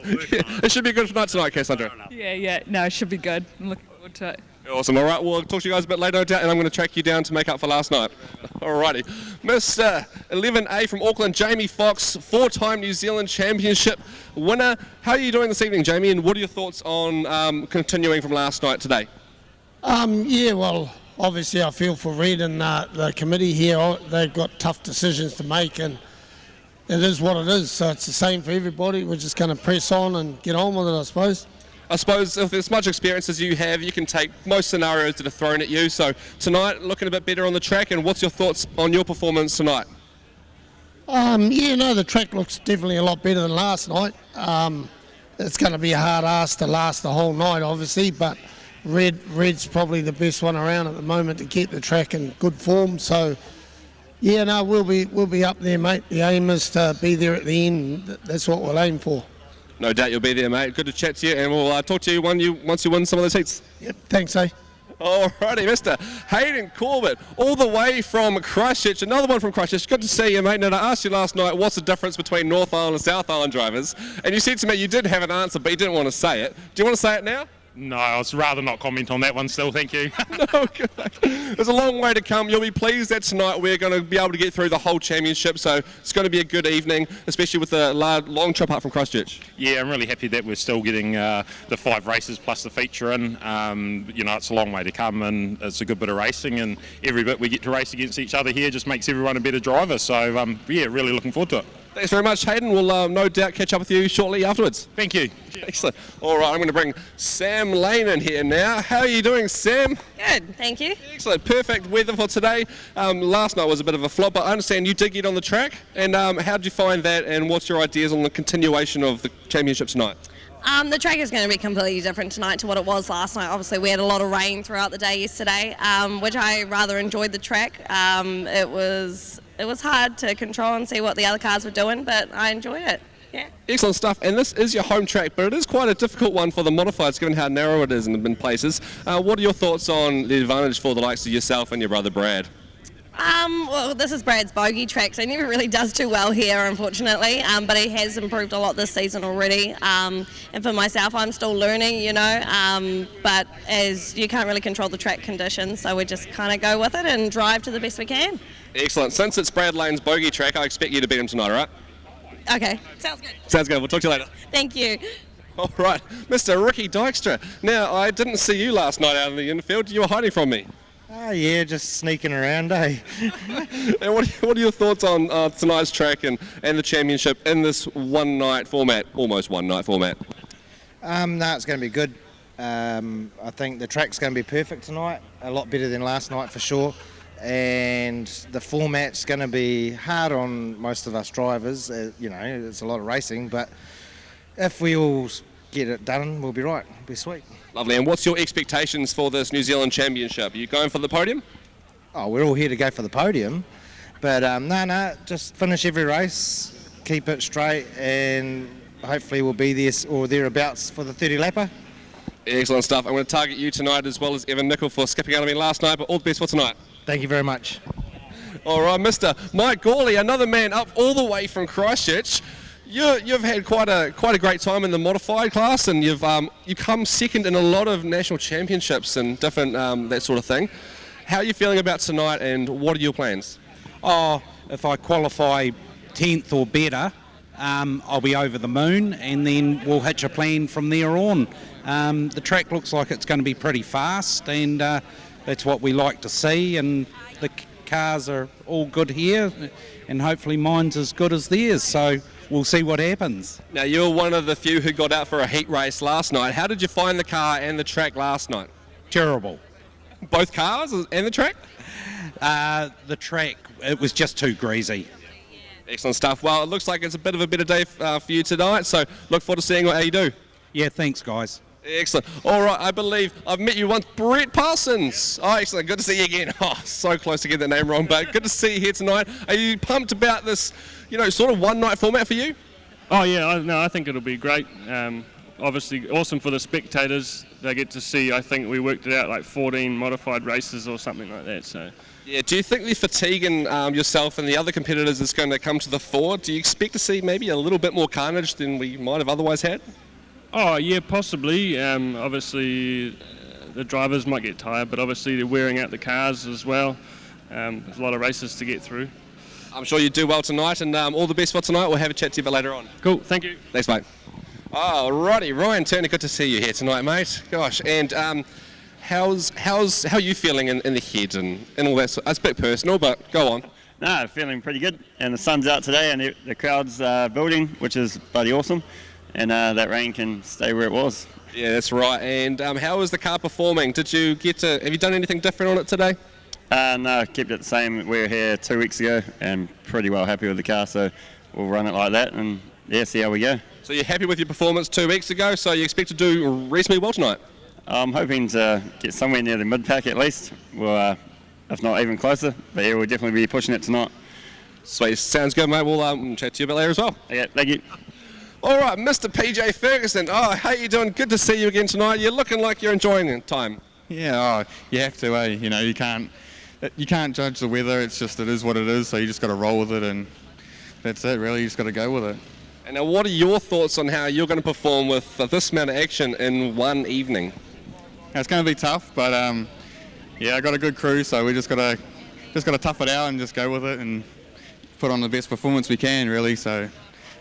Speaker 1: It should be good for night tonight, Cassandra.
Speaker 14: Yeah. No, it should be good. I'm looking forward to it.
Speaker 1: Awesome. All right, we'll talk to you guys a bit later, no doubt, and I'm going to track you down to make up for last night. Alrighty. Mr. 11A from Auckland, Jamie Fox, 4-time New Zealand Championship winner. How are you doing this evening, Jamie, and what are your thoughts on continuing from last night today?
Speaker 15: Yeah, well, obviously I feel for Red and the committee here. They've got tough decisions to make, and it is what it is. So it's the same for everybody. We're just going to press on and get on with it, I suppose.
Speaker 1: I suppose if as much experience as you have, you can take most scenarios that are thrown at you. So tonight, looking a bit better on the track, and what's your thoughts on your performance tonight?
Speaker 15: The track looks definitely a lot better than last night. It's going to be a hard ask to last the whole night, obviously, but Red's probably the best one around at the moment to keep the track in good form. So, we'll be up there, mate. The aim is to be there at the end. That's what we'll aim for.
Speaker 1: No doubt you'll be there, mate. Good to chat to you, and we'll talk to you once you win some of those heats.
Speaker 15: Yep, thanks, eh?
Speaker 1: Alrighty, Mr. Hayden Corbett, all the way from Christchurch. Another one from Christchurch. Good to see you, mate. Now, I asked you last night what's the difference between North Island and South Island drivers, and you said to me you did have an answer, but you didn't want to say it. Do you want to say it now?
Speaker 18: No, I'd rather not comment on that one still, thank you.
Speaker 1: No, good. There's a long way to come. You'll be pleased that tonight we're going to be able to get through the whole championship, so it's going to be a good evening, especially with the long trip up from Christchurch.
Speaker 18: Yeah, I'm really happy that we're still getting the 5 races plus the feature in. It's a long way to come, and it's a good bit of racing, and every bit we get to race against each other here just makes everyone a better driver, so really looking forward to it.
Speaker 1: Thanks very much, Hayden. We'll no doubt catch up with you shortly afterwards.
Speaker 18: Thank you.
Speaker 1: Excellent. All right, I'm going to bring Sam Lane in here now. How are you doing, Sam?
Speaker 16: Good, thank you.
Speaker 1: Excellent. Perfect weather for today. Last night was a bit of a flop, but I understand you did get on the track. And how did you find that, and what's your ideas on the continuation of the championship tonight?
Speaker 16: The track is going to be completely different tonight to what it was last night. Obviously, we had a lot of rain throughout the day yesterday, which I rather enjoyed the track. It was hard to control and see what the other cars were doing, but I enjoyed it. Yeah.
Speaker 1: Excellent stuff. And this is your home track, but it is quite a difficult one for the modifieds, given how narrow it is in places. What are your thoughts on the advantage for the likes of yourself and your brother Brad?
Speaker 16: Well, this is Brad's bogey track, so he never really does too well here, unfortunately, but he has improved a lot this season already. And for myself, I'm still learning, but as you can't really control the track conditions, so we just kind of go with it and drive to the best we can.
Speaker 1: Excellent. Since it's Brad Lane's bogey track, I expect you to beat him tonight, right?
Speaker 16: Okay, sounds good.
Speaker 1: Sounds good. We'll talk to you later.
Speaker 16: Thank you.
Speaker 1: All right, Mr. Ricky Dykstra. Now, I didn't see you last night out in the infield. You were hiding from me.
Speaker 17: Oh, yeah, just sneaking around, eh?
Speaker 1: And what are your thoughts on tonight's track and the championship in this one-night format, almost one-night format?
Speaker 17: No, it's going to be good. I think the track's going to be perfect tonight, a lot better than last night for sure. And the format's going to be hard on most of us drivers. It's a lot of racing, but if we all get it done, we'll be right. It'll be sweet.
Speaker 1: Lovely. And what's your expectations for this New Zealand Championship? Are you going for the podium?
Speaker 17: Oh, we're all here to go for the podium. But no, just finish every race, keep it straight, and hopefully we'll be there or thereabouts for the 30-lapper.
Speaker 1: Excellent stuff. I'm going to target you tonight as well as Evan Nicol for skipping out on me last night, but all the best for tonight.
Speaker 17: Thank you very much.
Speaker 1: All right, Mr. Mike Gawley, another man up all the way from Christchurch. You've had quite a great time in the modified class, and you've come second in a lot of national championships and different that sort of thing. How are you feeling about tonight, and what are your plans?
Speaker 3: Oh, if I qualify 10th or better, I'll be over the moon, and then we'll hitch a plan from there on. The track looks like it's going to be pretty fast, and that's what we like to see, and the cars are all good here, and hopefully mine's as good as theirs, so we'll see what happens.
Speaker 1: Now, you're one of the few who got out for a heat race last night. How did you find the car and the track last night?
Speaker 3: Terrible.
Speaker 1: Both cars and the track?
Speaker 3: The track, it was just too greasy.
Speaker 1: Excellent stuff. Well, it looks like it's a bit of a better day for you tonight, so look forward to seeing how you do.
Speaker 3: Yeah, thanks, guys.
Speaker 1: Excellent. All right, I believe I've met you once. Brett Parsons. Oh, excellent. Good to see you again. Oh, so close to get that name wrong, but good to see you here tonight. Are you pumped about this, sort of one-night format for you?
Speaker 19: Oh, yeah. I think it'll be great. Obviously, awesome for the spectators. They get to see, I think we worked it out, like 14 modified races or something like that. So
Speaker 1: Yeah, do you think the fatigue in yourself and the other competitors is going to come to the fore? Do you expect to see maybe a little bit more carnage than we might have otherwise had?
Speaker 19: Oh, yeah, possibly. Obviously, the drivers might get tired, but obviously they're wearing out the cars as well. There's a lot of races to get through.
Speaker 1: I'm sure you do well tonight, and all the best for tonight. We'll have a chat to you a bit later on.
Speaker 19: Cool, thank you.
Speaker 1: Thanks, mate. Oh, righty, Ryan Turner, good to see you here tonight, mate. Gosh, and how are you feeling in the head and all that? That's a bit personal, but go on.
Speaker 2: No, feeling pretty good. And the sun's out today, and the crowd's building, which is bloody awesome. And that rain can stay where it was.
Speaker 1: Yeah, that's right. And how was the car performing? Have you done anything different on it today?
Speaker 2: No, kept it the same. We were here 2 weeks ago, and pretty well happy with the car. So we'll run it like that, and yeah, see how we go.
Speaker 1: So you're happy with your performance 2 weeks ago, so you expect to do reasonably well tonight?
Speaker 2: I'm hoping to get somewhere near the mid-pack at least, well, if not even closer. But yeah, we'll definitely be pushing it tonight.
Speaker 1: Sweet, sounds good, mate. We'll chat to you a bit later as well.
Speaker 2: Okay, thank you.
Speaker 1: All right, Mr. PJ Ferguson. Oh, how you doing? Good to see you again tonight. You're looking like you're enjoying the time.
Speaker 20: Yeah, you have to, You know, you can't judge the weather. It's just, it is what it is, so you just got to roll with it, and that's it, really. You just got to go with it.
Speaker 1: And now, what are your thoughts on how you're going to perform with this amount of action in one evening?
Speaker 20: It's going to be tough, but yeah, I got a good crew, so we just got to tough it out and just go with it and put on the best performance we can, really. So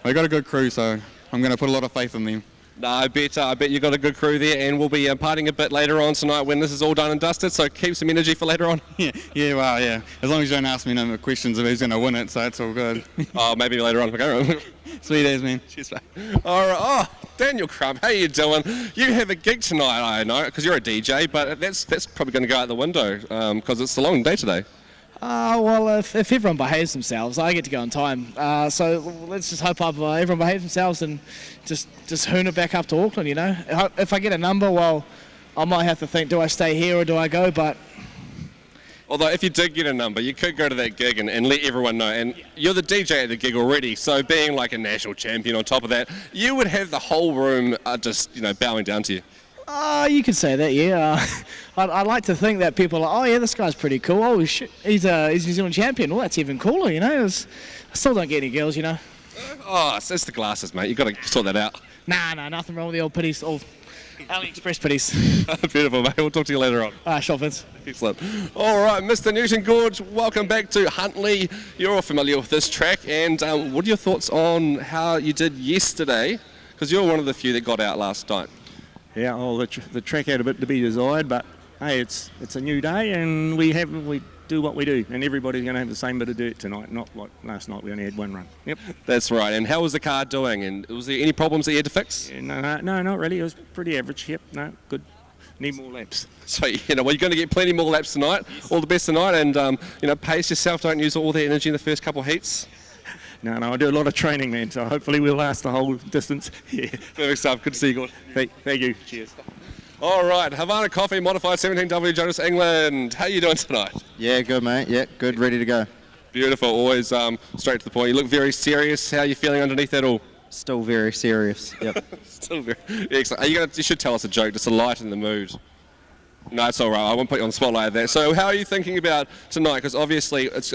Speaker 20: we got a good crew, so I'm going to put a lot of faith in them.
Speaker 1: No, I bet you got a good crew there, and we'll be partying a bit later on tonight when this is all done and dusted. So keep some energy for later on.
Speaker 20: Yeah. As long as you don't ask me no more questions of who's going to win it, so it's all good.
Speaker 1: Oh, maybe later on. Okay.
Speaker 20: Sweet as, man.
Speaker 1: Cheers, mate. All right. Oh, Daniel Crump, how you doing? You have a gig tonight, I know, because you're a DJ, but that's probably going to go out the window because it's a long day today.
Speaker 21: Well, if everyone behaves themselves, I get to go on time. So let's just hope everyone behaves themselves and just hoon it back up to Auckland, you know. If I get a number, well, I might have to think, do I stay here or do I go? But
Speaker 1: although if you did get a number, you could go to that gig and let everyone know. And you're the DJ at the gig already, so being like a national champion on top of that, you would have the whole room just, bowing down to you.
Speaker 21: You could say that, yeah. I'd like to think that people are, oh yeah, this guy's pretty cool. Oh shit, he's New Zealand champion. Well, that's even cooler, you know. I still don't get any girls, you know.
Speaker 1: Oh, it's the glasses, mate. You've got to sort that out.
Speaker 21: Nah, nothing wrong with the old pitties, old AliExpress pitties.
Speaker 1: Beautiful, mate. We'll talk to you later on.
Speaker 21: Sure, Vince.
Speaker 1: Excellent. All right, Mr. Newton Gorge, welcome back to Huntly. You're all familiar with this track, and what are your thoughts on how you did yesterday? Because you're one of the few that got out last night.
Speaker 24: Yeah, well, the track had a bit to be desired, but hey, it's a new day, and we do what we do, and everybody's going to have the same bit of dirt tonight. Not like last night, we only had one run. Yep.
Speaker 1: That's right. And how was the car doing? And was there any problems that you had to fix?
Speaker 24: Yeah, no, not really. It was pretty average. Yep, no, good. Need more laps.
Speaker 1: So you're going to get plenty more laps tonight. All the best tonight, and pace yourself. Don't use all the energy in the first couple of heats.
Speaker 24: No, I do a lot of training, man, so hopefully we'll last the whole distance. Yeah.
Speaker 1: Perfect stuff. Good to see you, Gord.
Speaker 24: Thank you. Cheers.
Speaker 1: All right, Havana Coffee, Modified 17W, Jonas, England. How are you doing tonight?
Speaker 25: Yeah, good, mate. Yeah, good, ready to go.
Speaker 1: Beautiful, always straight to the point. You look very serious. How are you feeling underneath that all?
Speaker 25: Still very serious, yep.
Speaker 1: Still very excellent. You should tell us a joke, just to lighten the mood. No, it's all right. I won't put you on the spotlight there. So how are you thinking about tonight? Because obviously, it's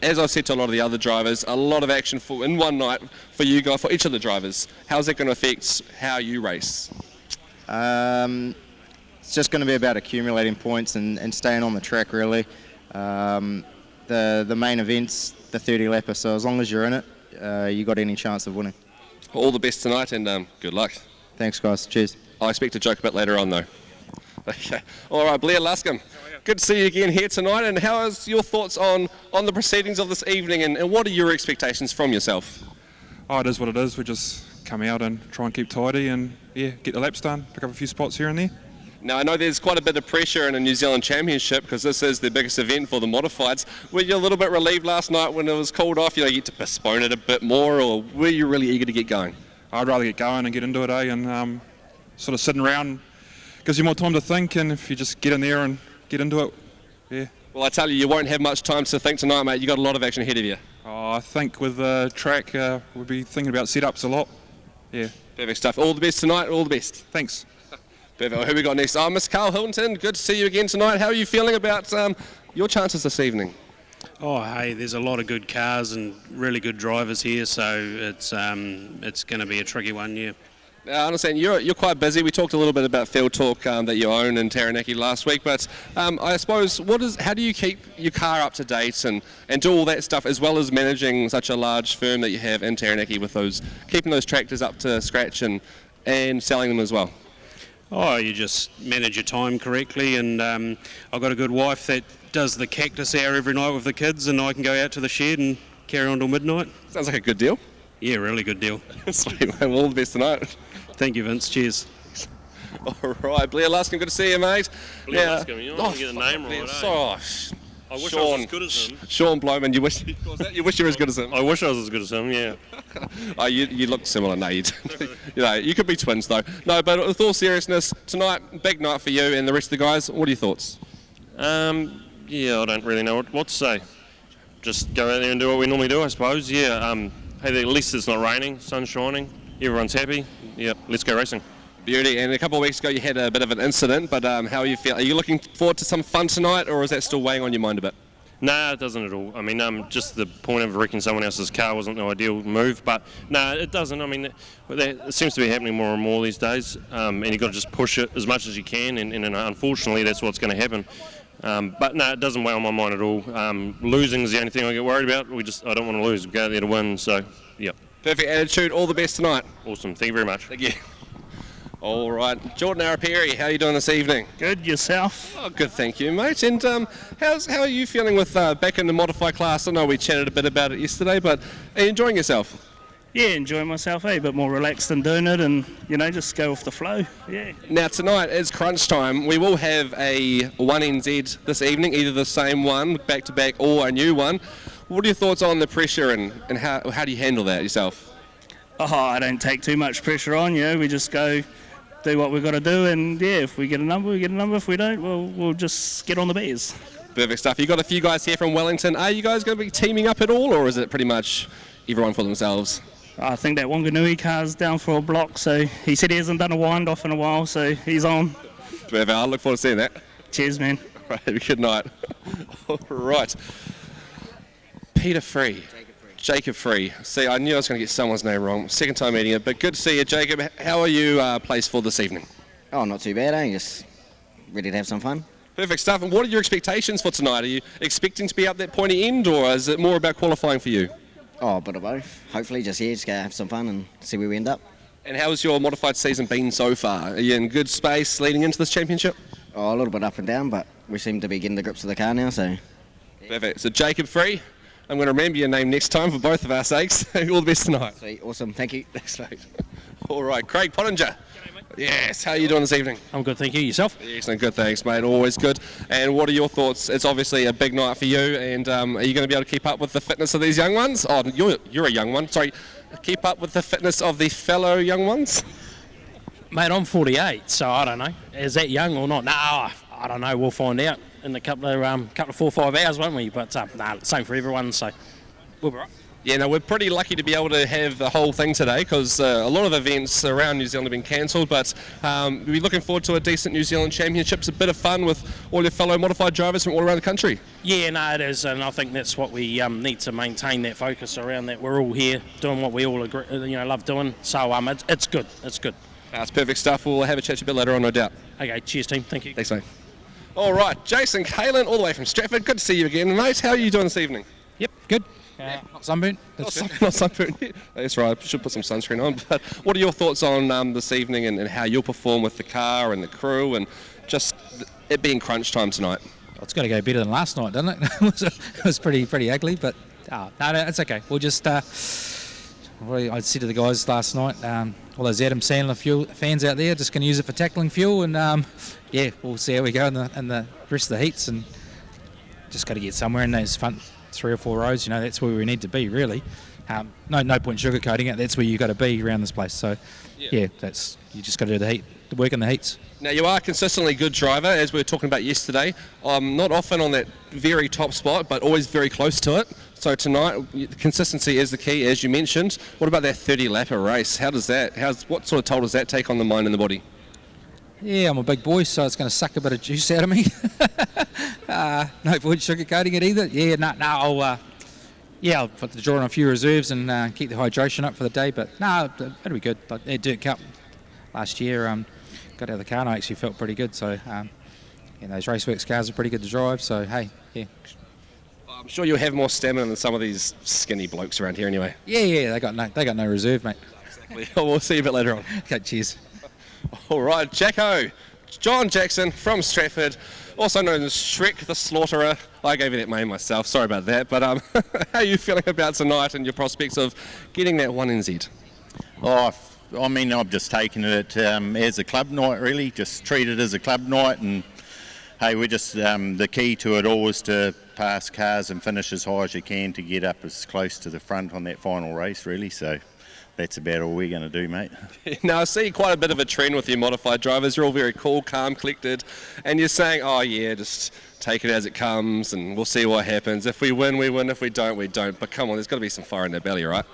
Speaker 1: as I've said to a lot of the other drivers, a lot of action in one night for you guys, for each of the drivers. How's that going to affect how you race?
Speaker 25: It's just going to be about accumulating points and staying on the track, really. The main event's the 30-lapper, so as long as you're in it, you got any chance of winning.
Speaker 1: All the best tonight, and good luck.
Speaker 25: Thanks, guys. Cheers.
Speaker 1: I expect a joke a bit later on, though. Okay. All right, Blair Luscombe. Good to see you again here tonight. And how is your thoughts on the proceedings of this evening, and what are your expectations from yourself?
Speaker 26: Oh, it is what it is. We just come out and try and keep tidy and, get the laps done, pick up a few spots here and there.
Speaker 1: Now, I know there's quite a bit of pressure in a New Zealand Championship because this is the biggest event for the modifieds. Were you a little bit relieved last night when it was called off? You get to postpone it a bit more, or were you really eager to get going?
Speaker 26: I'd rather get going and get into it, and sort of sitting around gives you more time to think, and if you just get in there and get into it, yeah.
Speaker 1: Well, I tell you, you won't have much time to think tonight, mate. You've got a lot of action ahead of you.
Speaker 26: Oh, I think with the track, we'll be thinking about setups a lot. Yeah.
Speaker 1: Perfect stuff. All the best tonight. All the best.
Speaker 26: Thanks.
Speaker 1: Perfect. Well, who we got next? Miss Hinton. Good to see you again tonight. How are you feeling about Your chances this evening?
Speaker 4: Oh, hey, there's a lot of good cars and really good drivers here, so it's going to be a tricky one, yeah.
Speaker 1: Now, I understand you're quite busy. We talked a little bit about Field Talk that you own in Taranaki last week, but I suppose how do you keep your car up to date and do all that stuff as well as managing such a large firm that you have in Taranaki with keeping those tractors up to scratch and selling them as well?
Speaker 4: Oh, you just manage your time correctly, and I've got a good wife that does the cactus hour every night with the kids, and I can go out to the shed and carry on till midnight.
Speaker 1: Sounds like a good deal.
Speaker 4: Yeah, really good deal.
Speaker 1: Sweet, well, all the best tonight.
Speaker 4: Thank you, Vince. Cheers.
Speaker 1: All right, Blair Luskin, good to see you, mate.
Speaker 5: Blair Luskin, you don't get the name right, I wish I was as good as him.
Speaker 1: Sean Bloman, you wish you were as good as him.
Speaker 5: I wish I was as good as him, yeah.
Speaker 1: Oh, you look similar, no, you could be twins though. No, but with all seriousness, tonight, big night for you and the rest of the guys. What are your thoughts?
Speaker 5: Yeah, I don't really know what to say. Just go out there and do what we normally do, I suppose. Yeah, hey, at least it's not raining, sun's shining, everyone's happy. Yeah, let's go racing.
Speaker 1: Beauty. And a couple of weeks ago you had a bit of an incident, but how are you feeling? Are you looking forward to some fun tonight, or is that still weighing on your mind a bit?
Speaker 5: Nah, it doesn't at all. I mean, just the point of wrecking someone else's car wasn't the ideal move, but no, it doesn't. I mean, it seems to be happening more and more these days, and you've got to just push it as much as you can, and unfortunately that's what's going to happen. But no, it doesn't weigh on my mind at all. Losing is the only thing I get worried about. I don't want to lose. We go out there to win, so yeah.
Speaker 1: Perfect attitude. All the best tonight.
Speaker 5: Awesome. Thank you very much.
Speaker 1: Thank you. All right, Jordan Arapiri, how are you doing this evening?
Speaker 6: Good, yourself?
Speaker 1: Oh, good, thank you, mate. And how are you feeling with back in the modified class? I know we chatted a bit about it yesterday, but are you enjoying yourself?
Speaker 6: Yeah, enjoying myself, a bit more relaxed than doing it, and just go with the flow. Yeah.
Speaker 1: Now tonight is crunch time. We will have a 1NZ this evening, either the same one back to back or a new one. What are your thoughts on the pressure and how do you handle that yourself?
Speaker 6: Oh, I don't take too much pressure on. We just go do what we've got to do, and yeah, if we get a number, we get a number. If we don't, we'll just get on the beers.
Speaker 1: Perfect stuff. You've got a few guys here from Wellington. Are you guys going to be teaming up at all, or is it pretty much everyone for themselves?
Speaker 6: I think that Wanganui car's down for a block, so he said he hasn't done a wind-off in a while, so he's on.
Speaker 1: Perfect. I look forward to seeing that.
Speaker 6: Cheers, man.
Speaker 1: All right, have a good night. All right. Peter Free. Jacob Free. See, I knew I was going to get someone's name wrong. Second time meeting it, but good to see you, Jacob. How are you placed for this evening?
Speaker 7: Oh, not too bad, Just ready to have some fun.
Speaker 1: Perfect stuff. And what are your expectations for tonight? Are you expecting to be up that pointy end, or is it more about qualifying for you?
Speaker 7: Oh, a bit of both. Hopefully, just go have some fun and see where we end up.
Speaker 1: And how has your modified season been so far? Are you in good space leading into this championship?
Speaker 7: Oh, a little bit up and down, but we seem to be getting the grips of the car now, so...
Speaker 1: Perfect. So, Jacob Free, I'm going to remember your name next time for both of our sakes. All the best tonight.
Speaker 7: Sweet, awesome, thank you.
Speaker 1: Thanks, mate. All right, Craig Pottinger. Yes, how are you doing this evening?
Speaker 9: I'm good, thank you. Yourself?
Speaker 1: Excellent, good, thanks, mate. Always good. And what are your thoughts? It's obviously a big night for you, and are you going to be able to keep up with the fitness of these young ones? Oh, you're a young one. Sorry, keep up with the fitness of the fellow young ones?
Speaker 9: Mate, I'm 48, so I don't know. Is that young or not? No, I don't know. We'll find out in a couple of 4 or 5 hours, won't we? But same for everyone, so we'll be right.
Speaker 1: Yeah, no, we're pretty lucky to be able to have the whole thing today because a lot of events around New Zealand have been cancelled, but we're looking forward to a decent New Zealand Championships, a bit of fun with all your fellow modified drivers from all around the country.
Speaker 9: Yeah, no, it is, and I think that's what we need to maintain, that focus around that. We're all here doing what we all agree, love doing, so it's good, it's good.
Speaker 1: That's perfect stuff. We'll have a chat a bit later on, no doubt.
Speaker 9: Okay, cheers team, thank you.
Speaker 1: Thanks, mate. All right, Jason Kailyn, all the way from Stratford. Good to see you again, mate. How are you doing this evening?
Speaker 10: Yep, good. Not sunburnt.
Speaker 1: Not sunburnt. That's right. I should put some sunscreen on. But what are your thoughts on this evening and how you'll perform with the car and the crew and just it being crunch time tonight?
Speaker 10: Well, it's got to go better than last night, doesn't it? It was pretty ugly, but no, it's okay. We'll just. I said to the guys last night, all those Adam Sandler fans out there, just going to use it for tackling fuel, and yeah, we'll see how we go in the rest of the heats, and just got to get somewhere in those front 3 or 4 rows. That's where we need to be, really. No point sugarcoating it. That's where you've got to be around this place. So yeah, you just got to do the work in the heats.
Speaker 1: Now, you are a consistently good driver, as we were talking about yesterday. Not often on that very top spot, but always very close to it. So tonight, consistency is the key, as you mentioned. What about that 30-lapper race? What sort of toll does that take on the mind and the body?
Speaker 10: Yeah, I'm a big boy, so it's going to suck a bit of juice out of me. No point sugarcoating it either. Yeah, I'll put the draw on a few reserves and keep the hydration up for the day. But no, it'll be good. Like their Dirt Cup last year, got out of the car and I actually felt pretty good. So, those Raceworks cars are pretty good to drive. So, hey, yeah.
Speaker 1: I'm sure you'll have more stamina than some of these skinny blokes around here anyway.
Speaker 10: Yeah, they got no reserve, mate.
Speaker 1: Exactly. We'll see you a bit later on.
Speaker 10: Okay, cheers.
Speaker 1: All right, Jacko. John Jackson from Stratford, also known as Shrek the Slaughterer. I gave you that name myself, sorry about that. But how are you feeling about tonight and your prospects of getting that 1NZ?
Speaker 8: Oh, I mean, I've just taken it as a club night, really. Just treat it as a club night. And, hey, we're just, the key to it all is to pass cars and finish as high as you can to get up as close to the front on that final race, really. So that's about all we're going to do, mate.
Speaker 1: Now, I see quite a bit of a trend with your modified drivers. You're all very cool, calm, collected, and you're saying, oh, yeah, just take it as it comes and we'll see what happens. If we win, we win. If we don't, we don't. But come on, there's got to be some fire in their belly, right?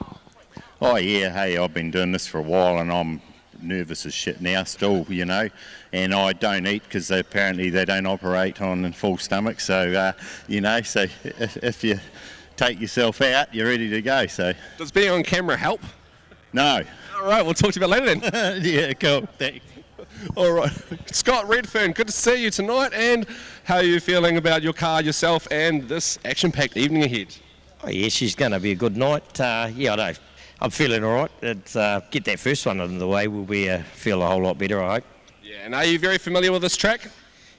Speaker 8: Oh, yeah. Hey, I've been doing this for a while and I'm nervous as shit now still, and I don't eat because apparently they don't operate on full stomach. So, so if you take yourself out, you're ready to go. So
Speaker 1: does being on camera help?
Speaker 8: No.
Speaker 1: All right, we'll talk to you about later then.
Speaker 8: Yeah, cool. Thanks.
Speaker 1: All right. Scott Redfern, good to see you tonight. And how are you feeling about your car, yourself, and this action-packed evening ahead?
Speaker 11: Oh, yeah, she's going to be a good night. I know. I'm feeling all right. Get that first one out of the way, we'll feel a whole lot better, I hope.
Speaker 1: Yeah, and are you very familiar with this track?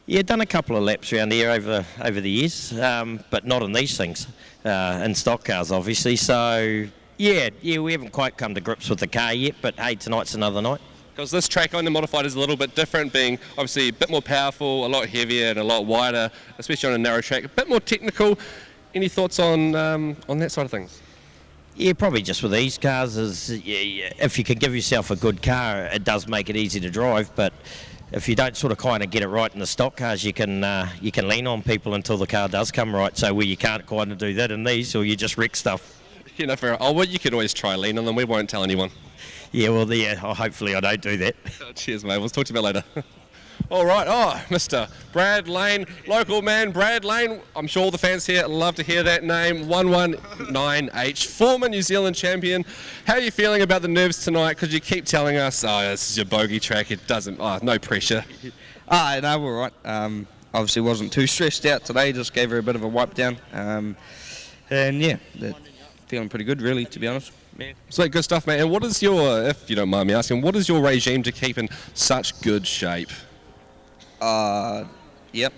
Speaker 11: Yeah, done a couple of laps around here over the years, but not on these things, in stock cars, obviously. So, yeah, we haven't quite come to grips with the car yet, but hey, tonight's another night.
Speaker 1: Because this track on the modified is a little bit different, being obviously a bit more powerful, a lot heavier and a lot wider, especially on a narrow track, a bit more technical. Any thoughts on that side of things?
Speaker 11: Yeah, probably just with these cars is if you can give yourself a good car, it does make it easy to drive, but if you don't sort of kind of get it right in the stock cars, you can lean on people until the car does come right, so where you can't quite do that in these, or you just wreck stuff.
Speaker 1: Well, you can always try lean on them, we won't tell anyone.
Speaker 11: Yeah, well, hopefully I don't do that.
Speaker 1: Cheers, mate. We'll talk to you about later. All right. Oh, Mr. Brad Lane, local man, Brad Lane. I'm sure all the fans here love to hear that name. 119H, former New Zealand champion. How are you feeling about the nerves tonight? Because you keep telling us, this is your bogey track. It doesn't, no pressure.
Speaker 12: No, we're all right. Obviously wasn't too stressed out today. Just gave her a bit of a wipe down. Feeling pretty good, really, to be honest. Yeah.
Speaker 1: Sweet, good stuff, mate. And what is your, if you don't mind me asking, what is your regime to keep in such good shape?
Speaker 12: Yep.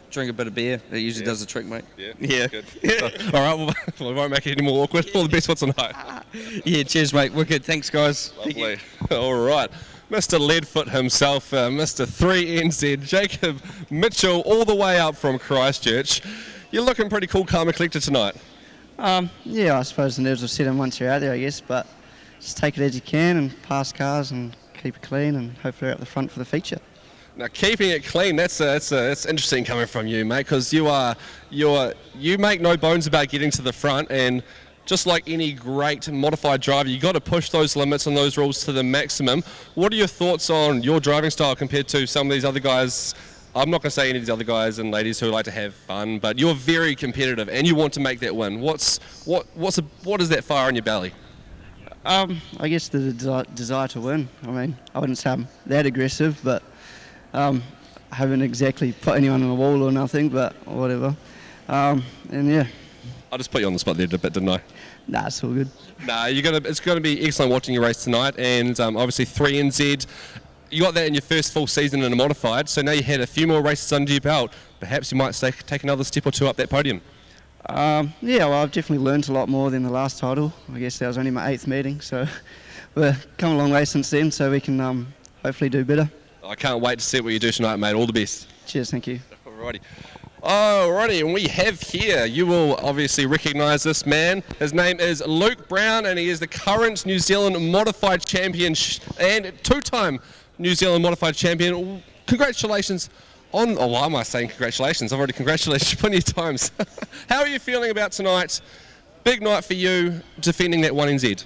Speaker 12: Drink a bit of beer. It usually does the trick, mate. Yeah.
Speaker 1: Good. All right, well, we won't make it any more awkward. All the best for tonight.
Speaker 12: Yeah, cheers, mate. We're good. Thanks, guys.
Speaker 1: Lovely. All right. Mr. Leadfoot himself, Mr. 3NZ, Jacob Mitchell, all the way up from Christchurch. You're looking pretty cool, calm and collected tonight.
Speaker 13: Yeah, I suppose the nerves will set in once you're out there, I guess, but just take it as you can and pass cars and keep it clean and hopefully out the front for the feature.
Speaker 1: Now, keeping it clean, that's interesting coming from you, mate, because you make no bones about getting to the front, and just like any great modified driver, you got to push those limits and those rules to the maximum. What are your thoughts on your driving style compared to some of these other guys? I'm not going to say any of these other guys and ladies who like to have fun, but you're very competitive and you want to make that win. What is that fire in your belly?
Speaker 13: I guess the desire to win. I mean, I wouldn't say I'm that aggressive, but I haven't exactly put anyone on the wall or nothing, but whatever. And yeah.
Speaker 1: I just put you on the spot there a bit, didn't I?
Speaker 13: Nah, it's all good.
Speaker 1: Nah, it's going to be excellent watching your race tonight, and obviously 3NZ. You got that in your first full season in a modified, so now you had a few more races under your belt. Perhaps you might take another step or two up that podium.
Speaker 13: Yeah, well, I've definitely learned a lot more than the last title. I guess that was only my 8th meeting, so we've come a long way since then, so we can hopefully do better.
Speaker 1: I can't wait to see what you do tonight, mate. All the best.
Speaker 13: Cheers, thank you.
Speaker 1: Alrighty, and we have here, you will obviously recognise this man. His name is Luke Brown, and he is the current New Zealand Modified Champion and two-time New Zealand Modified Champion. Congratulations on, why am I saying congratulations? I've already congratulated you plenty of times. How are you feeling about tonight? Big night for you, defending that 1NZ.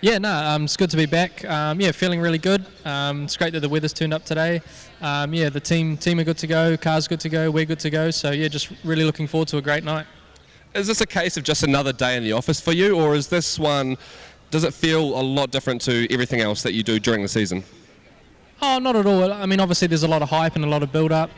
Speaker 14: Yeah, no, it's good to be back. Feeling really good. It's great that the weather's turned up today. The team are good to go, car's good to go, we're good to go. So yeah, just really looking forward to a great night.
Speaker 1: Is this a case of just another day in the office for you, or is this one, does it feel a lot different to everything else that you do during the season?
Speaker 14: Oh, not at all. I mean, obviously there's a lot of hype and a lot of build-up.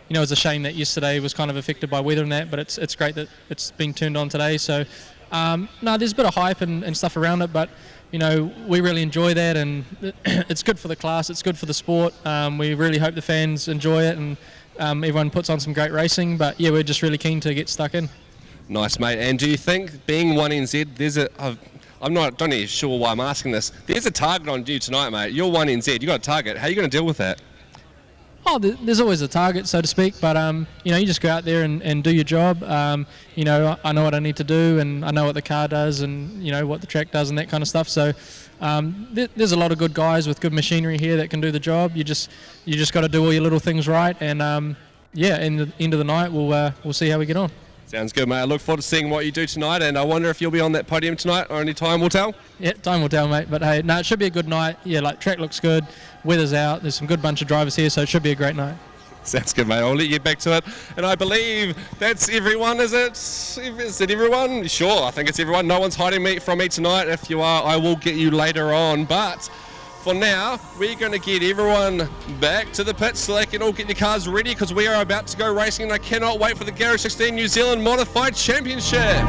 Speaker 14: It's a shame that yesterday was kind of affected by weather and that, but it's great that it's being turned on today. So, there's a bit of hype and stuff around it, but, we really enjoy that, and it's good for the class, it's good for the sport. We really hope the fans enjoy it, and everyone puts on some great racing, but yeah, we're just really keen to get stuck in.
Speaker 1: Nice, mate. And do you think, being 1NZ, there's I'm not really sure why I'm asking this. There's a target on you tonight, mate. You're 1NZ. You got a target. How are you going to deal with that?
Speaker 14: Oh, there's always a target, so to speak. But you just go out there and do your job. I know what I need to do, and I know what the car does, and what the track does, and that kind of stuff. So there's a lot of good guys with good machinery here that can do the job. You just got to do all your little things right, and in the end of the night, we'll see how we get on.
Speaker 1: Sounds good, mate. I look forward to seeing what you do tonight, and I wonder if you'll be on that podium tonight. Only time will tell.
Speaker 14: Yeah, time will tell, mate. But hey, no, it should be a good night. Yeah, track looks good, weather's out. There's some good bunch of drivers here, so it should be a great night.
Speaker 1: Sounds good, mate. I'll let you get back to it. And I believe that's everyone, is it? Is it everyone? Sure, I think it's everyone. No one's hiding from me tonight. If you are, I will get you later on. But for now, we're going to get everyone back to the pits so they can all get their cars ready, because we are about to go racing, and I cannot wait for the Garage16 New Zealand Modified Championship.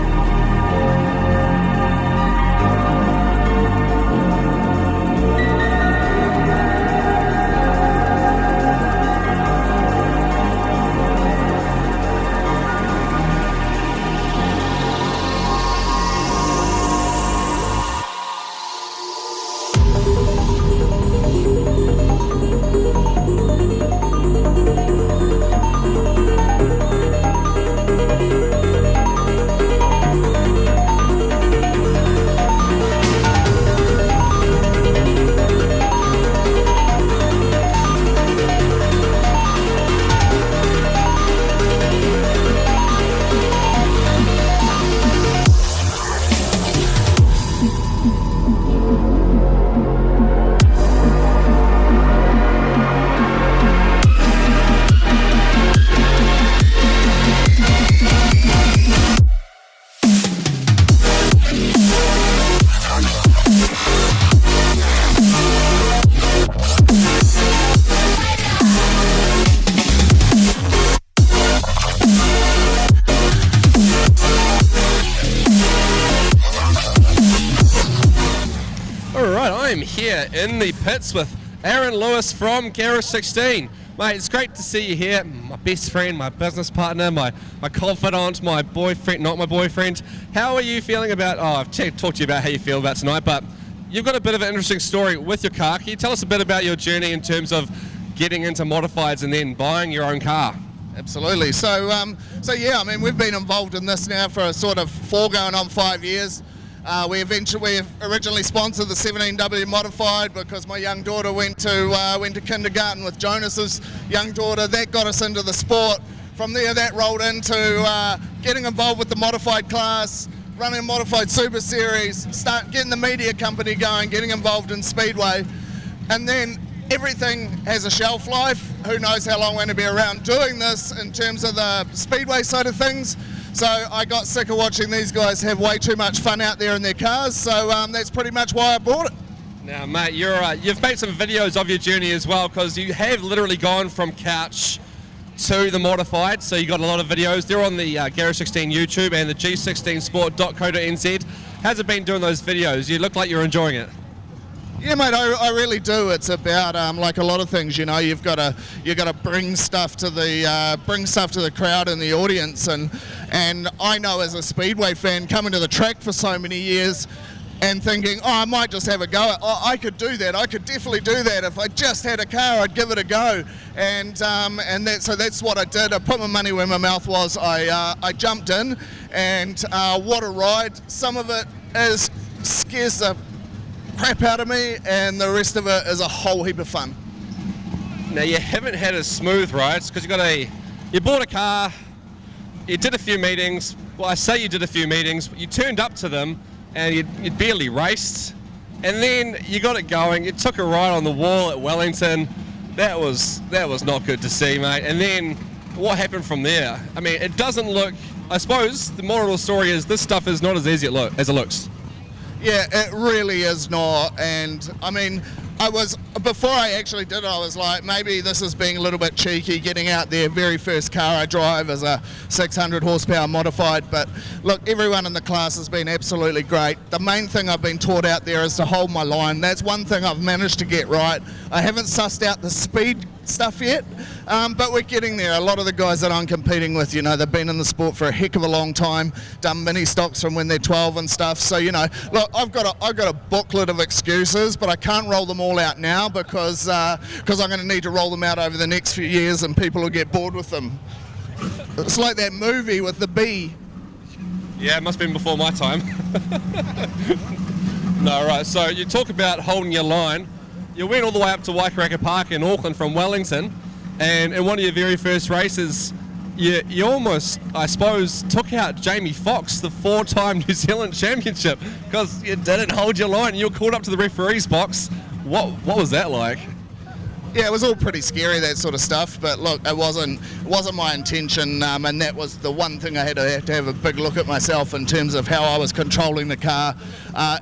Speaker 1: In the pits with Aaron Lewis from Garage16. Mate, it's great to see you here. My best friend, my business partner, my confidant, my boyfriend, not my boyfriend. How are you feeling about, I've talked to you about how you feel about tonight, but you've got a bit of an interesting story with your car. Can you tell us a bit about your journey in terms of getting into modifieds and then buying your own car?
Speaker 15: Absolutely. So yeah, I mean, we've been involved in this now for a sort of 4 going on 5 years. We originally sponsored the 17W Modified because my young daughter went to kindergarten with Jonas's young daughter. That got us into the sport. From there, that rolled into getting involved with the modified class, running a modified super series, getting the media company going, getting involved in Speedway, and then everything has a shelf life. Who knows how long we're going to be around doing this in terms of the Speedway side of things. So I got sick of watching these guys have way too much fun out there in their cars, so that's pretty much why I bought it.
Speaker 1: Now, mate, you've made some videos of your journey as well, because you have literally gone from couch to the modified, so you got a lot of videos. They're on the Garage16 YouTube and the G16sport.co.nz. How's it been doing those videos? You look like you're enjoying it.
Speaker 15: Yeah, mate, I really do. It's about like a lot of things, you got to bring stuff to the crowd and the audience, and I know as a Speedway fan coming to the track for so many years and thinking, I might just have a go at, I could do that. I could definitely do that. If I just had a car, I'd give it a go. And that's what I did. I put my money where my mouth was. I jumped in, and what a ride. Some of it scares the crap out of me, and the rest of it is a whole heap of fun.
Speaker 1: Now, you haven't had as smooth rides because you bought a car, you did a few meetings. Well, I say you did a few meetings, you turned up to them and you'd barely raced. and then you got it going. It took a ride on the wall at Wellington. That was not good to see, mate. And then what happened from there? I mean, it doesn't look. I suppose the moral of the story is this stuff is not as easy as it looks.
Speaker 15: Yeah, it really is not. And I mean, before I actually did it, I was like, maybe this is being a little bit cheeky, getting out there. Very first car I drive is a 600 horsepower modified. But look, everyone in the class has been absolutely great. The main thing I've been taught out there is to hold my line. That's one thing I've managed to get right. I haven't sussed out the speed stuff yet, but we're getting there. A lot of the guys that I'm competing with, they've been in the sport for a heck of a long time, done mini stocks from when they're 12 and stuff. So, look, I've got a booklet of excuses, but I can't roll them all out now because I'm going to need to roll them out over the next few years and people will get bored with them. It's like that movie with the bee.
Speaker 1: Yeah, it must have been before my time. No, right, so you talk about holding your line. You went all the way up to Waikaraka Park in Auckland from Wellington, and in one of your very first races, you almost, I suppose, took out Jamie Foxx, the 4-time New Zealand championship, because you didn't hold your line. You were called up to the referee's box. What was that like?
Speaker 15: Yeah, it was all pretty scary, that sort of stuff, but look, it wasn't my intention, and that was the one thing I had to have a big look at myself in terms of how I was controlling the car.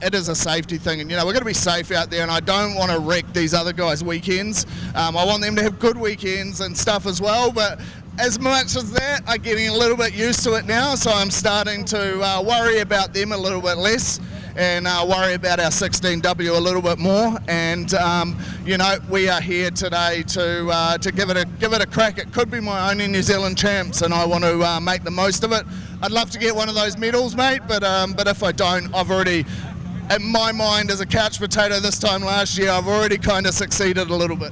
Speaker 15: It is a safety thing, and we're going to be safe out there, and I don't want to wreck these other guys' weekends. I want them to have good weekends and stuff as well, but as much as that, I'm getting a little bit used to it now, so I'm starting to worry about them a little bit less and worry about our 16W a little bit more. And we are here today to give it a crack. It could be my only New Zealand champs, and I want to make the most of it. I'd love to get one of those medals, mate, but if I don't, I've already, in my mind, as a couch potato this time last year, I've already kind of succeeded a little bit.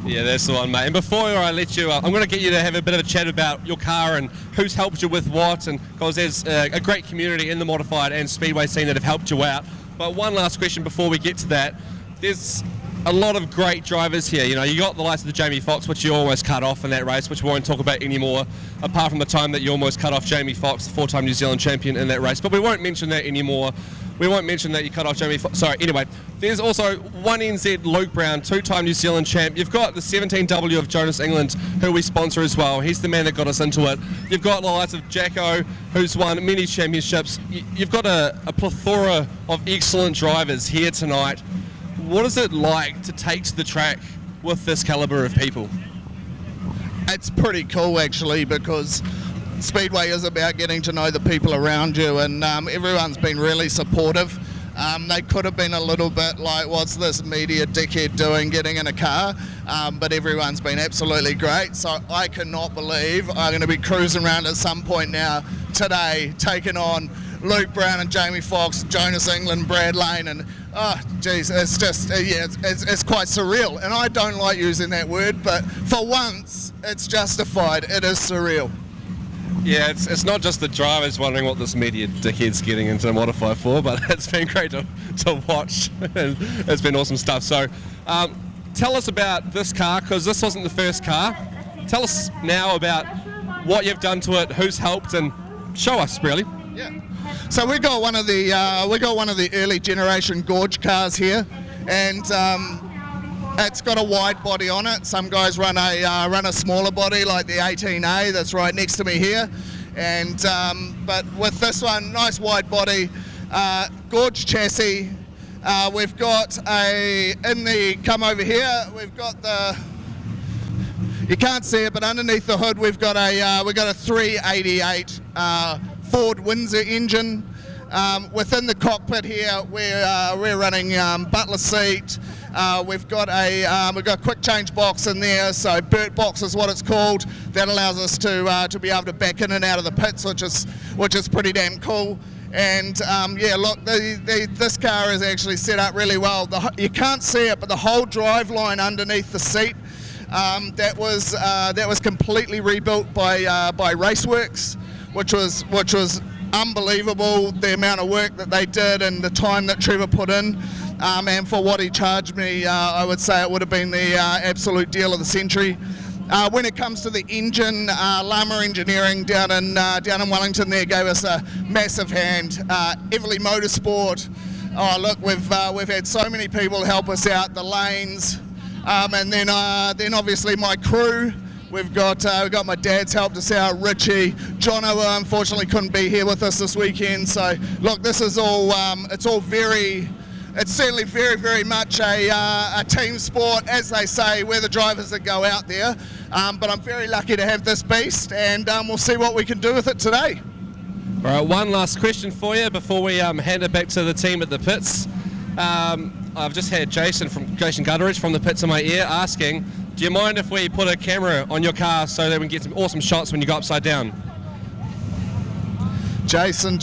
Speaker 1: Yeah, that's the one, mate. And before I let you, I'm going to get you to have a bit of a chat about your car and who's helped you with what, and because there's a great community in the modified and speedway scene that have helped you out. But one last question before we get to that. There's a lot of great drivers here. You got the likes of the Jamie Foxx, which you almost cut off in that race, which we won't talk about anymore, apart from the time that you almost cut off Jamie Foxx, the 4-time New Zealand champion in that race. But we won't mention that anymore. We won't mention that you cut off Jamie Foxx. Sorry, anyway. There's also 1NZ Luke Brown, 2-time New Zealand champ. You've got the 17W of Jonas England, who we sponsor as well. He's the man that got us into it. You've got the likes of Jacko, who's won many championships. You've got a plethora of excellent drivers here tonight. What is it like to take to the track with this calibre of people?
Speaker 15: It's pretty cool, actually, because Speedway is about getting to know the people around you, and everyone's been really supportive. They could have been a little bit like, what's this media dickhead doing getting in a car? But everyone's been absolutely great. So I cannot believe I'm going to be cruising around at some point now today, taking on Luke Brown and Jamie Foxx, Jonas England, Brad Lane, and oh, geez, it's just, it's quite surreal. And I don't like using that word, but for once, it's justified. It is surreal.
Speaker 1: Yeah, it's not just the drivers wondering what this media dickhead's getting into Modify for, but it's been great to watch. It's been awesome stuff. So tell us about this car, because this wasn't the first car. Tell us now about what you've done to it, who's helped, and show us, really.
Speaker 15: Yeah. So we got one of the early generation Gorge cars here, and it's got a wide body on it. Some guys run a smaller body like the 18A that's right next to me here, and but with this one, nice wide body, Gorge chassis. We've got come over here. We've got you can't see it, but underneath the hood we've got a 388 Ford Windsor engine. Within the cockpit here, we're running butler seat. We've got a quick change box in there, so Burt box is what it's called. That allows us to be able to back in and out of the pits, which is pretty damn cool. And yeah, look, this car is actually set up really well. You can't see it, but the whole drive line underneath the seat, that was completely rebuilt by Raceworks, which was unbelievable, the amount of work that they did and the time that Trevor put in. And for what he charged me, I would say it would have been the absolute deal of the century. When it comes to the engine, Llama Engineering down in Wellington there gave us a massive hand. Everly Motorsport, Oh, look, we've had so many people help us out, the lanes, and then obviously my crew. We've got my dad's helped us out, Richie, Jono unfortunately couldn't be here with us this weekend. So look, this is all it's certainly very, very much a team sport, as they say. We're the drivers that go out there, but I'm very lucky to have this beast, and we'll see what we can do with it today.
Speaker 1: All right, one last question for you before we hand it back to the team at the pits. I've just had Jason Gutteridge from the pits in my ear asking, do you mind if we put a camera on your car so that we can get some awesome shots when you go upside down?
Speaker 15: Jason.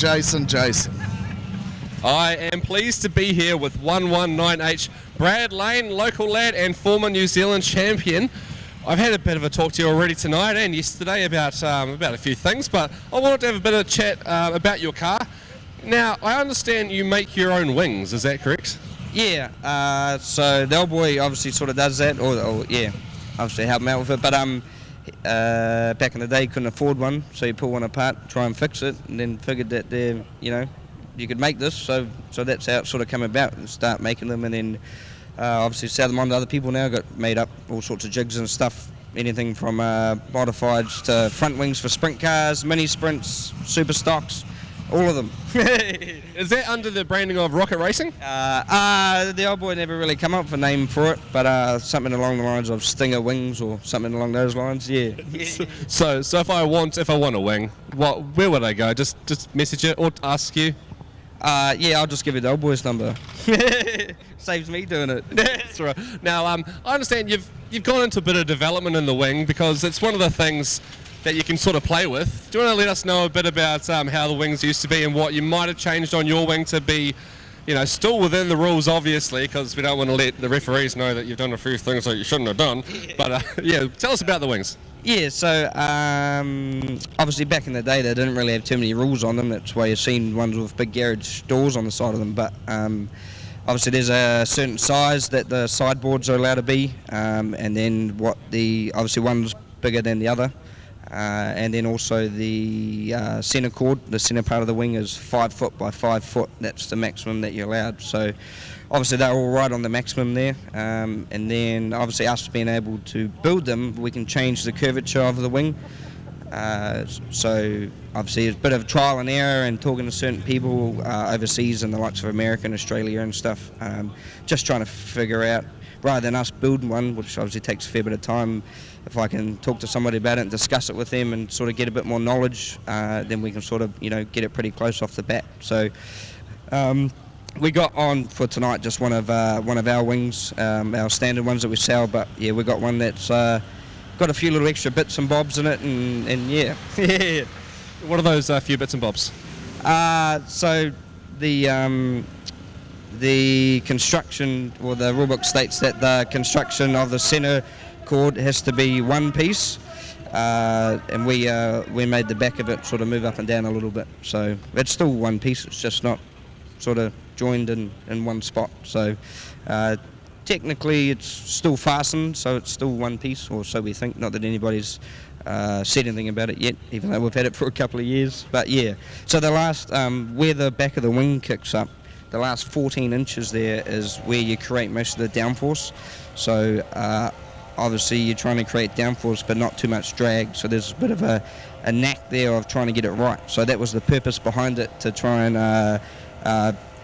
Speaker 1: I am pleased to be here with 119H Brad Lane, local lad and former New Zealand champion. I've had a bit of a talk to you already tonight and yesterday about a few things, but I wanted to have a bit of a chat about your car. Now, I understand you make your own wings, is that correct?
Speaker 12: Yeah, so the old boy obviously sort of does that, or yeah, obviously help him out with it, but back in the day he couldn't afford one, so he pulled one apart, try and fix it, and then figured that you could make this, so that's how it sort of came about, and start making them, and then obviously sell them on to other people now, got made up all sorts of jigs and stuff, anything from modifieds to front wings for sprint cars, mini sprints, super stocks, all of them.
Speaker 1: Is that under the branding of Rocket Racing?
Speaker 12: The old boy never really come up with a name for it, but something along the lines of Stinger Wings or something along those lines, yeah.
Speaker 1: So if I want a wing, where would I go? Just message it or ask you?
Speaker 12: Yeah, I'll just give you the old boy's number. Saves me doing it.
Speaker 1: That's right. Now, I understand you've gone into a bit of development in the wing because it's one of the things that you can sort of play with. Do you want to let us know a bit about how the wings used to be and what you might have changed on your wing to be, still within the rules, obviously, because we don't want to let the referees know that you've done a few things that you shouldn't have done. But yeah, tell us about the wings.
Speaker 12: Yeah, so obviously back in the day they didn't really have too many rules on them. That's why you've seen ones with big garage doors on the side of them. But obviously there's a certain size that the sideboards are allowed to be, and then obviously one's bigger than the other. And then also the centre cord, the centre part of the wing is 5 foot by 5 foot. That's the maximum that you're allowed. So obviously they're all right on the maximum there. And then obviously us being able to build them, we can change the curvature of the wing. So obviously it's a bit of trial and error and talking to certain people overseas in the likes of America and Australia and stuff. Just trying to figure out, rather than us building one, which obviously takes a fair bit of time, if I can talk to somebody about it and discuss it with them and sort of get a bit more knowledge, then we can sort of, get it pretty close off the bat. So we got on for tonight just one of our wings, our standard ones that we sell, but yeah, we got one that's got a few little extra bits and bobs in it, and yeah.
Speaker 1: What are those few bits and bobs?
Speaker 12: So the construction, or the rulebook states that the construction of the centre cord has to be one piece, and we made the back of it sort of move up and down a little bit. So it's still one piece, it's just not sort of joined in one spot. So technically it's still fastened, so it's still one piece, or so we think. Not that anybody's said anything about it yet, even though we've had it for a couple of years. But yeah, so the last, where the back of the wing kicks up, the last 14 inches there is where you create most of the downforce. So obviously you're trying to create downforce but not too much drag, so there's a bit of a knack there of trying to get it right. So that was the purpose behind it, to try and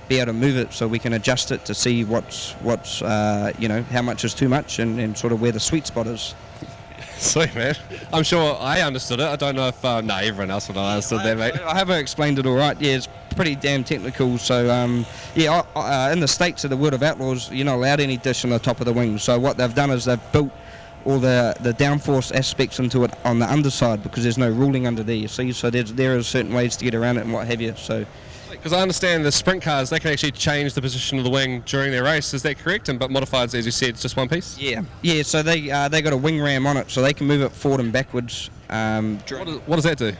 Speaker 12: be able to move it so we can adjust it to see what's how much is too much, and sort of where the sweet spot is.
Speaker 1: Sweet, man. I'm sure I understood it. I don't know if everyone else would have understood that, mate.
Speaker 12: I haven't explained it all right. Yeah, it's pretty damn technical. So in the States of the World of Outlaws, you're not allowed any dish on the top of the wing. So what they've done is they've built all the downforce aspects into it on the underside, because there's no ruling under there, you see. So there are certain ways to get around it and what have you. So.
Speaker 1: Because I understand the sprint cars, they can actually change the position of the wing during their race. Is that correct? But modifieds, as you said, it's just one piece?
Speaker 12: Yeah. So they got a wing ram on it, so they can move it forward and backwards.
Speaker 1: What does that do?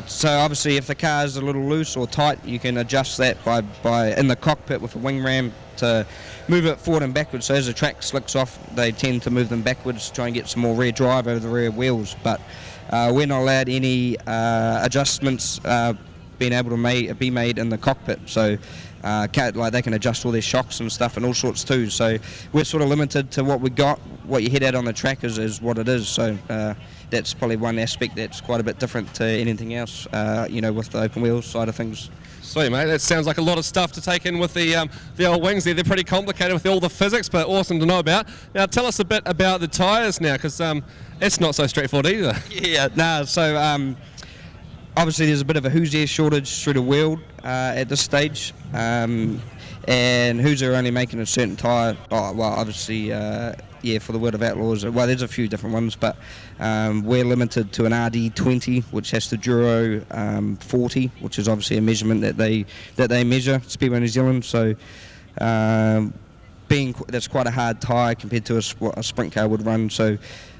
Speaker 12: So obviously if the car is a little loose or tight, you can adjust that by in the cockpit with a wing ram to move it forward and backwards. So as the track slicks off, they tend to move them backwards to try and get some more rear drive over the rear wheels. But we're not allowed any adjustments being able to be made in the cockpit. So like they can adjust all their shocks and stuff and all sorts too. So we're sort of limited to what we got. What you hit at on the track is what it is. So that's probably one aspect that's quite a bit different to anything else, with the open wheels side of things.
Speaker 1: Sweet, mate. That sounds like a lot of stuff to take in with the old wings there. They're pretty complicated with all the physics, but awesome to know about. Now, tell us a bit about the tyres now, because it's not so straightforward either.
Speaker 12: So obviously there's a bit of a Hoosier shortage through the world at this stage, and Hoosier are only making a certain tyre. Obviously, for the World of Outlaws. Well, there's a few different ones, but we're limited to an RD20, which has the Duro 40, which is obviously a measurement that they measure, Speedway New Zealand. So that's quite a hard tyre compared to what a sprint car would run. So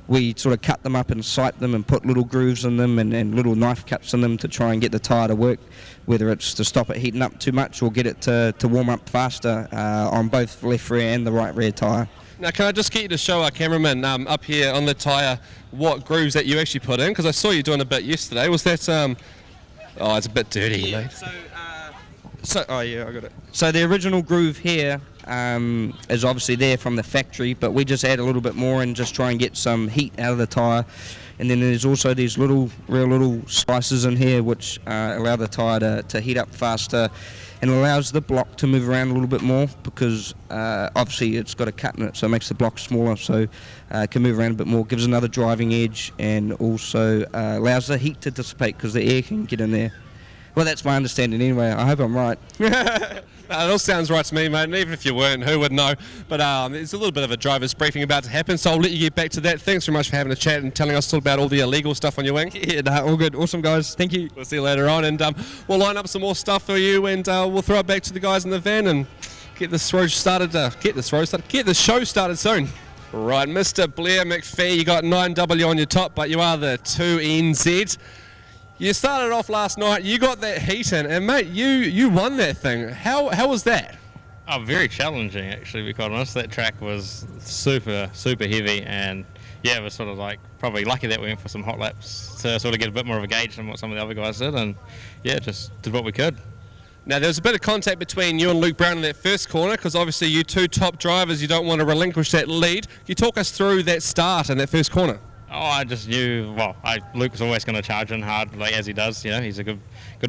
Speaker 12: we sort of cut them up and sight them and put little grooves in them and little knife cuts in them to try and get the tyre to work, whether it's to stop it heating up too much or get it to warm up faster on both left rear and the right rear tyre.
Speaker 1: Now, can I just get you to show our cameraman up here on the tyre what grooves that you actually put in? Because I saw you doing a bit yesterday. Was that... it's a bit dirty, mate.
Speaker 12: I got it. So the original groove here is obviously there from the factory, but we just add a little bit more and just try and get some heat out of the tyre. And then there's also these real little slices in here which allow the tyre to heat up faster and allows the block to move around a little bit more because obviously it's got a cut in it, so it makes the block smaller, so it can move around a bit more, gives another driving edge, and also allows the heat to dissipate because the air can get in there. Well, that's my understanding anyway. I hope I'm right.
Speaker 1: It all sounds right to me, mate, and even if you weren't, who would know? But there's a little bit of a driver's briefing about to happen, so I'll let you get back to that. Thanks very much for having a chat and telling us all about all the illegal stuff on your wing.
Speaker 12: Yeah, all good. Awesome, guys. Thank you.
Speaker 1: We'll see you later on, and we'll line up some more stuff for you, and we'll throw it back to the guys in the van and get the show started soon. Right, Mr. Blair McPhee, you got 9W on your top, but you are the 2NZ. You started off last night, you got that heat in, and mate, you won that thing. How was that?
Speaker 3: Oh, very challenging actually, to be quite honest. That track was super heavy, and yeah, it was sort of like probably lucky that we went for some hot laps to sort of get a bit more of a gauge than what some of the other guys did, and yeah, just did what we could.
Speaker 1: Now, there was a bit of contact between you and Luke Brown in that first corner, because obviously you two top drivers, you don't want to relinquish that lead. Can you talk us through that start in that first corner?
Speaker 3: Oh, I just knew, Luke was always going to charge in hard, like as he does, he's a good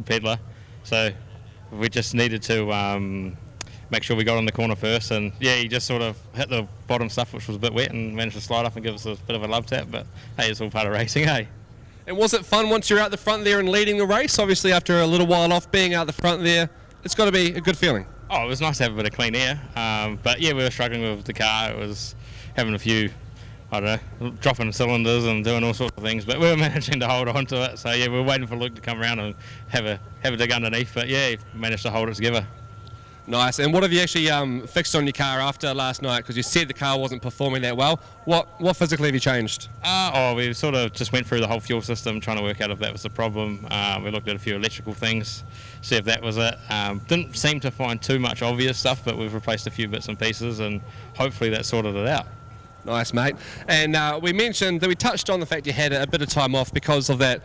Speaker 3: peddler. So we just needed to make sure we got on the corner first, and yeah, he just sort of hit the bottom stuff, which was a bit wet, and managed to slide up and give us a bit of a love tap, but hey, it's all part of racing, hey?
Speaker 1: And was it fun once you're out the front there and leading the race? Obviously, after a little while off being out the front there, it's got to be a good feeling.
Speaker 3: Oh, it was nice to have a bit of clean air, but yeah, we were struggling with the car. It was having a few, dropping cylinders and doing all sorts of things, but we were managing to hold on to it. So yeah, we were waiting for Luke to come around and have a dig underneath, but yeah, he managed to hold it together.
Speaker 1: Nice. And what have you actually fixed on your car after last night? Because you said the car wasn't performing that well. What physically have you changed?
Speaker 3: We sort of just went through the whole fuel system, trying to work out if that was the problem. We looked at a few electrical things, see if that was it. Didn't seem to find too much obvious stuff, but we've replaced a few bits and pieces, and hopefully that sorted it out.
Speaker 1: Nice, mate. And we mentioned that we touched on the fact you had a bit of time off because of that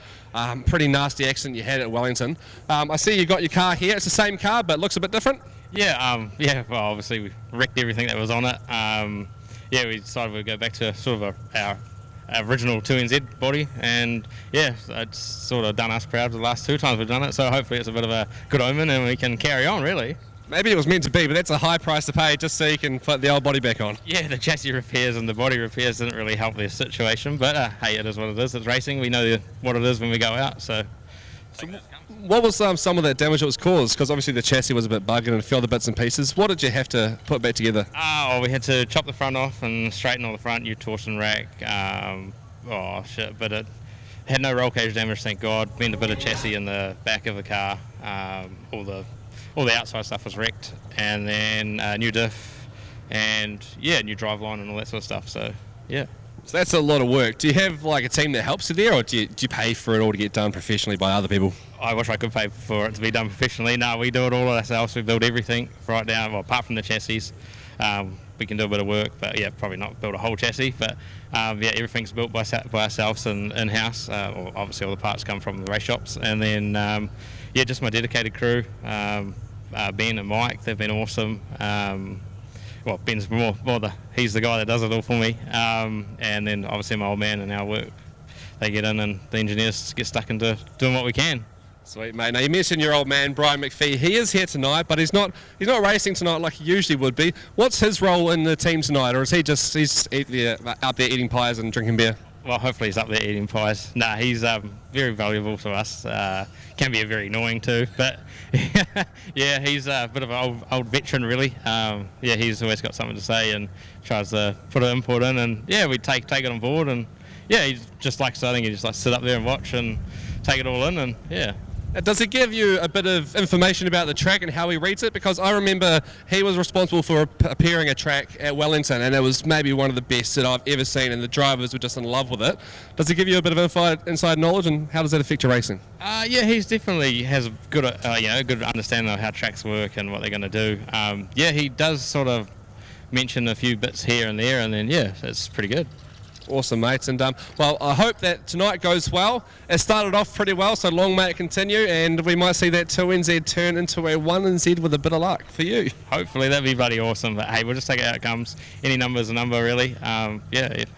Speaker 1: pretty nasty accident you had at Wellington. I see you got your car here. It's the same car, but looks a bit different.
Speaker 3: Yeah, well, obviously we wrecked everything that was on it. We decided we'd go back to sort of our original 2NZ body, and yeah, it's sort of done us proud the last two times we've done it, so hopefully it's a bit of a good omen and we can carry on, really.
Speaker 1: Maybe it was meant to be, but that's a high price to pay just so you can put the old body back on.
Speaker 3: Yeah, the chassis repairs and the body repairs didn't really help their situation, but hey, it is what it is. It's racing. We know what it is when we go out, so
Speaker 1: what was some of that damage that was caused? Because obviously the chassis was a bit bugged and a few other bits and pieces. What did you have to put back together?
Speaker 3: We had to chop the front off and straighten all the front, new torsion rack. But it had no roll cage damage, thank God. Bent a bit of chassis in the back of the car. All the outside stuff was wrecked, and then new diff, and yeah, new drive line and all that sort of stuff. So yeah.
Speaker 1: So that's a lot of work. Do you have like a team that helps you there, or do you pay for it all to get done professionally by other people?
Speaker 3: I wish I could pay for it to be done professionally. No, we do it all ourselves. We build everything right down, well, apart from the chassis. We can do a bit of work, but yeah, probably not build a whole chassis. But everything's built by ourselves and in-house. Obviously, all the parts come from the race shops, and then just my dedicated crew. Ben and Mike, they've been awesome. Well, Ben's he's the guy that does it all for me. And then obviously my old man and our work, they get in and the engineers get stuck into doing what we can.
Speaker 1: Sweet, mate. Now, you mentioned your old man, Brian McPhee. He is here tonight, but he's not racing tonight like he usually would be. What's his role in the team tonight, or is he just out there eating pies and drinking beer?
Speaker 3: Well, hopefully he's up there eating pies. Nah, he's very valuable to us. Can be very annoying too, but yeah, he's a bit of an old veteran, really. Yeah, he's always got something to say and tries to put an input in, and yeah, we take it on board, and yeah, he just likes, I think he just likes to sit up there and watch and take it all in, and yeah.
Speaker 1: Does it give you a bit of information about the track and how he reads it? Because I remember he was responsible for appearing a track at Wellington, and it was maybe one of the best that I've ever seen, and the drivers were just in love with it. Does it give you a bit of inside knowledge, and how does that affect your racing?
Speaker 3: Yeah, he's definitely has a good, good understanding of how tracks work and what they're going to do. Yeah, he does sort of mention a few bits here and there, and then yeah, it's pretty good.
Speaker 1: Awesome, mates, and well, I hope that tonight goes well. It started off pretty well, so long may it continue, and we might see that 2NZ turn into a 1NZ with a bit of luck for you.
Speaker 3: Hopefully, that'd be bloody awesome, but hey, we'll just take it how it comes. Any number's a number, really. Yeah,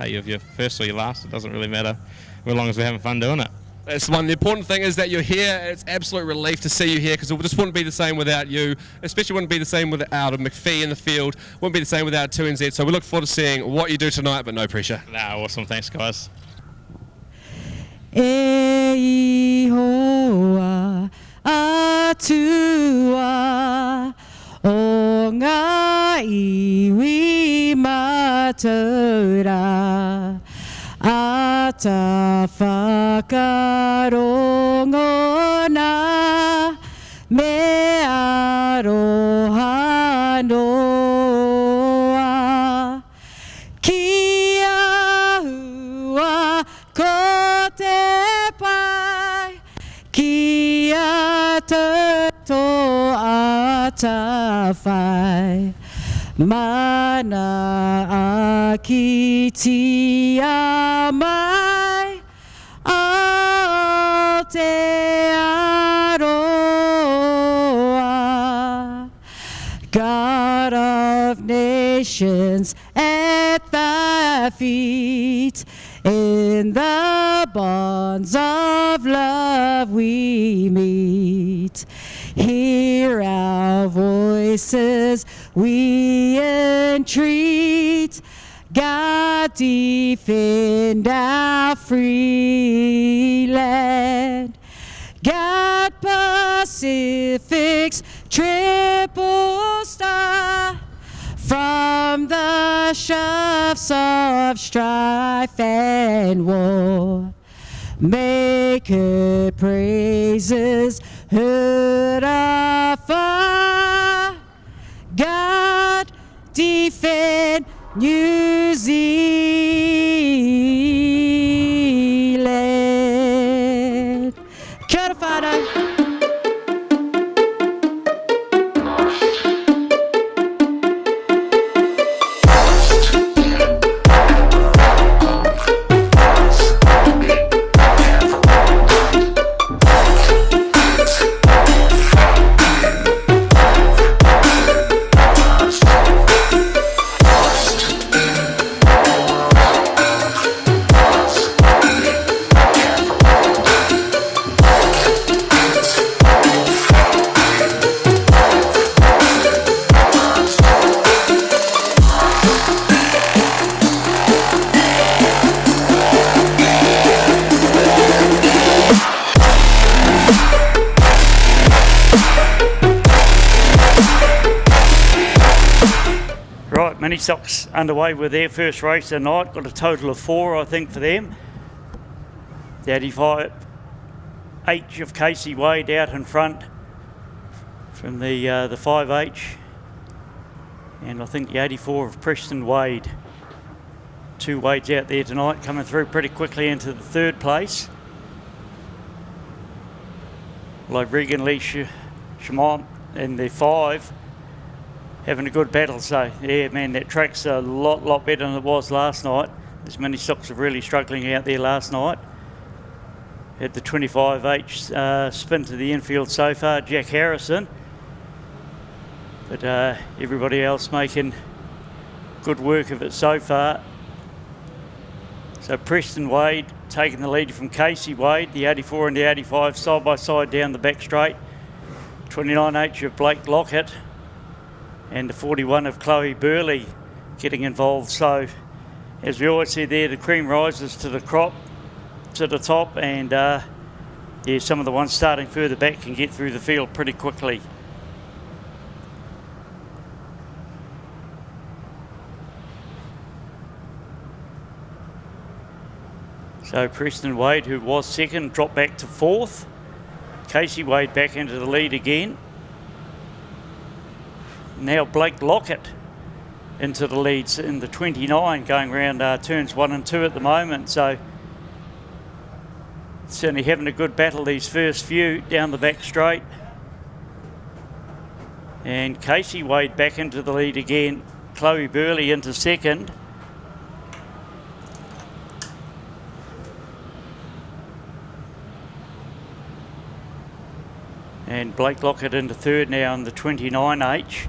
Speaker 3: if you're first or you're last, it doesn't really matter, as long as we're having fun doing it.
Speaker 1: That's the one. The important thing is that you're here. It's absolute relief to see you here, because it just wouldn't be the same without you. Especially wouldn't be the same without a McPhee in the field. Wouldn't be the same without 2NZ. So we look forward to seeing what you do tonight, but no pressure.
Speaker 3: Nah, awesome. Thanks, guys.
Speaker 16: E hoa atua o ngā iwi matura. Ata whakarongona me aroha noa. Kia hua ko te pai, kia to ata whai. Mana aki tia mai Aotearoa. God of nations at thy feet, in the bonds of love we meet. Hear our voices, we entreat. God, defend our free land. God, Pacific's triple star, from the shafts of strife and war. Make her praises heard afar. God, defend New Zealand. Kia ora whānau.
Speaker 17: Mini Socks underway with their first race tonight. Got a total of 4, I think, for them. The 85 H of Casey Wade out in front from the 5H, and I think the 84 of Preston Wade. 2 Wades out there tonight, coming through pretty quickly into the 3rd place. Like Regan Lee Shimon in the 5. Having a good battle, so yeah, man, that track's a lot better than it was last night. There's many stocks are really struggling out there last night. Had the 25H spin to the infield so far. Jack Harrison But everybody else making good work of it so far. So Preston Wade taking the lead from Casey Wade, the 84 and the 85 side by side down the back straight. 29H of Blake Lockett and the 41 of Chloe Burley getting involved. So as we always say there, the cream rises to the top, and yeah, some of the ones starting further back can get through the field pretty quickly. So Preston Wade, who was second, dropped back to fourth. Casey Wade back into the lead again. Now Blake Lockett into the leads in the 29, going around turns 1 and 2 at the moment. So certainly having a good battle these first few down the back straight. And Casey Wade back into the lead again. Chloe Burley into second. And Blake Lockett into third now in the 29H.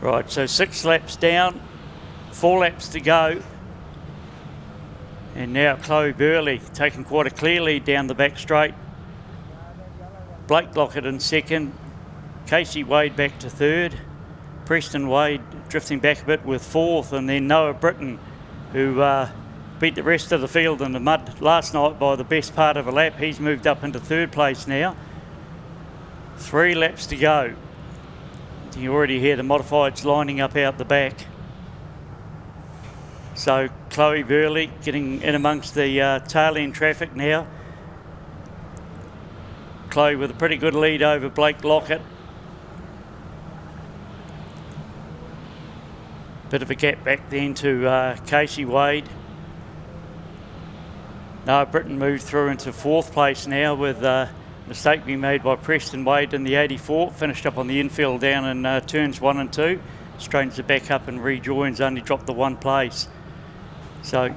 Speaker 17: Right, so 6 laps down, 4 laps to go. And now Chloe Burley taking quite a clear lead down the back straight. Blake Lockett in second. Casey Wade back to third. Preston Wade drifting back a bit with fourth, and then Noah Britton, who beat the rest of the field in the mud last night by the best part of a lap. He's moved up into third place now. 3 laps to go. You already hear the modifieds lining up out the back. So Chloe Burley getting in amongst the tail end traffic now. Chloe with a pretty good lead over Blake Lockett. Bit of a gap back then to Casey Wade. Noah Britton moved through into 4th place now with a mistake being made by Preston Wade in the 84. Finished up on the infield down in turns 1 and 2. Straightens it back up and rejoins, only dropped the 1 place. So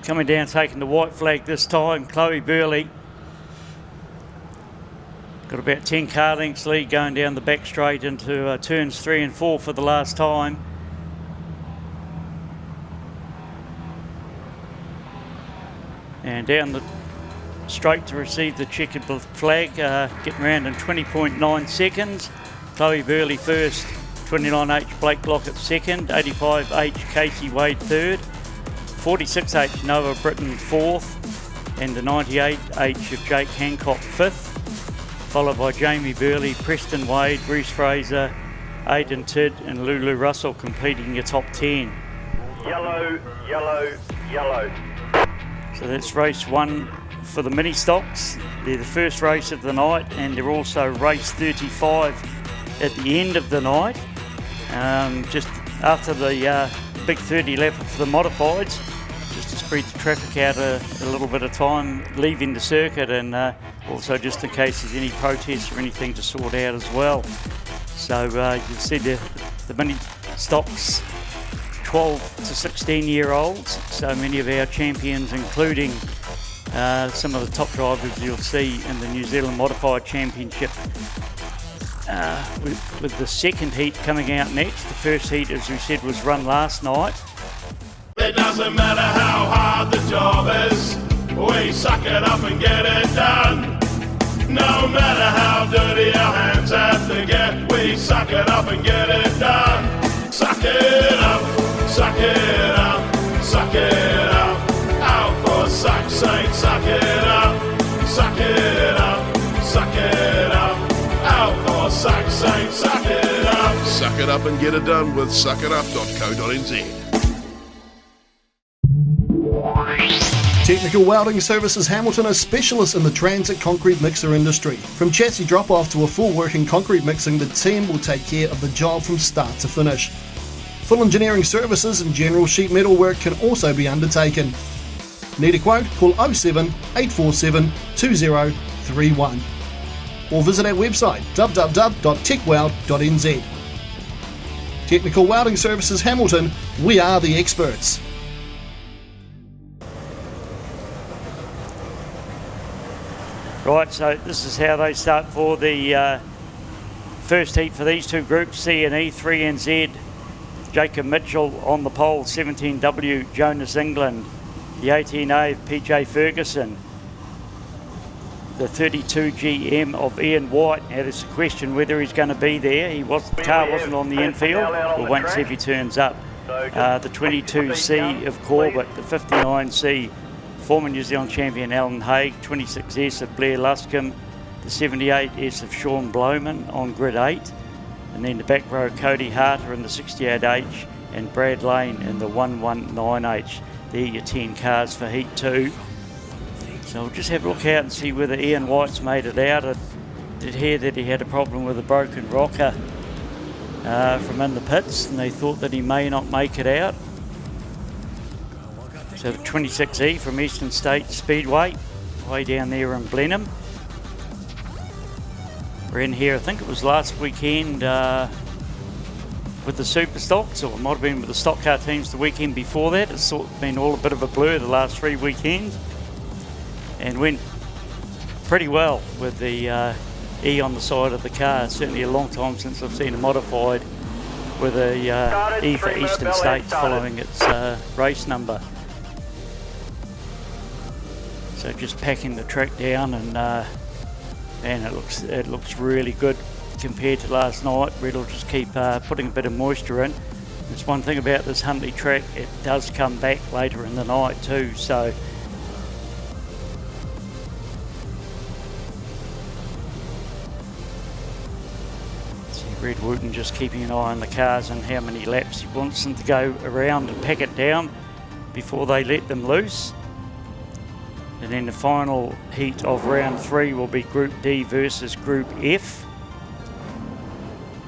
Speaker 17: coming down, taking the white flag this time, Chloe Burley. Got about 10 car lengths lead going down the back straight into turns 3 and 4 for the last time. And down the straight to receive the checkered flag, getting around in 20.9 seconds. Chloe Burley first, 29H Blake Lockett second, 85H Casey Wade third, 46H Noah Britton fourth, and the 98H of Jake Hancock fifth, followed by Jamie Burley, Preston Wade, Bruce Fraser, Hayden Tidd and Lulu Russell completing your top 10.
Speaker 2: Yellow, yellow, yellow.
Speaker 17: So that's race 1 for the mini stocks. They're the first race of the night, and they're also race 35 at the end of the night. Just after the big 30 lap for the modifieds, just to spread the traffic out a little bit of time leaving the circuit, and also just in case there's any protests or anything to sort out as well. So you'll see the mini stocks 12 to 16-year-olds, so many of our champions, including some of the top drivers you'll see in the New Zealand Modified Championship. With the second heat coming out next. The first heat, as we said, was run last night.
Speaker 2: It doesn't matter how hard the job is, we suck it up and get it done. No matter how dirty our hands have to get, we suck it up and get it done. Suck it up, suck it up, suck it up. Out for suck's sake, suck it up, suck it up, suck it up. Out for suck's sake, suck it up.
Speaker 18: Suck it up and get it done with suckitup.co.nz.
Speaker 19: Technical Welding Services Hamilton are specialists in the transit concrete mixer industry. From chassis drop-off to a full working concrete mixing, the team will take care of the job from start to finish. Full engineering services and general sheet metal work can also be undertaken. Need a quote? Call 07 847 2031 or visit our website www.techweld.nz. Technical Welding Services Hamilton, we are the experts.
Speaker 17: Right, so this is how they start for the first heat for these two groups, C&E, 3NZ, Jacob Mitchell on the pole, 17W, Jonas England, the 18A of PJ Ferguson, the 32 GM of Ian White. Now there's a question whether he's going to be there. The car wasn't on the infield. We'll wait and see if he turns up. The 22C of Corbett, the 59C, former New Zealand champion Alan Haig, 26S of Blair Luscombe, the 78S of Sean Blowman on grid 8, and then the back row Cody Harter in the 68H and Brad Lane in the 119H. There are your 10 cars for Heat 2. So we'll just have a look out and see whether Ian White's made it out. I did hear that he had a problem with a broken rocker from in the pits, and they thought that he may not make it out. So the 26E from Eastern State Speedway, way down there in Blenheim. We're in here, I think it was last weekend with the super stocks, or it might have been with the stock car teams the weekend before that. It's sort of been all a bit of a blur the last 3 weekends, and went pretty well with the E on the side of the car. Certainly a long time since I've seen a modified with a E for Eastern States following its race number. So just packing the track down, and it looks really good compared to last night. Red'll just keep putting a bit of moisture in. There's one thing about this Huntley track, it does come back later in the night too, so Red Wooten just keeping an eye on the cars and how many laps he wants them to go around and pack it down before they let them loose. And then the final heat of round 3 will be Group D versus Group F.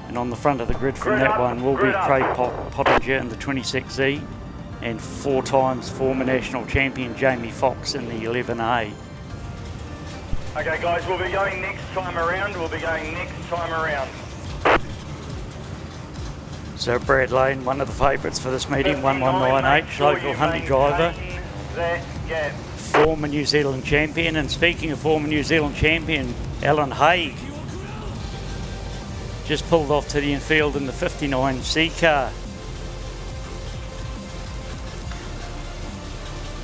Speaker 17: And on the front of the grid from that one will be Craig Pottinger in the 26E and 4 times former national champion Jamie Fox in the 11A.
Speaker 20: Okay guys, we'll be going next time around.
Speaker 17: So Brad Lane, one of the favourites for this meeting, 119H, local Huntley driver. Former New Zealand champion, and speaking of former New Zealand champion, Alan Haig just pulled off to the infield in the 59C car.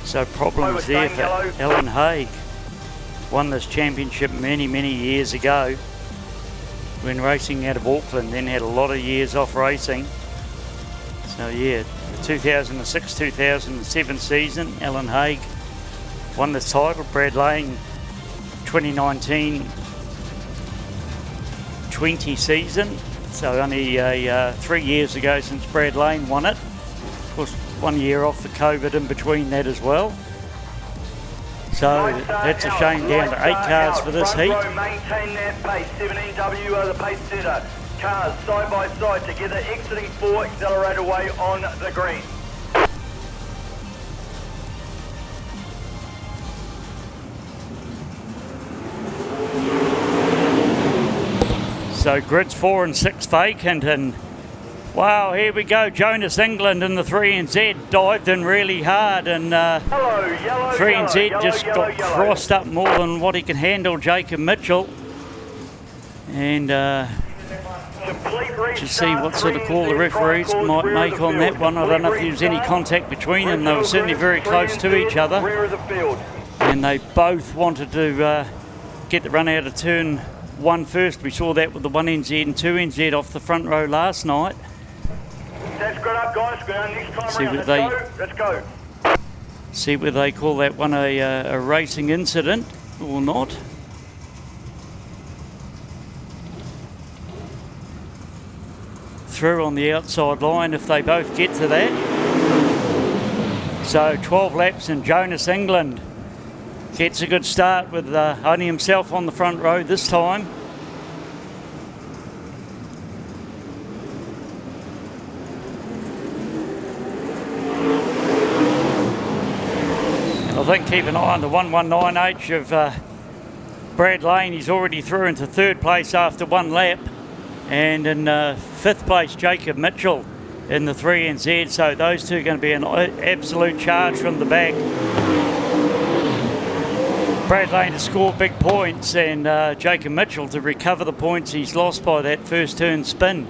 Speaker 17: So problems there for Alan Haig. Won this championship many years ago when racing out of Auckland, then had a lot of years off racing. So yeah, the 2006-2007 season, Alan Haig won the title. Brad Lane, 2019-20 season. So only 3 years ago since Brad Lane won it. Of course, 1 year off the COVID in between that as well. So that's a shame, down to 8 cars for this heat.
Speaker 20: Maintain that pace. 17W are the pace setter. Cars side by side together, exiting 4, accelerate away on the green.
Speaker 17: So grids 4 and 6 vacant, and wow, here we go. Jonas England in the 3NZ dived in really hard, and 3NZ just got crossed up more than what he can handle, Jacob Mitchell. And to see what sort of call the referees might make on that one. I don't know if there was any contact between them. They were certainly very close to each other, and they both wanted to get the run out of turn 1 first. We saw that with the 1NZ and 2NZ off the front row last night.
Speaker 20: That's good up, guys. Go on, next time
Speaker 17: See
Speaker 20: around. Let's go.
Speaker 17: See whether they call that one a racing incident or not. Through on the outside line if they both get to that. So 12 laps, and Jonas England gets a good start with only himself on the front row this time. And I think keep an eye on the 119H of Brad Lane. He's already through into 3rd place after 1 lap. And in 5th place, Jacob Mitchell in the 3NZ. So those two are going to be an absolute charge from the back. Brad Lane to score big points, and Jacob Mitchell to recover the points he's lost by that first turn spin.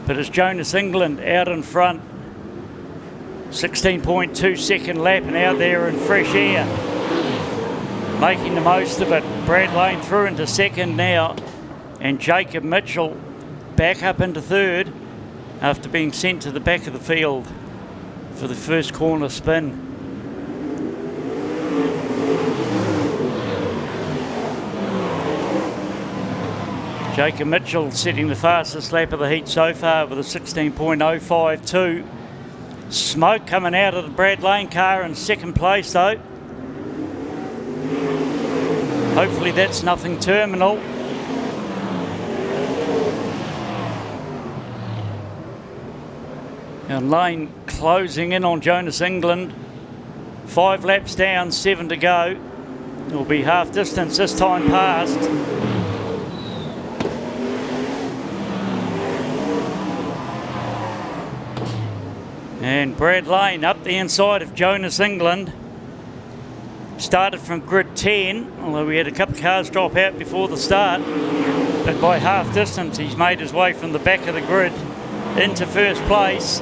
Speaker 17: But it's Jonas England out in front. 16.2 second lap and out there in fresh air. Making the most of it. Brad Lane through into second now. And Jacob Mitchell back up into third after being sent to the back of the field for the first corner spin. Jacob Mitchell setting the fastest lap of the heat so far with a 16.052. Smoke coming out of the Brad Lane car in second place though. Hopefully that's nothing terminal. And Lane closing in on Jonas England. 5 laps down, 7 to go. It'll be half distance this time past. And Brad Lane up the inside of Jonas England. Started from grid 10, although we had a couple of cars drop out before the start. But by half distance, he's made his way from the back of the grid into first place.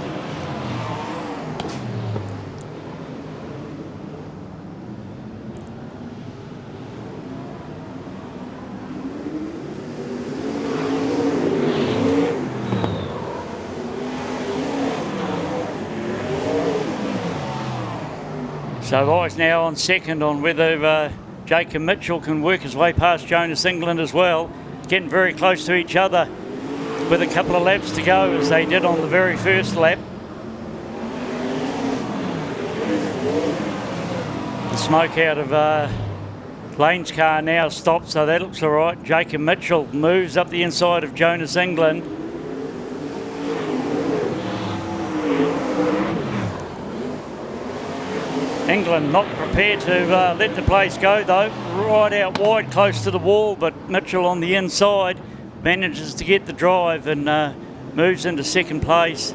Speaker 17: So eyes now on second on whether Jacob Mitchell can work his way past Jonas England as well. Getting very close to each other with a couple of laps to go as they did on the very first lap. The smoke out of Lane's car now stopped, so that looks all right. Jacob Mitchell moves up the inside of Jonas England. England not prepared to let the place go though. Right out wide, close to the wall, but Mitchell on the inside manages to get the drive and moves into second place.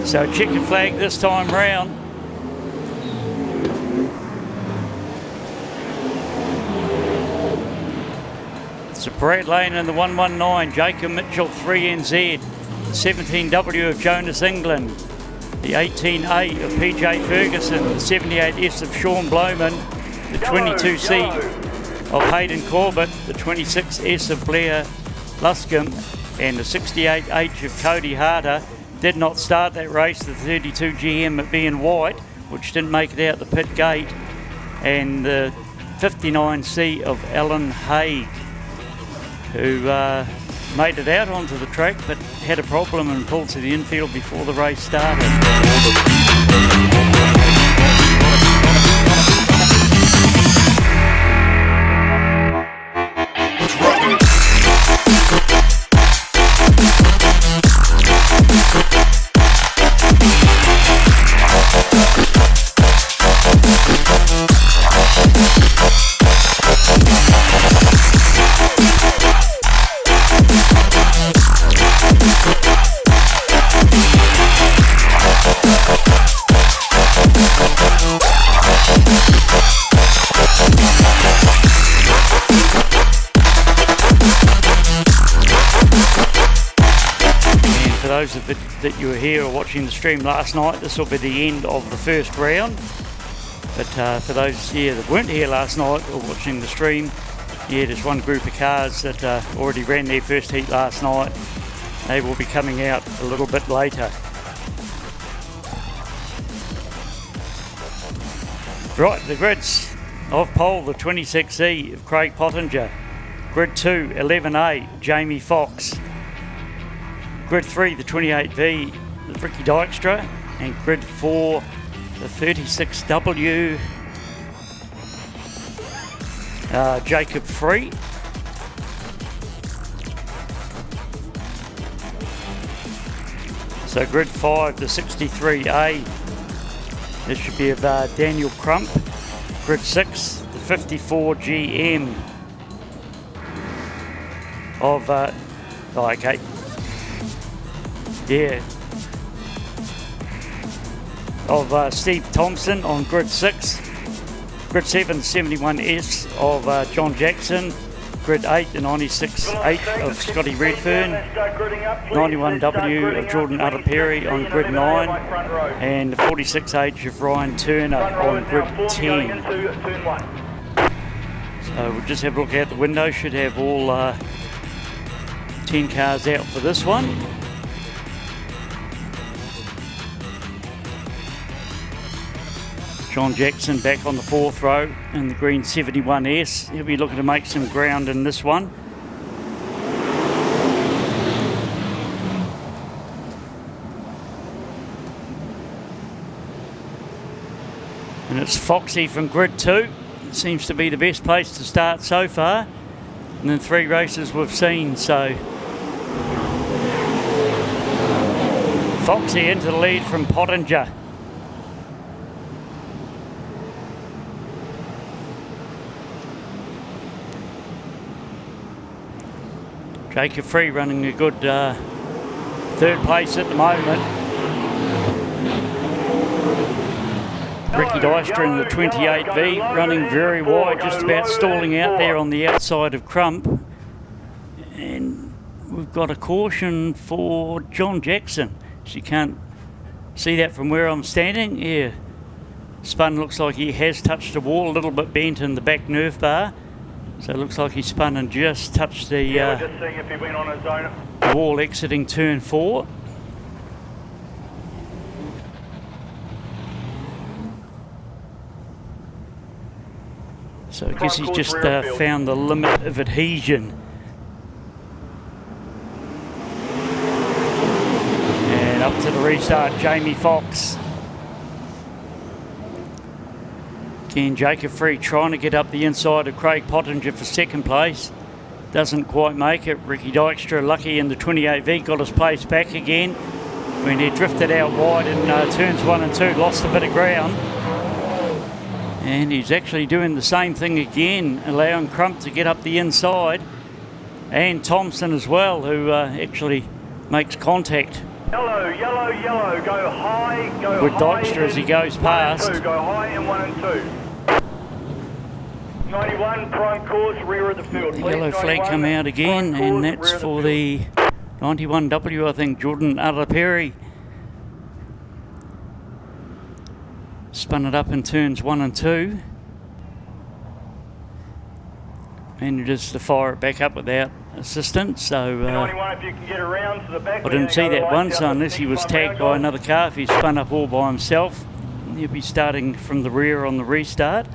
Speaker 17: So checker flag this time round. So Brad Lane in the 119, Jacob Mitchell 3NZ, the 17W of Jonas England, the 18A of PJ Ferguson, the 78S of Sean Blowman, the 22C of Hayden Corbett, the 26S of Blair Luscombe, and the 68H of Cody Harter. Did not start that race, the 32 GM at being White, which didn't make it out the pit gate, and the 59C of Alan Haig, who made it out onto the track but had a problem and pulled to the infield before the race started. Those that you were here or watching the stream last night, this will be the end of the first round. But for those here that weren't here last night or watching the stream, yeah, there's one group of cars that already ran their first heat last night. They will be coming out a little bit later. Right, the grids of pole, the 26E of Craig Pottinger, grid 2, 11A, Jamie Fox, grid 3, the 28V, the Ricky Dykstra, and grid 4, the 36W, Jacob Free. So grid 5, the 63A. This should be of Daniel Crump. Grid 6, the 54 GM of, okay. Yeah. Of Steve Thompson on grid 6. Grid 7, 71S of John Jackson. Grid 8, the 96H of Scotty Redfern. 91W of Jordan Araperi on grid 9. And the 46H of Ryan Turner on grid 10. So we'll just have a look out the window. Should have all 10 cars out for this one. John Jackson back on the 4th row in the green 71S. He'll be looking to make some ground in this one. And it's Foxy from grid 2. It seems to be the best place to start so far. And then 3 races we've seen, so Foxy into the lead from Pottinger. Jacob Free running a good 3rd place at the moment. Ricky Dykstra in the 28V running very wide, just about stalling out there on the outside of Crump. And we've got a caution for John Jackson. You can't see that from where I'm standing. Yeah, spun, looks like he has touched the wall, a little bit bent in the back nerve bar. So it looks like he spun and just touched the
Speaker 20: we're just seeing if he went on his own.
Speaker 17: wall exiting turn 4. So I guess he's just found the limit of adhesion. And up to the restart, Jamie Fox. Again, Jacob Free trying to get up the inside of Craig Pottinger for 2nd place. Doesn't quite make it. Ricky Dykstra lucky in the 28V, got his place back again. When he drifted out wide in turns 1 and 2, lost a bit of ground. And he's actually doing the same thing again, allowing Crump to get up the inside. And Thompson as well, who actually makes contact.
Speaker 20: Yellow, yellow, yellow, go high, go
Speaker 17: with
Speaker 20: high.
Speaker 17: Dykstra as he goes past.
Speaker 20: Go high in 1 and 2. 91, prime course, rear of the field.
Speaker 17: The yellow flag come out again, and that's for the 91W, I think, Jordan Araperi. Spun it up in turns 1 and 2. And just to fire it back up without assistance, so
Speaker 20: if you can get around to the back,
Speaker 17: I didn't see that one, so unless he was tagged by another car, if he spun up all by himself, he'll be starting from the rear on the restart.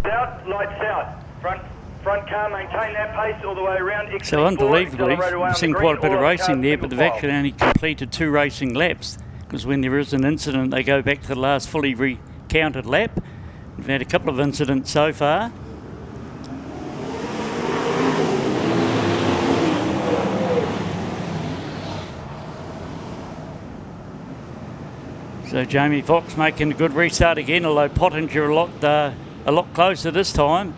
Speaker 20: South, lights out. Front car, maintain that pace all the way around.
Speaker 17: So unbelievably, we've seen quite a bit of racing there, but they've actually only completed 2 racing laps, because when there is an incident, they go back to the last fully recounted lap. We've had a couple of incidents so far. So Jamie Fox making a good restart again, although Pottinger a lot closer this time.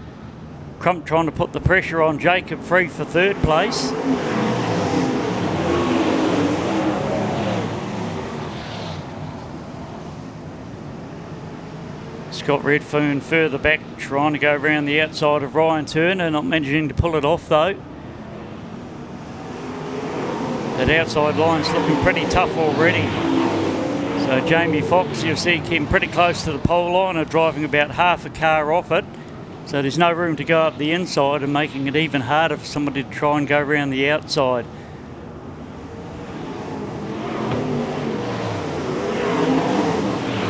Speaker 17: Crump trying to put the pressure on Jacob Free for 3rd place. Scott Redfern further back, trying to go around the outside of Ryan Turner, not managing to pull it off though. That outside line's looking pretty tough already. So Jamie Fox, you'll see, came pretty close to the pole line, are driving about half a car off it. So there's no room to go up the inside, and making it even harder for somebody to try and go around the outside.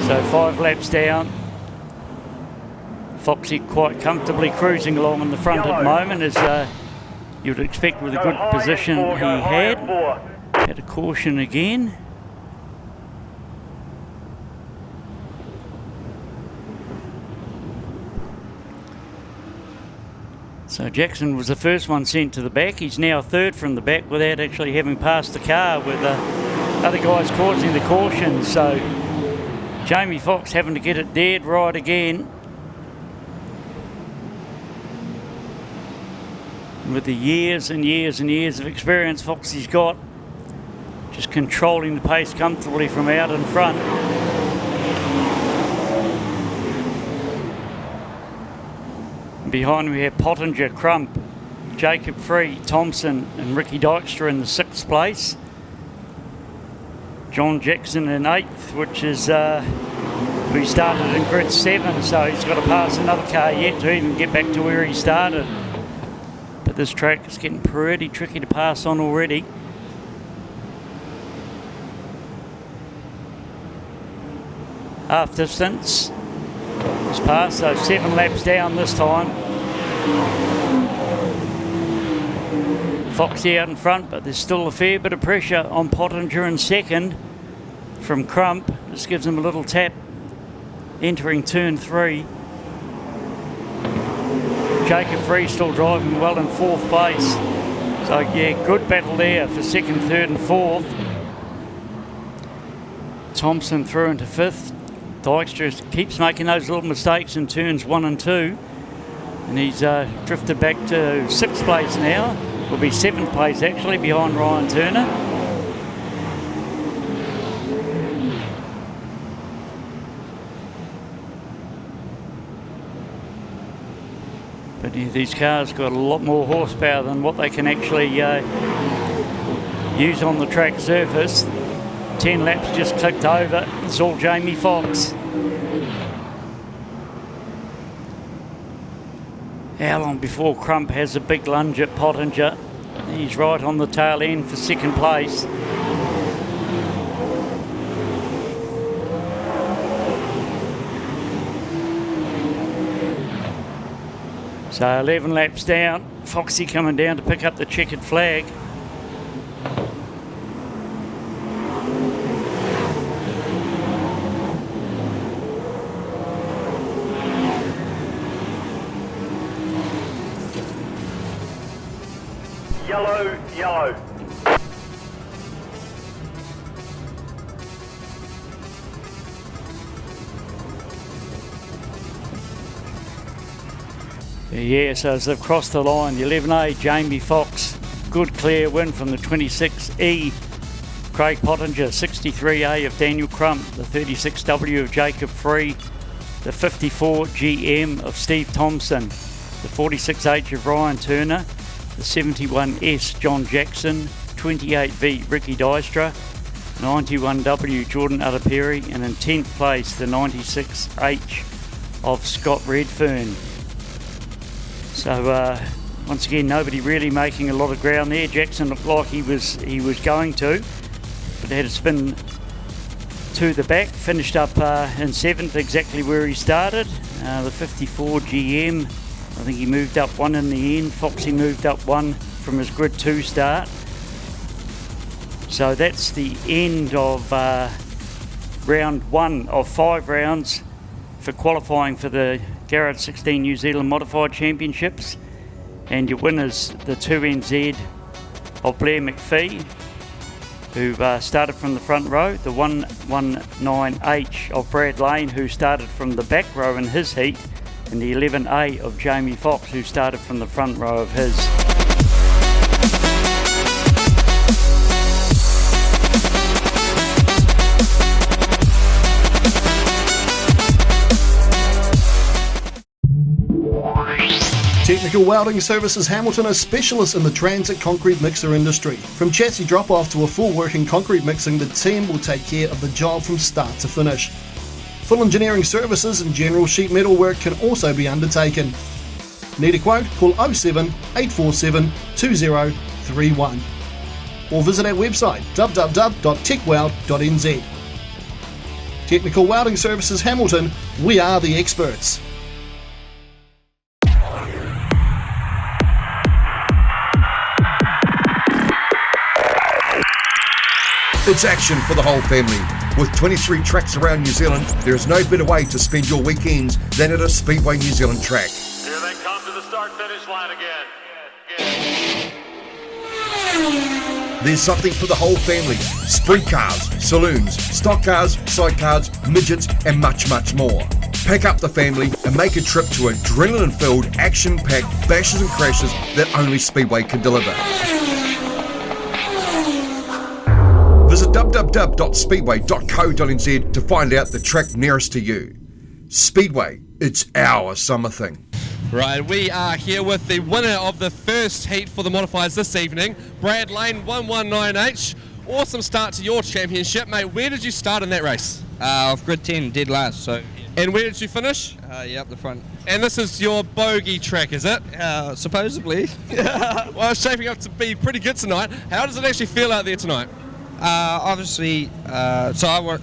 Speaker 17: So 5 laps down. Foxy quite comfortably cruising along in the front at the moment, as you would expect with a good position he had. Had a caution again. So Jackson was the first one sent to the back. He's now third from the back without actually having passed the car, with the other guys causing the caution. So Jamie Foxx having to get it dead right again. With the years and years and years of experience Foxy's got, just controlling the pace comfortably from out in front. Behind we have Pottinger, Crump, Jacob Free, Thompson and Ricky Dykstra in the 6th place. John Jackson in 8th, which is we started in grid 7, so he's got to pass another car yet to even get back to where he started. But this track is getting pretty tricky to pass on already. Half distance was passed, so 7 laps down this time. Foxy out in front, but there's still a fair bit of pressure on Pottinger in 2nd from Crump. Just gives him a little tap entering turn 3. Jacob Free still driving well in 4th place. So yeah, good battle there for 2nd, 3rd and 4th. Thompson through into 5th. Dykstra keeps making those little mistakes in turns 1 and 2. And he's drifted back to 6th place now. Will be 7th place actually, behind Ryan Turner. But yeah, these cars got a lot more horsepower than what they can actually use on the track surface. 10 laps just clicked over. It's all Jamie Foxx. How long before Crump has a big lunge at Pottinger? He's right on the tail end for 2nd place. So 11 laps down. Foxy coming down to pick up the checkered flag.
Speaker 20: Yellow, yellow.
Speaker 17: Yeah, so as they've crossed the line, the 11A, Jamie Foxx, good clear win from the 26E, Craig Pottinger, 63A of Daniel Crump, the 36W of Jacob Free, the 54 GM of Steve Thompson, the 46H of Ryan Turner, the 71S John Jackson, 28V Ricky Dykstra, 91W Jordan Araperi, and in 10th place the 96H of Scott Redfern. So once again, nobody really making a lot of ground there. Jackson looked like he was going to, but had to spin to the back. Finished up in 7th, exactly where he started. The 54 GM, I think he moved up 1 in the end. Foxy moved up 1 from his grid 2 start. So that's the end of round 1 of 5 rounds for qualifying for the Garage16 New Zealand Modified Championships. And your winners, the 2NZ of Blair McPhee, who started from the front row, the 119H of Brad Lane, who started from the back row in his heat, and the 11A of Jamie Foxx, who started from the front row of his.
Speaker 19: Technical Welding Services Hamilton are specialists in the transit concrete mixer industry. From chassis drop-off to a full working concrete mixing, the team will take care of the job from start to finish. Full engineering services and general sheet metal work can also be undertaken. Need a quote? Call 07 847 2031 or visit our website www.techweld.nz. Technical Welding Services Hamilton, we are the experts.
Speaker 21: It's action for the whole family. With 23 tracks around New Zealand, there is no better way to spend your weekends than at a Speedway New Zealand track.
Speaker 2: Here they come to the start-finish line again.
Speaker 21: There's something for the whole family. Sprint cars, saloons, stock cars, sidecars, midgets and much, much more. Pack up the family and make a trip to adrenaline-filled, action-packed bashes and crashes that only Speedway can deliver. Visit www.speedway.co.nz to find out the track nearest to you. Speedway, it's our summer thing.
Speaker 1: Right, we are here with the winner of the first heat for the modifieds this evening, Brad Lane 119H. Awesome start to your championship, mate. Where did you start in that race?
Speaker 12: Off grid 10, dead last. So.
Speaker 1: And where did you finish?
Speaker 12: Yeah, up the front.
Speaker 1: And this is your bogey track, is it?
Speaker 12: Supposedly.
Speaker 1: Well, it's shaping up to be pretty good tonight. How does it actually feel out there tonight?
Speaker 12: Obviously, so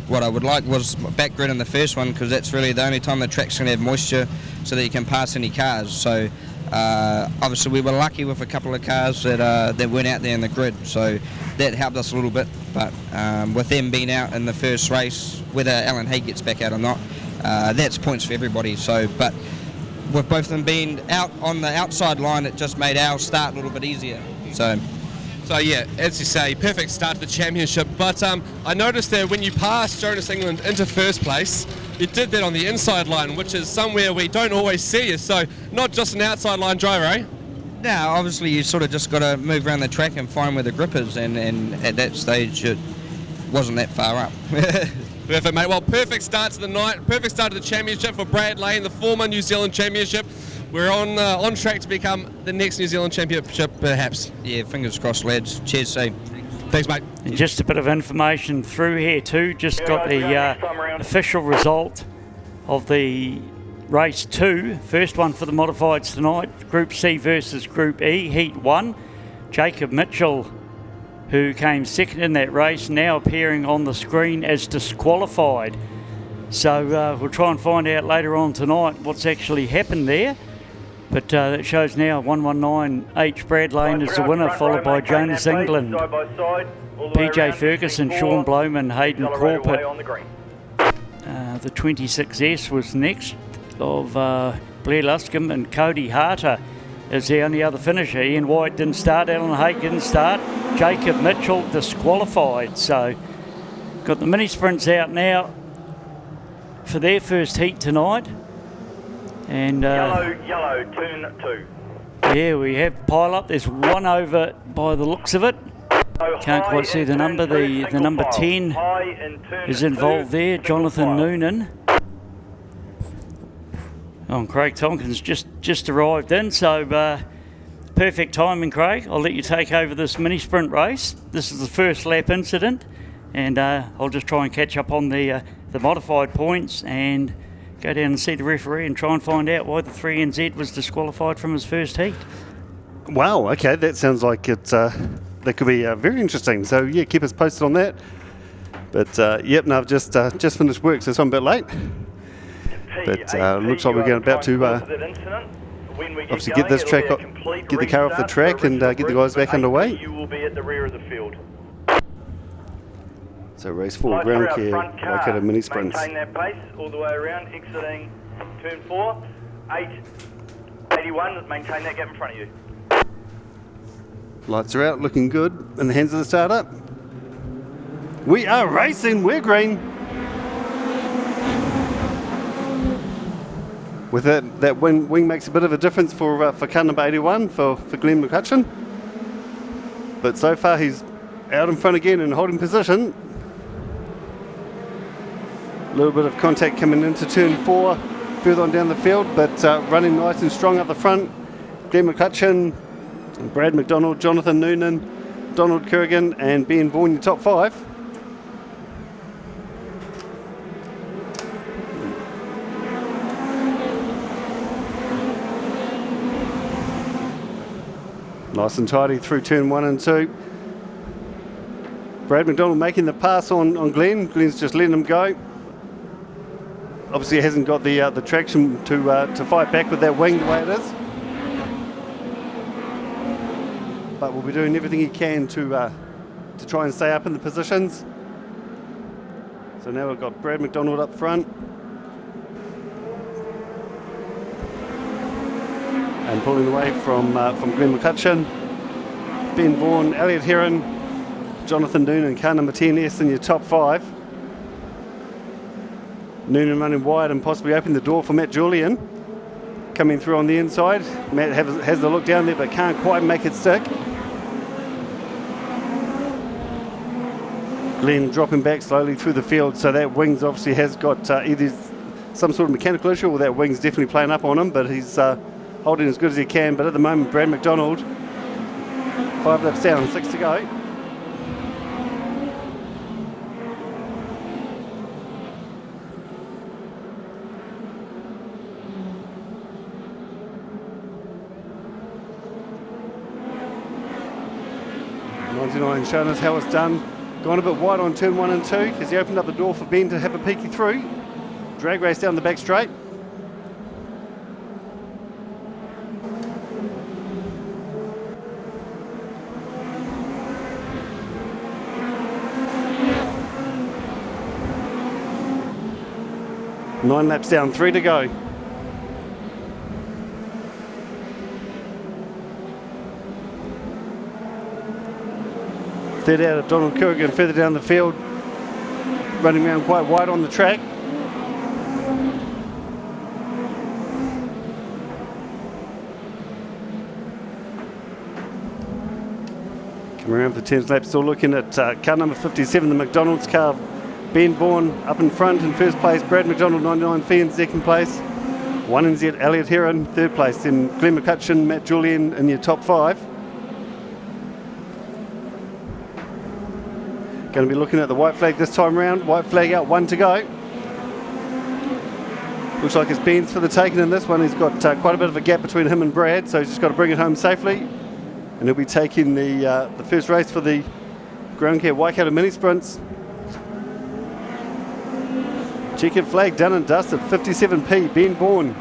Speaker 12: what I would like was back grid in the first one, because that's really the only time the track's going to have moisture so that you can pass any cars. So obviously we were lucky with a couple of cars that weren't out there in the grid, so that helped us a little bit. But with them being out in the first race, whether Alan Hay gets back out or not, that's points for everybody. So, but with both of them being out on the outside line, it just made our start a little bit easier.
Speaker 1: So yeah, as you say, perfect start to the championship. But I noticed that when you passed Jonas England into first place, you did that on the inside line, which is somewhere we don't always see you. So not just an outside line driver, eh?
Speaker 12: No, obviously you sort of just got to move around the track and find where the grip is, and at that stage it wasn't that far up.
Speaker 1: Perfect, mate. Well, perfect start to the night, perfect start to the championship for Brad Lane, the former New Zealand championship. We're on track to become the next New Zealand championship, perhaps.
Speaker 12: Yeah, fingers crossed, lads. Cheers, Steve.
Speaker 1: Thanks, mate.
Speaker 17: And just a bit of information through here too. Just got the official result of the race 2. First one for the modifieds tonight. Group C versus Group E, Heat 1. Jacob Mitchell, who came second in that race, now appearing on the screen as disqualified. So we'll try and find out later on tonight what's actually happened there. But that shows now 119H Brad Lane is the winner, followed by Jonas England, PJ Ferguson, Sean Blowman, Hayden Corpett. The 26S was next of Blair Luscombe, and Cody Harter is the only other finisher. Ian White didn't start, Alan Hake didn't start, Jacob Mitchell disqualified. So got the mini sprints out now for their first heat tonight. And
Speaker 20: yellow, turn 2.
Speaker 17: Yeah, we have pile up. There's one over by the looks of it. Can't quite see the number. The number 10 is involved there, Jonathan Noonan. Oh, and Craig Tompkins just arrived in, so perfect timing, Craig. I'll let you take over this mini sprint race. This is the first lap incident, and I'll just try and catch up on the modified points and go down and see the referee and try and find out why the 3NZ was disqualified from his first heat.
Speaker 4: Wow, okay, that sounds like it. That could be very interesting. So yeah, keep us posted on that. But yep, no, I've just finished work, so I'm a bit late. But looks like we're about to obviously get this track, get the car off the track, and get the guys back underway.
Speaker 20: You will be at the rear of the field.
Speaker 4: So race 4, ground care, Waikato mini sprints.
Speaker 20: Maintain that pace all the way around, exiting turn 4, 881, maintain that gap in front of you.
Speaker 4: Lights are out, looking good in the hands of the starter. We are racing, we're green. With that wing makes a bit of a difference for car number 81, for Glenn McCutcheon. But so far he's out in front again and holding position. A little bit of contact coming into turn 4, further on down the field, but running nice and strong up the front. Glenn McCutcheon, Brad McDonald, Jonathan Noonan, Donald Kerrigan, and Ben Vaughan, your top 5. Nice and tidy through turn 1 and 2. Brad McDonald making the pass on Glenn. Glenn's just letting him go. Obviously he hasn't got the traction to fight back with that wing the way it is. But we'll be doing everything he can to try and stay up in the positions. So now we've got Brad McDonald up front. And pulling away from Glenn McCutcheon. Ben Vaughan, Elliot Heron, Jonathan Noonan, car number 10S in your top 5. Noonan running wide and possibly opening the door for Matt Julian. Coming through on the inside. Matt has the look down there but can't quite make it stick. Glenn dropping back slowly through the field, so that wings obviously has got either some sort of mechanical issue or that wing's definitely playing up on him, but he's holding as good as he can. But at the moment, Brad McDonald, 5 laps down, 6 to go. Showing us how it's done. Gone a bit wide on turn 1 and 2 as he opened up the door for Ben to have a peeky through. Drag race down the back straight. Nine laps down, 3 to go. Third out of Donald Kerrigan, further down the field, running around quite wide on the track. Coming around for 10th lap, still looking at car number 57, the McDonald's car. Ben Vaughan up in front in first place, Brad McDonald 99 fee in second place, 1NZ Elliot Heron third place, then Glenn McCutcheon, Matt Julian in your top 5. Going to be looking at the white flag this time round. White flag out, 1 to go. Looks like it's Ben's for the taking in this one. He's got quite a bit of a gap between him and Brad, so he's just got to bring it home safely. And he'll be taking the first race for the Ground Care Waikato Mini Sprints. Checkered flag done and dusted. 57p, Ben Vaughan,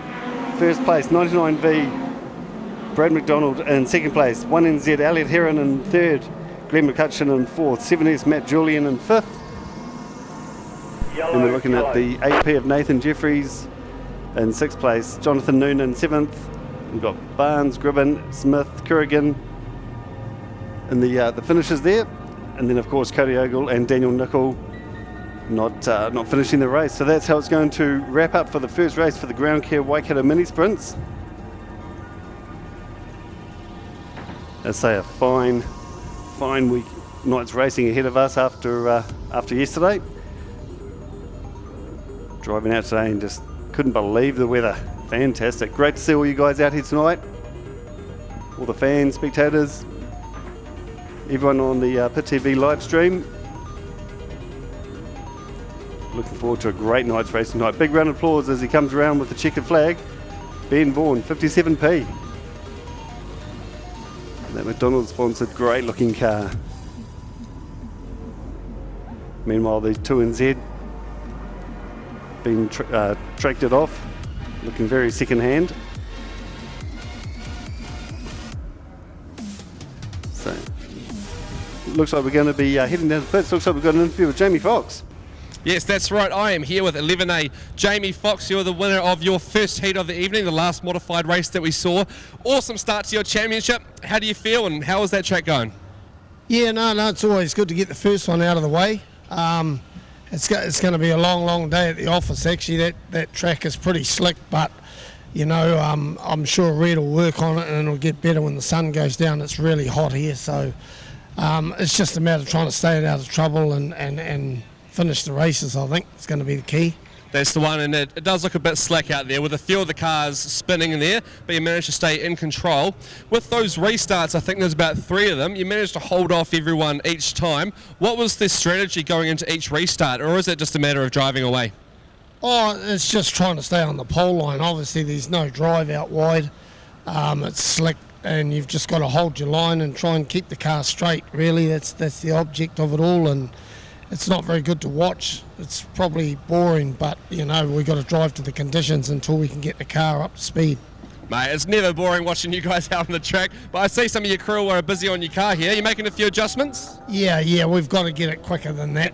Speaker 4: first place. 99V, Brad McDonald in second place. 1NZ Elliot Heron in third. Glenn McCutcheon in fourth, 7S Matt Julian in fifth. Then we're looking at the 8P of Nathan Jeffries in sixth place, Jonathan Noonan in seventh. We've got Barnes, Gribben, Smith, Kerrigan in the finishers there. And then of course Cody Ogle and Daniel Nicol not finishing the race. So that's how it's going to wrap up for the first race for the Ground Care Waikato Mini Sprints. Let's say a fine week night's racing ahead of us after yesterday. Driving out today and just couldn't believe the weather. Fantastic. Great to see all you guys out here tonight. All the fans, spectators, everyone on the Pit TV live stream. Looking forward to a great night's racing tonight. Big round of applause as he comes around with the checkered flag. Ben Vaughan, 57p. That McDonald's sponsored great looking car. Meanwhile, these 2NZ being tracted off, looking very second hand. So, looks like we're going to be heading down to the pits. Looks like we've got an interview with Jamie Fox.
Speaker 1: Yes, that's right. I am here with 11A Jamie Fox. You're the winner of your first heat of the evening, the last modified race that we saw. Awesome start to your championship. How do you feel and how is that track going?
Speaker 5: Yeah, no, it's always good to get the first one out of the way. It's going to be a long day at the office. Actually, that track is pretty slick, but you know, I'm sure Red will work on it and it'll get better when the sun goes down. It's really hot here, so it's just a matter of trying to stay out of trouble and finish the races. I think it's going to be the key.
Speaker 1: That's the one, and it does look a bit slack out there with a few of the cars spinning in there, but you managed to stay in control. With those restarts, I think there's about 3 of them, you managed to hold off everyone each time. What was the strategy going into each restart, or is it just a matter of driving away?
Speaker 5: Oh, it's just trying to stay on the pole line. Obviously, there's no drive out wide. It's slick, and you've just got to hold your line and try and keep the car straight, really. That's the object of it all, and it's not very good to watch. It's probably boring, but, you know, we've got to drive to the conditions until we can get the car up to speed.
Speaker 1: Mate, it's never boring watching you guys out on the track, but I see some of your crew are busy on your car here. You making a few adjustments?
Speaker 5: Yeah, we've got to get it quicker than that,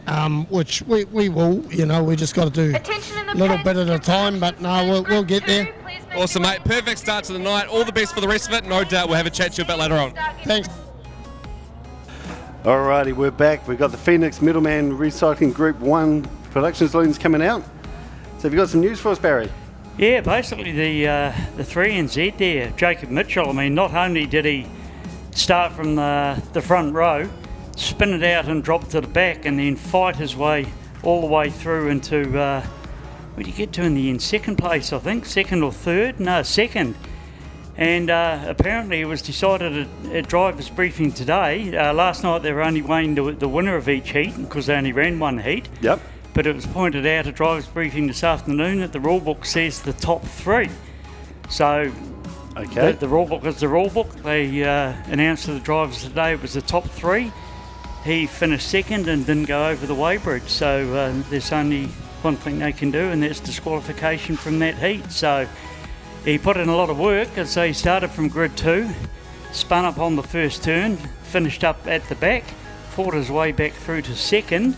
Speaker 5: which we will. You know, we just got to do a little bit at a time, but no, we'll get there.
Speaker 1: Awesome, mate. Perfect start to the night. All the best for the rest of it. No doubt we'll have a chat to you a bit later on.
Speaker 5: Thanks.
Speaker 4: Alrighty, we're back. We've got the Phoenix Middleman Recycling Group 1 production saloons coming out. So have you got some news for us, Barry?
Speaker 17: Yeah, basically the 3NZ there, Jacob Mitchell, I mean, not only did he start from the front row, spin it out and drop to the back, and then fight his way all the way through into, where did he get to in the end? Second place, I think, second or third? No, second. And apparently it was decided at driver's briefing today. Last night they were only weighing the winner of each heat because they only ran one heat.
Speaker 4: Yep.
Speaker 17: But it was pointed out at driver's briefing this afternoon that the rule book says the top three. So
Speaker 4: okay.
Speaker 17: The rule book is the rule book. They announced to the drivers today it was the top three. He finished second and didn't go over the weighbridge. So there's only one thing they can do, and that's disqualification from that heat. So he put in a lot of work as they started from grid 2, spun up on the first turn, finished up at the back, fought his way back through to second,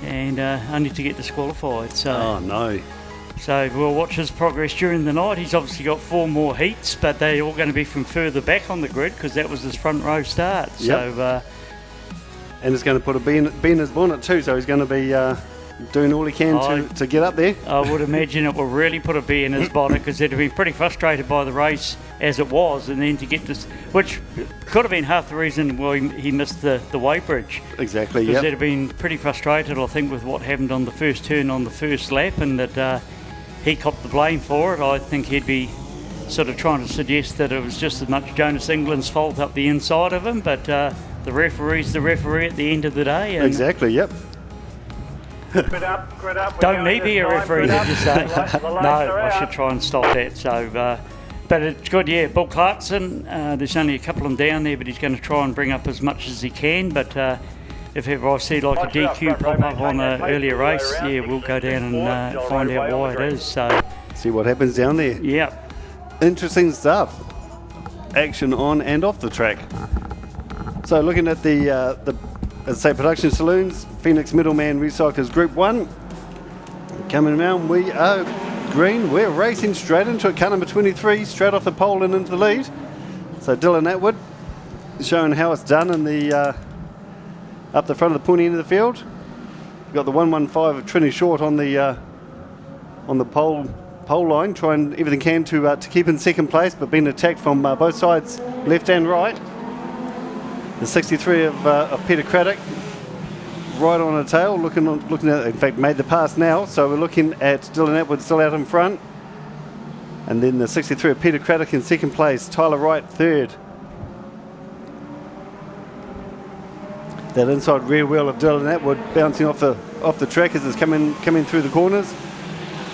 Speaker 17: and only to get disqualified. So,
Speaker 4: oh no.
Speaker 17: So we'll watch his progress during the night. He's obviously got 4 more heats, but they're all going to be from further back on the grid because that was his front row start.
Speaker 4: Yep.
Speaker 17: So,
Speaker 4: and it's going to put a bee in his bonnet too, so he's going to be doing all he can to get up there.
Speaker 17: I would imagine it will really put a bee in his bonnet because they'd have been pretty frustrated by the race as it was, and then to get this, which could have been half the reason why he missed the weighbridge.
Speaker 4: Exactly,
Speaker 17: because
Speaker 4: yep.
Speaker 17: they'd have been pretty frustrated, I think, with what happened on the first turn on the first lap, and that he copped the blame for it. I think he'd be sort of trying to suggest that it was just as much Jonas England's fault up the inside of him, but the referee's the referee at the end of the day. And
Speaker 4: exactly, yep.
Speaker 20: Grid up.
Speaker 17: Don't need to be a referee, did you say? No, I should try and stop that. So, but it's good, yeah. Bill Clarkson, there's only a couple of them down there, but he's going to try and bring up as much as he can. But if ever I see like a DQ pop up on an earlier race, yeah, we'll go down and find out why it is. So
Speaker 4: see what happens down there.
Speaker 17: Yeah.
Speaker 4: Interesting stuff. Action on and off the track. So looking at the as I say, production saloons, Phoenix Middleman Recyclers Group 1. Coming around, we are green. We're racing straight into it. Car number 23, straight off the pole and into the lead. So Dylan Atwood showing how it's done in the up the front of the pointy end of the field. We've got the 115 of Trinity Short on the pole line, trying everything can to keep in second place, but being attacked from both sides, left and right. The 63 of Peter Craddock, right on the tail, looking at, in fact, made the pass now. So we're looking at Dylan Atwood still out in front, and then the 63 of Peter Craddock in second place, Tyler Wright third. That inside rear wheel of Dylan Atwood bouncing off the track as it's coming through the corners,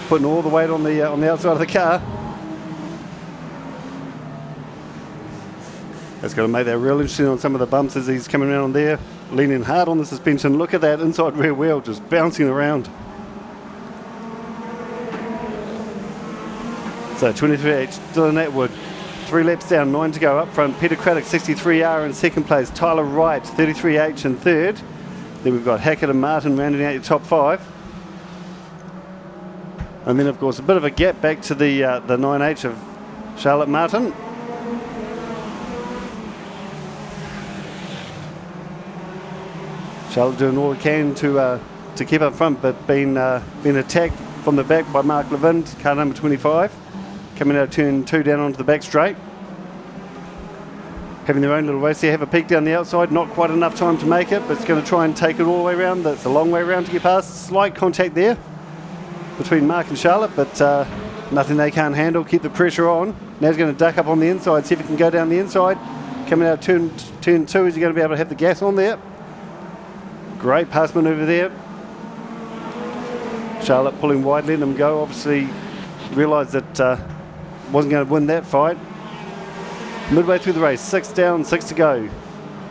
Speaker 4: putting all the weight on the outside of the car. That's going to make that real interesting on some of the bumps as he's coming around there, leaning hard on the suspension. Look at that inside rear wheel just bouncing around. So 23H, Dylan Atwood, 3 laps down, 9 to go up front. Peter Craddock, 63R in second place. Tyler Wright, 33H in third. Then we've got Hackett and Martin rounding out your top 5. And then, of course, a bit of a gap back to the 9H of Charlotte Martin. Charlotte doing all he can to keep up front, but being attacked from the back by Mark Levin, car number 25, coming out of turn 2 down onto the back straight. Having their own little race there, have a peek down the outside, not quite enough time to make it, but it's going to try and take it all the way around. That's a long way around to get past. Slight contact there between Mark and Charlotte, but nothing they can't handle. Keep the pressure on. Now he's going to duck up on the inside, see if he can go down the inside. Coming out of turn 2, is he going to be able to have the gas on there? Great pass manoeuvre there. Charlotte pulling wide, letting them go. Obviously realised that wasn't going to win that fight. Midway through the race, 6 down, 6 to go.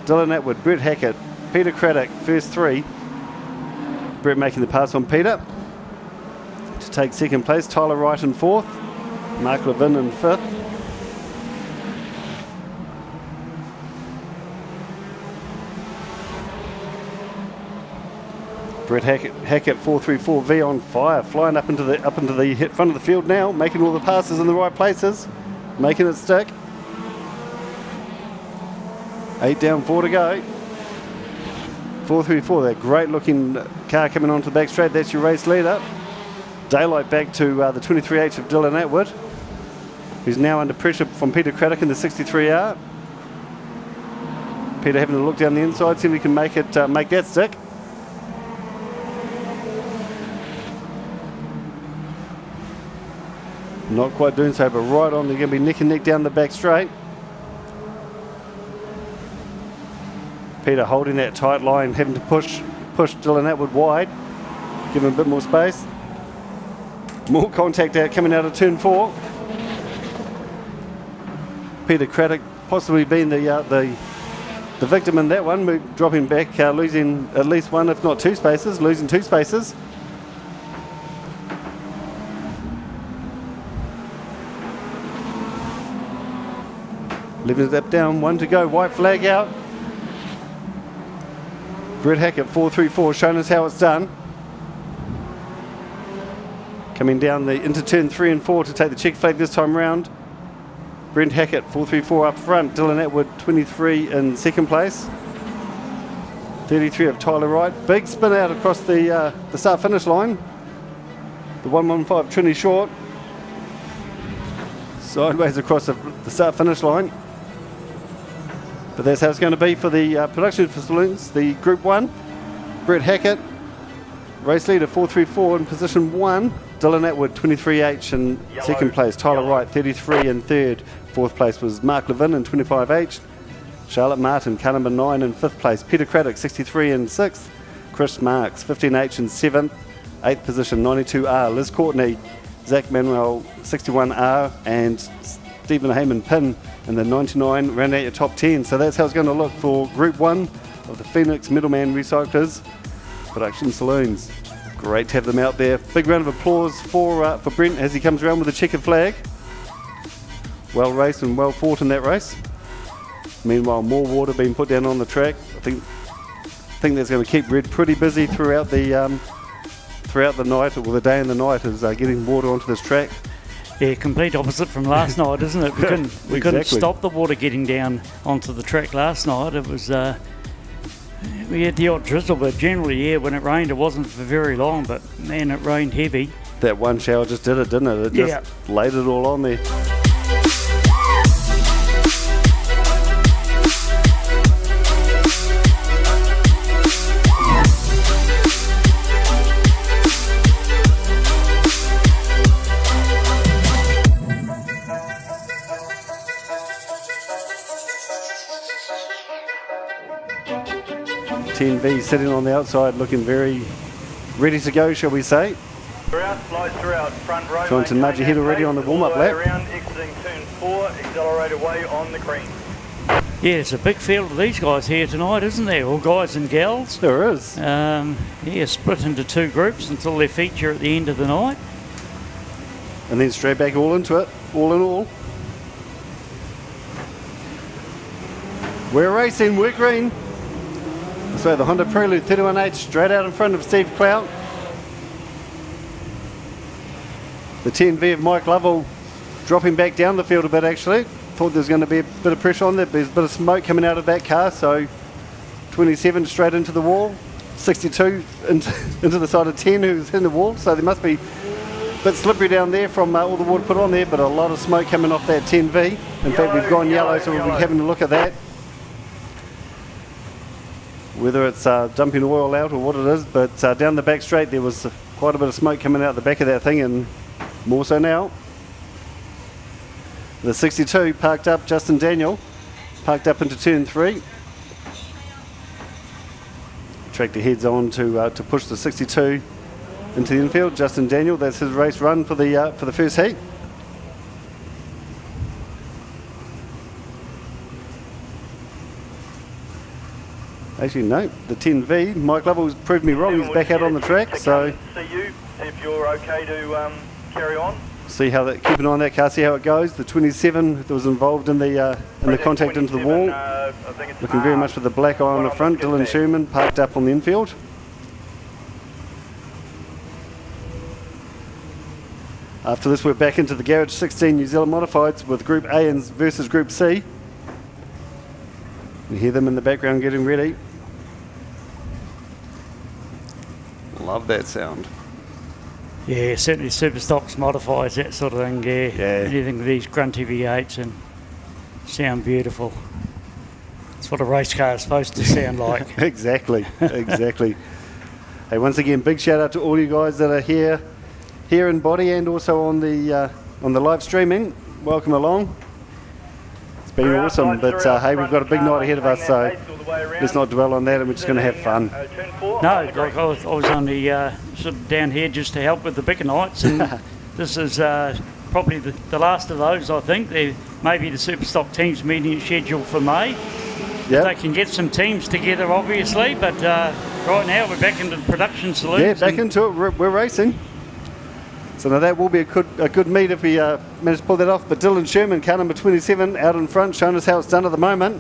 Speaker 4: Dylan Atwood, Brett Hackett, Peter Craddock, first 3. Brett making the pass on Peter to take second place. Tyler Wright in 4th. Mark Levin in 5th. Brett Hackett 434V on fire, flying up into the front of the field now, making all the passes in the right places, making it stick. 8 down, 4 to go. 434, that great looking car coming onto the back straight. That's your race leader. Daylight back to the 23H of Dylan Atwood, who's now under pressure from Peter Craddock in the 63R. Peter having a look down the inside, see if he can make that stick. Not quite doing so, but right on, they're going to be neck and neck down the back straight. Peter holding that tight line, having to push Dylan Atwood wide, give him a bit more space. More contact out coming out of turn 4. Peter Craddock possibly being the victim in that one, dropping back, losing at least one, if not 2 spaces, losing 2 spaces. Living step down, 1 to go, white flag out. Brett Hackett, 434, showing us how it's done. Coming down into turn 3 and 4 to take the check flag this time round. Brent Hackett, 434 up front. Dylan Atwood, 23 in second place. 33 of Tyler Wright. Big spin out across the start-finish line. The 115 Trinity short. Sideways across the start-finish line. But that's how it's going to be for the production for saloons. The Group 1, Brett Hackett, race leader 434 in position 1. Dylan Atwood, 23H in second place. Tyler Wright, 33 in third. Fourth place was Mark Levin in 25H. Charlotte Martin, car number 9 in fifth place. Peter Craddock, 63 in sixth. Chris Marks, 15H in seventh. Eighth position, 92R. Liz Courtney, Zach Manuel, 61R. And Stephen Heyman Pin in the 99, round out your top 10. So that's how it's going to look for Group 1 of the Phoenix Middleman Recyclers Production Saloons. Great to have them out there. Big round of applause for Brent as he comes around with the checkered flag. Well raced and well fought in that race. Meanwhile, more water being put down on the track. I think that's going to keep Red pretty busy throughout the night, or the day and the night, is getting water onto this track.
Speaker 17: Yeah, complete opposite from last night, isn't it? We couldn't stop the water getting down onto the track last night. It was we had the odd drizzle, but generally, yeah, when it rained, it wasn't for very long. But man, it rained heavy.
Speaker 4: That one shower just did it, didn't it? It just laid it all on there. TNV sitting on the outside, looking very ready to go, shall we say. Trying to nudge ahead already on the warm-up lap.
Speaker 20: Exiting turn 4, accelerate away on the green.
Speaker 17: Yeah, it's a big field of these guys here tonight, isn't there? All guys and gals.
Speaker 4: There is.
Speaker 17: Yeah, split into 2 groups until they feature at the end of the night.
Speaker 4: And then straight back all into it, all in all. We're racing, we're green. So the Honda Prelude 31H straight out in front of Steve Clout. The 10V of Mike Lovell dropping back down the field a bit actually. Thought there was going to be a bit of pressure on there, but there's a bit of smoke coming out of that car, so 27 straight into the wall, 62 into the side of 10 who's in the wall, so there must be a bit slippery down there from all the water put on there, but a lot of smoke coming off that 10V. In fact, we've gone yellow, so we'll be having a look at that. Whether it's dumping oil out or what it is, but down the back straight there was quite a bit of smoke coming out the back of that thing, and more so now. The 62 parked up, Justin Daniel, parked up into turn 3. Tractor heads on to push the 62 into the infield. Justin Daniel, that's his race run for the first heat. Actually, no, the 10V, Mike Lovell's proved me wrong, he's back out on the track, so...
Speaker 20: See you, if you're okay to carry on.
Speaker 4: See how that, keep an eye on that car, see how it goes. The 27 that was involved in the contact into the wall. Looking very much with the black eye on the front. Dylan Sherman parked up on the infield. After this, we're back into the Garage 16 New Zealand Modifieds with Group A versus Group C. You hear them in the background getting ready. love that sound.
Speaker 17: Yeah, certainly super stocks, modifieds, that sort of thing. Yeah. Anything with these grunty V8s and sound beautiful. It's what a race car is supposed to sound like.
Speaker 4: Exactly. Hey, once again, big shout out to all you guys that are here in body and also on the live streaming. Welcome along. It's been awesome, but hey, we've got a big night ahead of us, so let's not dwell on that, and we're just going to have fun.
Speaker 17: No, like I was only sort of down here just to help with the bigger nights, and this is probably the last of those, I think. There may be the super stock teams meeting scheduled for May.
Speaker 4: Yep.
Speaker 17: They can get some teams together, obviously, but right now we're back into the production saloons.
Speaker 4: Yeah, back into it. We're racing. So now that will be a good meet if we manage to pull that off. But Dylan Sherman, car number 27, out in front, showing us how it's done at the moment.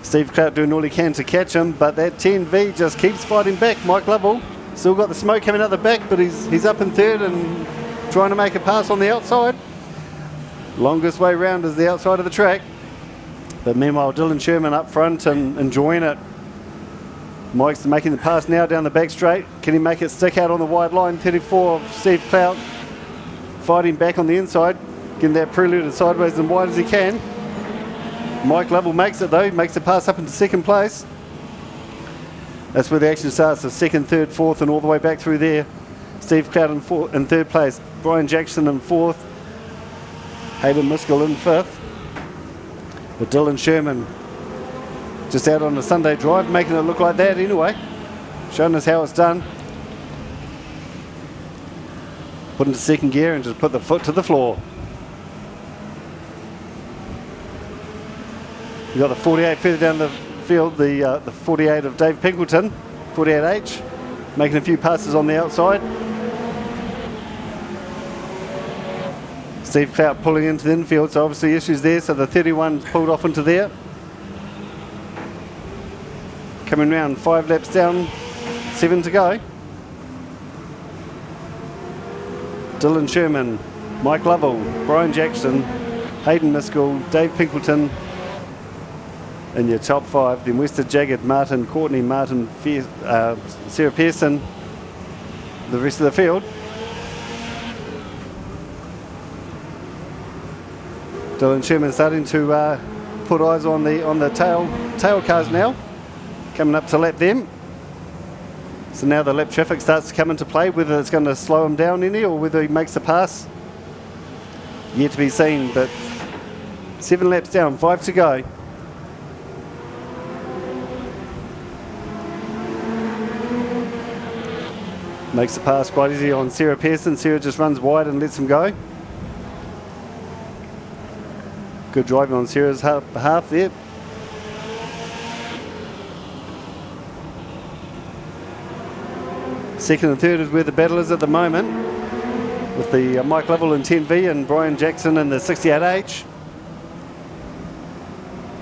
Speaker 4: Steve Clout doing all he can to catch him, but that 10V just keeps fighting back. Mike Lovell still got the smoke coming out the back, but he's up in third and trying to make a pass on the outside. Longest way round is the outside of the track. But meanwhile, Dylan Sherman up front and enjoying it. Mike's making the pass now down the back straight. Can he make it stick out on the wide line? 34 of Steve Clout fighting back on the inside, getting that prelude as sideways and wide as he can. Mike Lovell makes it though, he makes the pass up into second place. That's where the action starts, so second, third, fourth, and all the way back through there. Steve Clout in third place, Brian Jackson in fourth, Hayden Miskell in fifth. But Dylan Sherman just out on a Sunday drive, making it look like that anyway. Showing us how it's done. Put into second gear and just put the foot to the floor. You've got the 48 further down the field, the 48 of Dave Pinkleton, 48H, making a few passes on the outside. Steve Clout pulling into the infield, so obviously issues there, so the 31's pulled off into there. Coming round, 5 laps down, 7 to go. Dylan Sherman, Mike Lovell, Brian Jackson, Hayden Miskell, Dave Pinkleton in your top 5. Then Wester Jagged, Martin Courtney, Sarah Pearson, the rest of the field. Dylan Sherman starting to put eyes on the tail cars now. Coming up to lap them. So now the lap traffic starts to come into play, whether it's going to slow him down any or whether he makes the pass. Yet to be seen, but 7 laps down, 5 to go. Makes the pass quite easy on Sarah Pearson. Sarah just runs wide and lets him go. Good driving on Sarah's behalf there. Second and third is where the battle is at the moment, with the Mike Lovell in 10V and Brian Jackson in the 68H.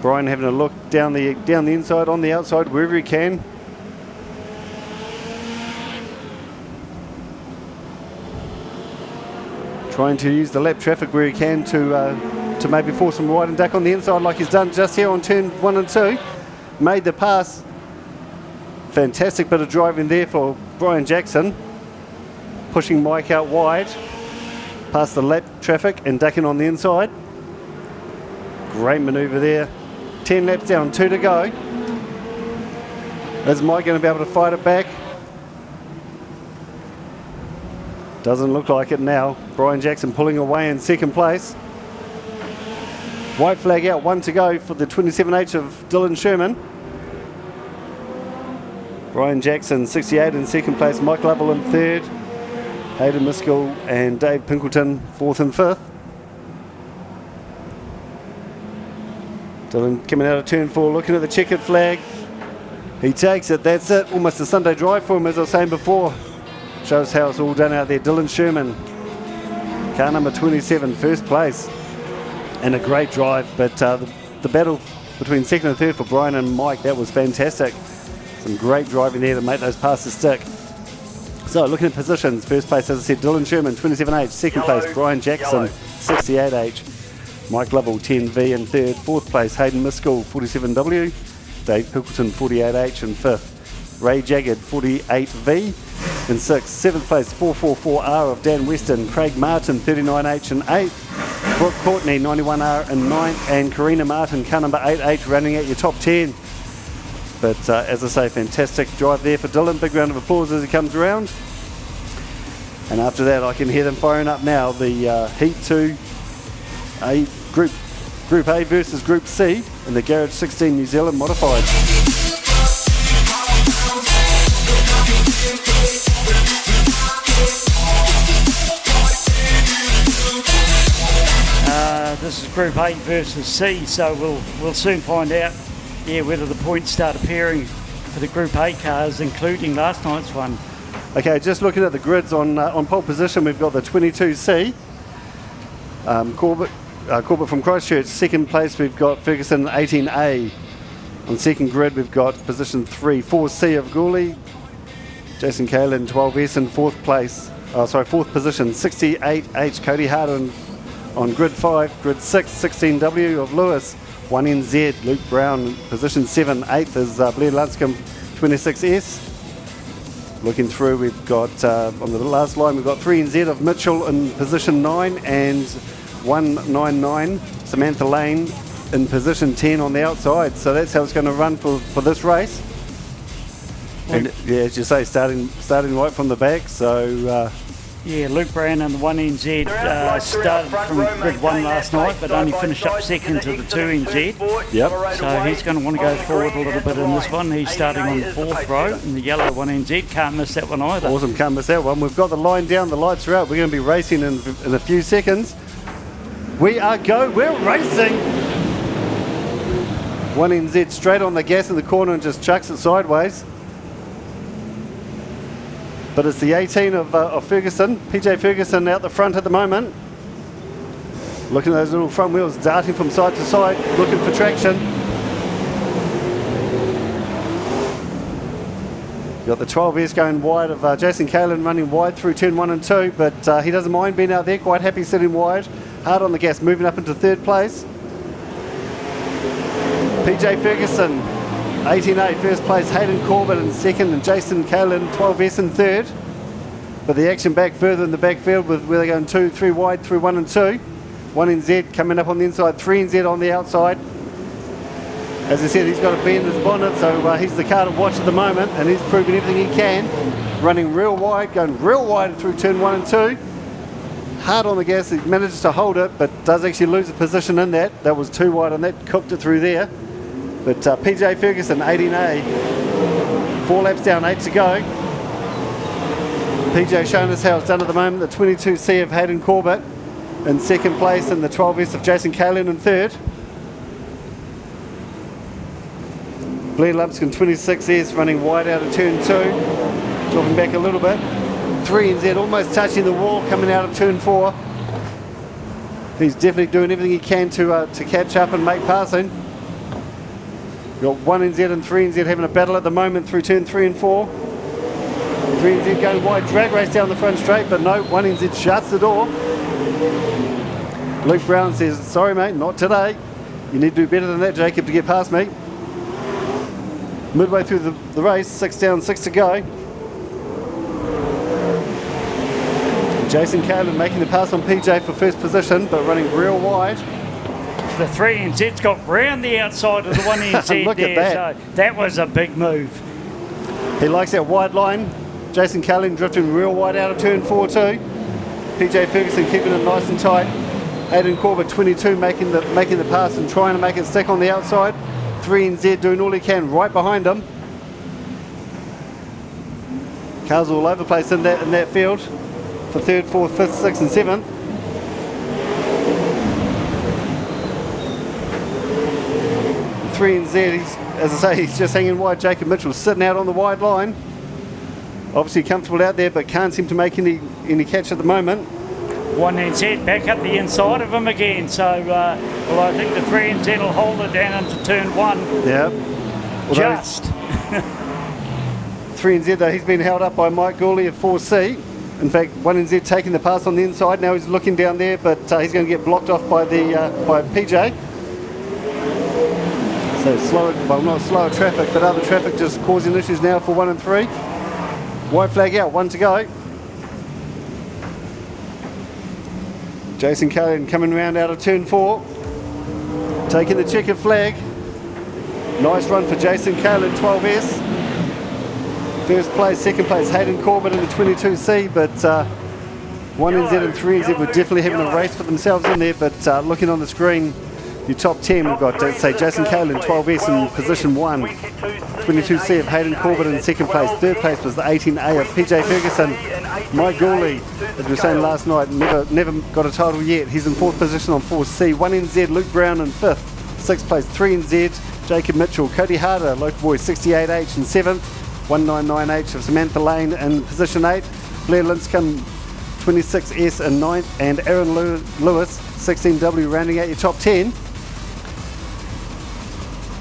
Speaker 4: Brian having a look down the inside, on the outside, wherever he can. Trying to use the lap traffic where he can to maybe force him wide and duck on the inside like he's done just here on turn 1 and 2. Made the pass. Fantastic bit of driving there for Brian Jackson. Pushing Mike out wide. Past the lap traffic and ducking on the inside. Great manoeuvre there. 10 laps down, 2 to go. Is Mike going to be able to fight it back? Doesn't look like it now. Brian Jackson pulling away in second place. White flag out, 1 to go for the 27H of Dylan Sherman. Brian Jackson, 68 in second place. Mike Lovell in third. Hayden Miskell and Dave Pinkleton, 4th and 5th. Dylan coming out of turn 4, looking at the checkered flag. He takes it, that's it. Almost a Sunday drive for him, as I was saying before. Shows how it's all done out there. Dylan Sherman, car number 27, first place. And a great drive, but the battle between second and third for Brian and Mike, that was fantastic. Some great driving there to make those passes stick. So looking at positions, first place, as I said, Dylan Sherman, 27H. Second place, Brian Jackson, 68H. Mike Lovell, 10V in third. Fourth place, Hayden Miskell, 47W. Dave Pickleton, 48H in fifth. Ray Jagged 48V. In 6th, 7th place 444R of Dan Weston, Craig Martin 39H in 8th, Brooke Courtney 91R in 9th, and Karina Martin, car number 8H, running at your top 10. But as I say, fantastic drive there for Dylan. Big round of applause as he comes around. And after that, I can hear them firing up now. The Heat 2 Group A versus Group C in the Garage 16 New Zealand Modified.
Speaker 17: This is Group A versus C, so we'll soon find out whether the points start appearing for the Group A cars, including last night's one.
Speaker 4: Okay, just looking at the grids on pole position, we've got the 22C. Corbett from Christchurch. Second place, we've got Ferguson 18A. On second grid, we've got position 3, 4C of Gooley. Jason Kailyn, 12S in fourth position, 68H Cody Harter on grid 5. Grid 6, 16W of Lewis. 1NZ, Luke Brown, position 7. 8th is Blair Lunscombe, 26S. Looking through, we've got, on the last line, we've got 3NZ of Mitchell in position 9 and 199, Samantha Lane in position 10 on the outside. So that's how it's going to run for this race. And yeah, as you say, starting right from the back. So
Speaker 17: Luke Brown and the 1NZ started from grid 1 last night, but only finished up second to the 2NZ.
Speaker 4: Yep.
Speaker 17: So he's going to want to go forward a little bit in this one. He's starting on the 4th row in the yellow 1NZ. Can't miss that one either.
Speaker 4: Awesome, can't miss that one. We've got the line down, the lights are out. We're going to be racing in a few seconds. We're racing. 1NZ straight on the gas in the corner and just chucks it sideways. But it's the 18 of Ferguson, PJ Ferguson out the front at the moment. Looking at those little front wheels darting from side to side, looking for traction. Got the 12S going wide of Jason Kailyn running wide through turn 1 and 2, but he doesn't mind being out there, quite happy sitting wide. Hard on the gas, moving up into third place. PJ Ferguson, 18A, first place. Hayden Corbett in second, and Jason Kailyn, 12S in third. But the action back further in the backfield with where they're going 2, 3 wide through 1 and 2. 1NZ coming up on the inside, 3NZ on the outside. As I said, he's got a bend in his bonnet, so he's the car to watch at the moment, and he's proving everything he can. Running real wide, going real wide through turn 1 and 2. Hard on the gas, he manages to hold it, but does actually lose a position in that. That was too wide on that, cooked it through there. But PJ Ferguson, 18A, 4 laps down, 8 to go. PJ showing us how it's done at the moment. The 22C of Hayden Corbett in second place, and the 12S of Jason Kailyn in third. Blair Lumpskin, 26S, running wide out of turn 2, dropping back a little bit. 3NZ almost touching the wall coming out of turn 4. He's definitely doing everything he can to catch up and make passing. Got 1NZ and 3NZ having a battle at the moment through turn 3 and 4. 3NZ going wide, drag race down the front straight, but no, 1NZ shuts the door. Luke Brown says, sorry mate, not today. You need to do better than that, Jacob, to get past me. Midway through the race, 6 down, 6 to go. Jason Kailyn making the pass on PJ for first position, but running real wide.
Speaker 17: The 3NZ's got round the outside of the 1NZ.
Speaker 4: Look
Speaker 17: there,
Speaker 4: at that.
Speaker 17: So that was a big move.
Speaker 4: He likes that wide line. Jason Kailyn drifting real wide out of turn 4 too. PJ Ferguson keeping it nice and tight. Hayden Corbett, 22, making the pass and trying to make it stick on the outside. 3NZ doing all he can right behind him. Cars all over the place in that field for 3rd, 4th, 5th, 6th and 7th. The 3NZ, as I say, he's just hanging wide. Jacob Mitchell sitting out on the wide line. Obviously comfortable out there, but can't seem to make any catch at the moment.
Speaker 17: 1NZ back up the inside of him again, so I think the 3NZ will hold it down into turn 1.
Speaker 4: Yeah.
Speaker 17: Just.
Speaker 4: 3NZ though, he's been held up by Mike Gooley of 4C. In fact, 1NZ taking the pass on the inside. Now he's looking down there, but he's going to get blocked off by PJ. So So slower, well not slower traffic, but other traffic just causing issues now for 1 and 3. White flag out, 1 to go. Jason Kailyn coming round out of turn 4. Taking the checkered flag. Nice run for Jason Kailyn, 12S. First place, second place, Hayden Corbett in the 22C, but 1NZ and 3NZ were definitely having a race for themselves in there, but looking on the screen, your top 10, we've got, say, Jason Kailyn, 12S in position 1, 22C of Hayden Corbett in second place, third place was the 18A of PJ Ferguson. Mike Gourley, as we were saying last night, never got a title yet. He's in fourth position on 4C, 1NZ, Luke Brown in fifth, sixth place, 3NZ, Jacob Mitchell, Cody Harter, local boy, 68H in seventh, 199H of Samantha Lane in position 8, Blair Linscombe 26S in 9th, and Aaron Lewis 16W rounding out your top 10.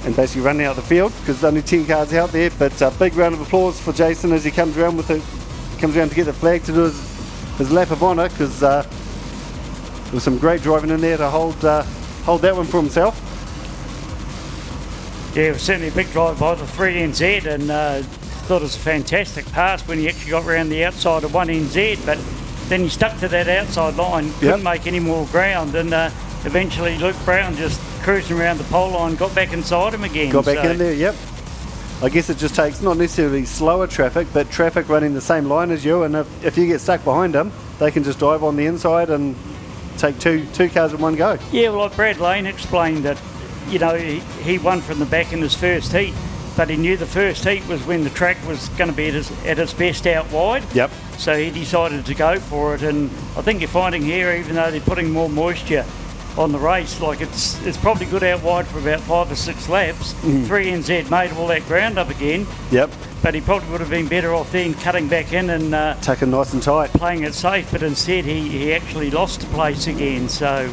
Speaker 4: And basically running out the field because there's only 10 cars out there, but big round of applause for Jason as he comes around to get the flag to do his lap of honour, because there was some great driving in there to hold that one for himself.
Speaker 17: Yeah, it was certainly a big drive by the 3NZ, and thought it was a fantastic pass when he actually got around the outside of 1NZ, but then he stuck to that outside line, couldn't make any more ground, and eventually Luke Brown just cruising around the pole line, got back inside him again.
Speaker 4: Got back in there, yep. I guess it just takes not necessarily slower traffic, but traffic running the same line as you, and if you get stuck behind them, they can just dive on the inside and take two cars in one go.
Speaker 17: Yeah, well, like Brad Lane explained that, you know, he won from the back in his first heat, but he knew the first heat was when the track was going to be at its best out wide.
Speaker 4: Yep.
Speaker 17: So he decided to go for it, and I think you're finding here, even though they're putting more moisture on the race, like it's probably good out wide for about 5 or 6 laps. 3NZ made all that ground up again.
Speaker 4: Yep.
Speaker 17: But he probably would have been better off then cutting back in and
Speaker 4: taking nice and tight,
Speaker 17: playing it safe. But instead, he actually lost the place again. So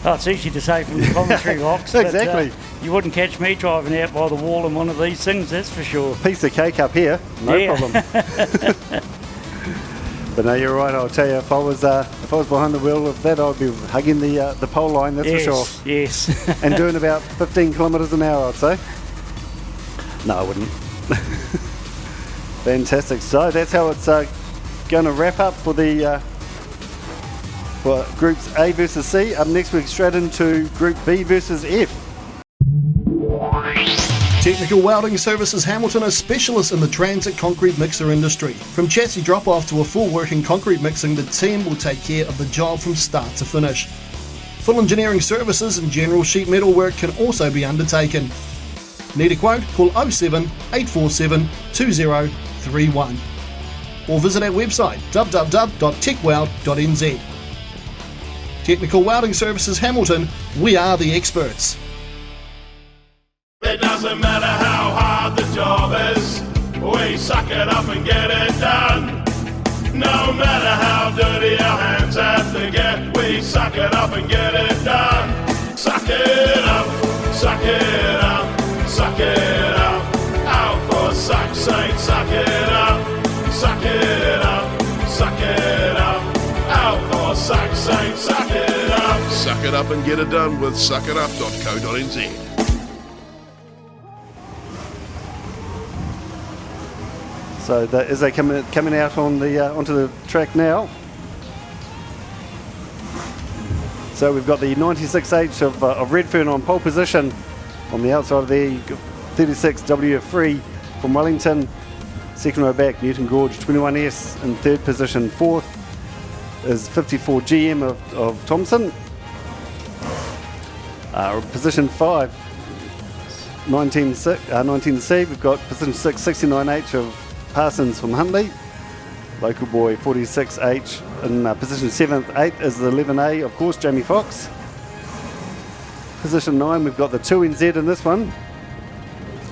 Speaker 17: it's easy to say from the commentary box.
Speaker 4: Exactly.
Speaker 17: But, you wouldn't catch me driving out by the wall in one of these things, that's for sure.
Speaker 4: Piece of cake up here, no problem. But no, you're right. I'll tell you, if I was behind the wheel of that, I'd be hugging the pole line. That's for sure.
Speaker 17: Yes.
Speaker 4: And doing about 15 kilometres an hour, I'd say. No, I wouldn't. Fantastic. So that's how it's going to wrap up for the for groups A versus C. Up next, we're straight into Group B versus F.
Speaker 19: Technical Welding Services Hamilton are specialists in the transit concrete mixer industry. From chassis drop-off to a full working concrete mixing, the team will take care of the job from start to finish. Full engineering services and general sheet metal work can also be undertaken. Need a quote? Call 07 847 2031 or visit our website www.techweld.nz. Technical Welding Services Hamilton, we are the experts.
Speaker 2: It doesn't matter how hard the job is, we suck it up and get it done. No matter how dirty our hands have to get, we suck it up and get it done. Suck it up, suck it up, suck it up. Out for suck's sake, suck it up, suck it up, suck it up. Out for suck's sake, suck it up.
Speaker 18: Suck it up and get it done with suckitup.co.nz.
Speaker 4: So as they coming out on the onto the track now. So we've got the 96H of Redfern on pole position on the outside of the 36 WF3 from Wellington. Second row back, Newton Gorge 21S in third position. Fourth is 54 GM of Thompson. Position 5, 19C. We've got position 6, 69H of Parsons from Huntley, local boy 46H in position 7th. 8th is the 11A, of course, Jamie Fox. Position 9, we've got the 2NZ in this one,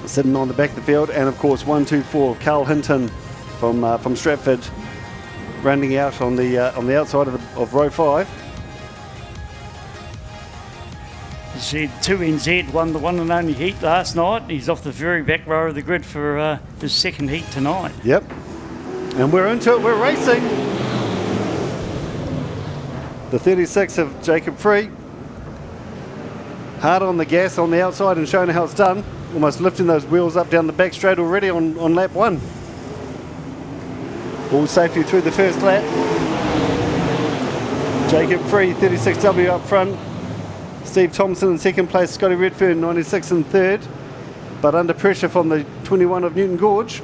Speaker 4: sitting on the back of the field, and of course 124 of Carl Hinton from Stratford, rounding out on the outside of row 5.
Speaker 17: You see, 2NZ won the one and only heat last night. He's off the very back row of the grid for his second heat tonight.
Speaker 4: Yep. And we're into it. We're racing. The 36 of Jacob Free. Hard on the gas on the outside and showing how it's done. Almost lifting those wheels up down the back straight already on lap 1. All safely through the first lap. Jacob Free, 36W up front. Steve Thompson in second place. Scotty Redfern, 96 in third. But under pressure from the 21 of Newton Gorge.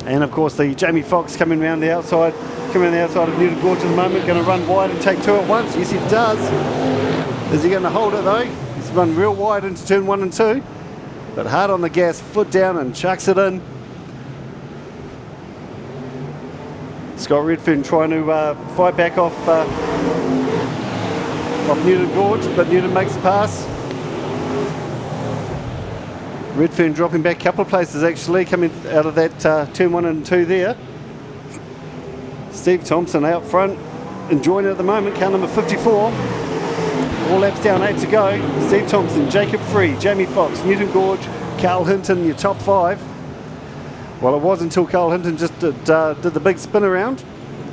Speaker 4: And of course the Jamie Foxx coming around the outside of Newton Gorge at the moment. Going to run wide and take 2 at once. Yes, he does. Is he going to hold it though? He's run real wide into turn 1 and 2. But hard on the gas, foot down and chucks it in. Scott Redfern trying to fight back off Newton Gorge, but Newton makes the pass. Redfern dropping back a couple of places actually, coming out of that turn 1 and 2 there. Steve Thompson out front, enjoying it at the moment, car number 54. 4 laps down, 8 to go. Steve Thompson, Jacob Free, Jamie Foxx, Newton Gorge, Carl Hinton, your top 5. Well, it was until Carl Hinton just did the big spin around.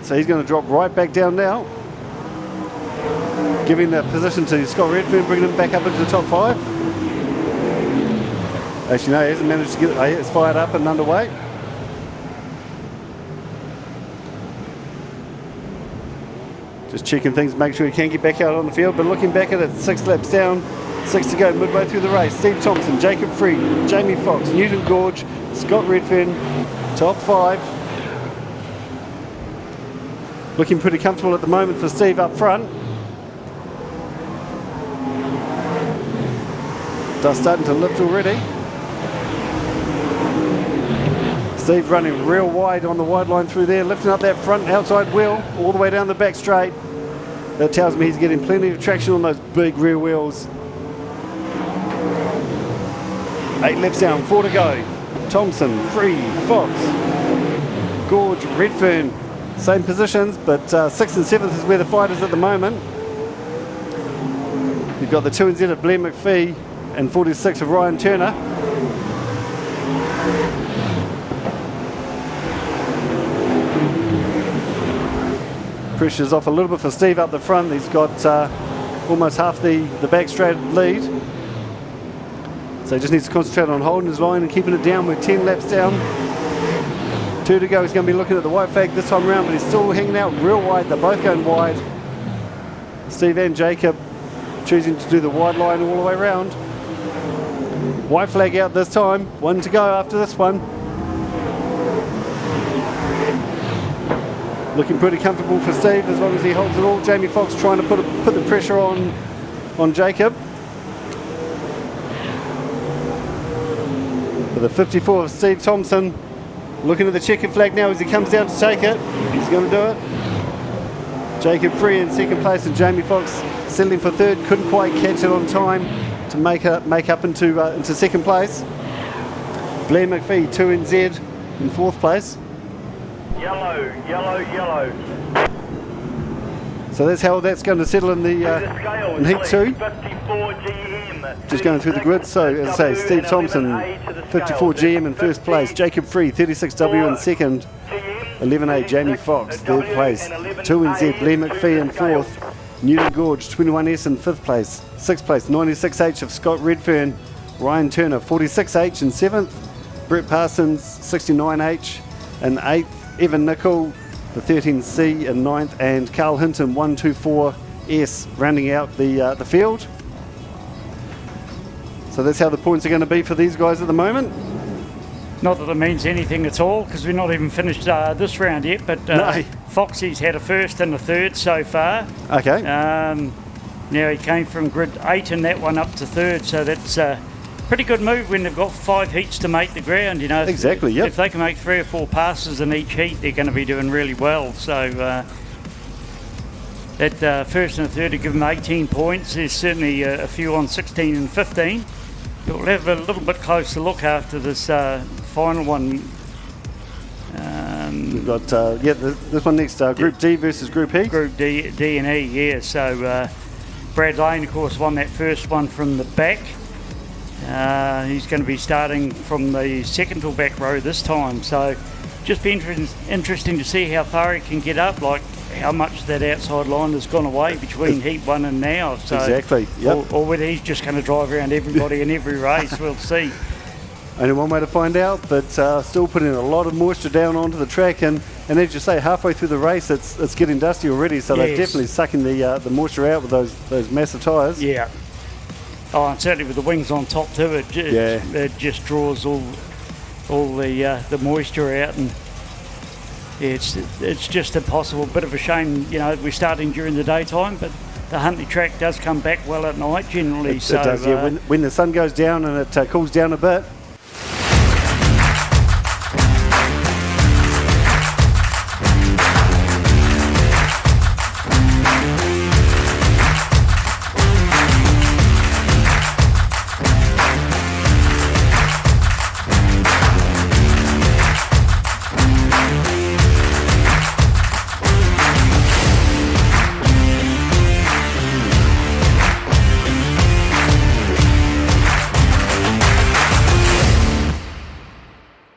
Speaker 4: So he's going to drop right back down now. Giving the position to Scott Redfern, bringing him back up into the top 5. Actually, no, he hasn't managed to get it. It's fired up and underway. Just checking things, make sure he can get back out on the field. But looking back at it, 6 laps down, 6 to go, midway through the race. Steve Thompson, Jacob Free, Jamie Foxx, Newton Gorge, Scott Redfern, top 5. Looking pretty comfortable at the moment for Steve up front. Dust starting to lift already. Steve running real wide on the wide line through there, lifting up that front outside wheel all the way down the back straight. That tells me he's getting plenty of traction on those big rear wheels. 8 laps down, 4 to go. Thompson, Free, Fox, Gorge, Redfern, same positions, but 6th and 7th is where the fight is at the moment. You've got the 2 and Z of Blair McPhee and 46 of Ryan Turner. Pressure's off a little bit for Steve up the front. He's got almost half the back straight lead. So he just needs to concentrate on holding his line and keeping it down. We're 10 laps down. 2 to go. He's going to be looking at the white flag this time around, but he's still hanging out real wide. They're both going wide. Steve and Jacob choosing to do the wide line all the way around. White flag out this time. 1 to go after this one. Looking pretty comfortable for Steve as long as he holds it all. Jamie Foxx trying to put the pressure on Jacob. With the 54 of Steve Thompson looking at the checkered flag now as he comes down to take it. He's going to do it. Jacob Free in second place and Jamie Foxx settling for third. Couldn't quite catch it on time to make up into second place. Blair McPhee, 2 and Z in fourth place.
Speaker 20: Yellow, yellow, yellow.
Speaker 4: So that's how that's going to settle in the in heat 2. Just going through the grid. So as I say, Steve Thompson, 54 GM in first place. Jacob Free, 36W in second. 11A Jamie Foxx, third place. 2 and Z Blair McPhee in fourth. Newton Gorge, 21S in fifth place. Sixth place, 96H of Scott Redfern. Ryan Turner, 46H in seventh. Brett Parsons, 69H in eighth. Evan Nicol, the 13C in ninth, and Carl Hinton, 124S, rounding out the field. So that's how the points are going to be for these guys at the moment.
Speaker 17: Not that it means anything at all, because we're not even finished this round yet, but
Speaker 4: No.
Speaker 17: Foxy's had a first and a third so far.
Speaker 4: Okay.
Speaker 17: Now he came from grid 8 in that one up to third, so that's pretty good move when they've got 5 heats to make the ground, you know.
Speaker 4: Exactly, yep.
Speaker 17: If they can make 3 or 4 passes in each heat, they're going to be doing really well. So that first and third to give them 18 points. There's certainly a few on 16 and 15. But we'll have a little bit closer look after this final one.
Speaker 4: We've got this one next, Group D versus Group E.
Speaker 17: Group D and E, yeah. So Brad Lane, of course, won that first one from the back. He's going to be starting from the second to back row this time, so just be interesting to see how far he can get up. Like how much that outside line has gone away between Heat 1 and now. So,
Speaker 4: Exactly, yep.
Speaker 17: Or whether he's just going to drive around everybody in every race, we'll see.
Speaker 4: Only one way to find out, but still putting a lot of moisture down onto the track, and as you say, halfway through the race, it's getting dusty already. So they're definitely sucking the moisture out with those massive tyres.
Speaker 17: Yeah. Oh, and certainly with the wings on top too, it just draws all the moisture out, and it's just impossible. Bit of a shame, we're starting during the daytime, but the Huntley track does come back well at night generally.
Speaker 4: It does, yeah. When the sun goes down and it cools down a bit,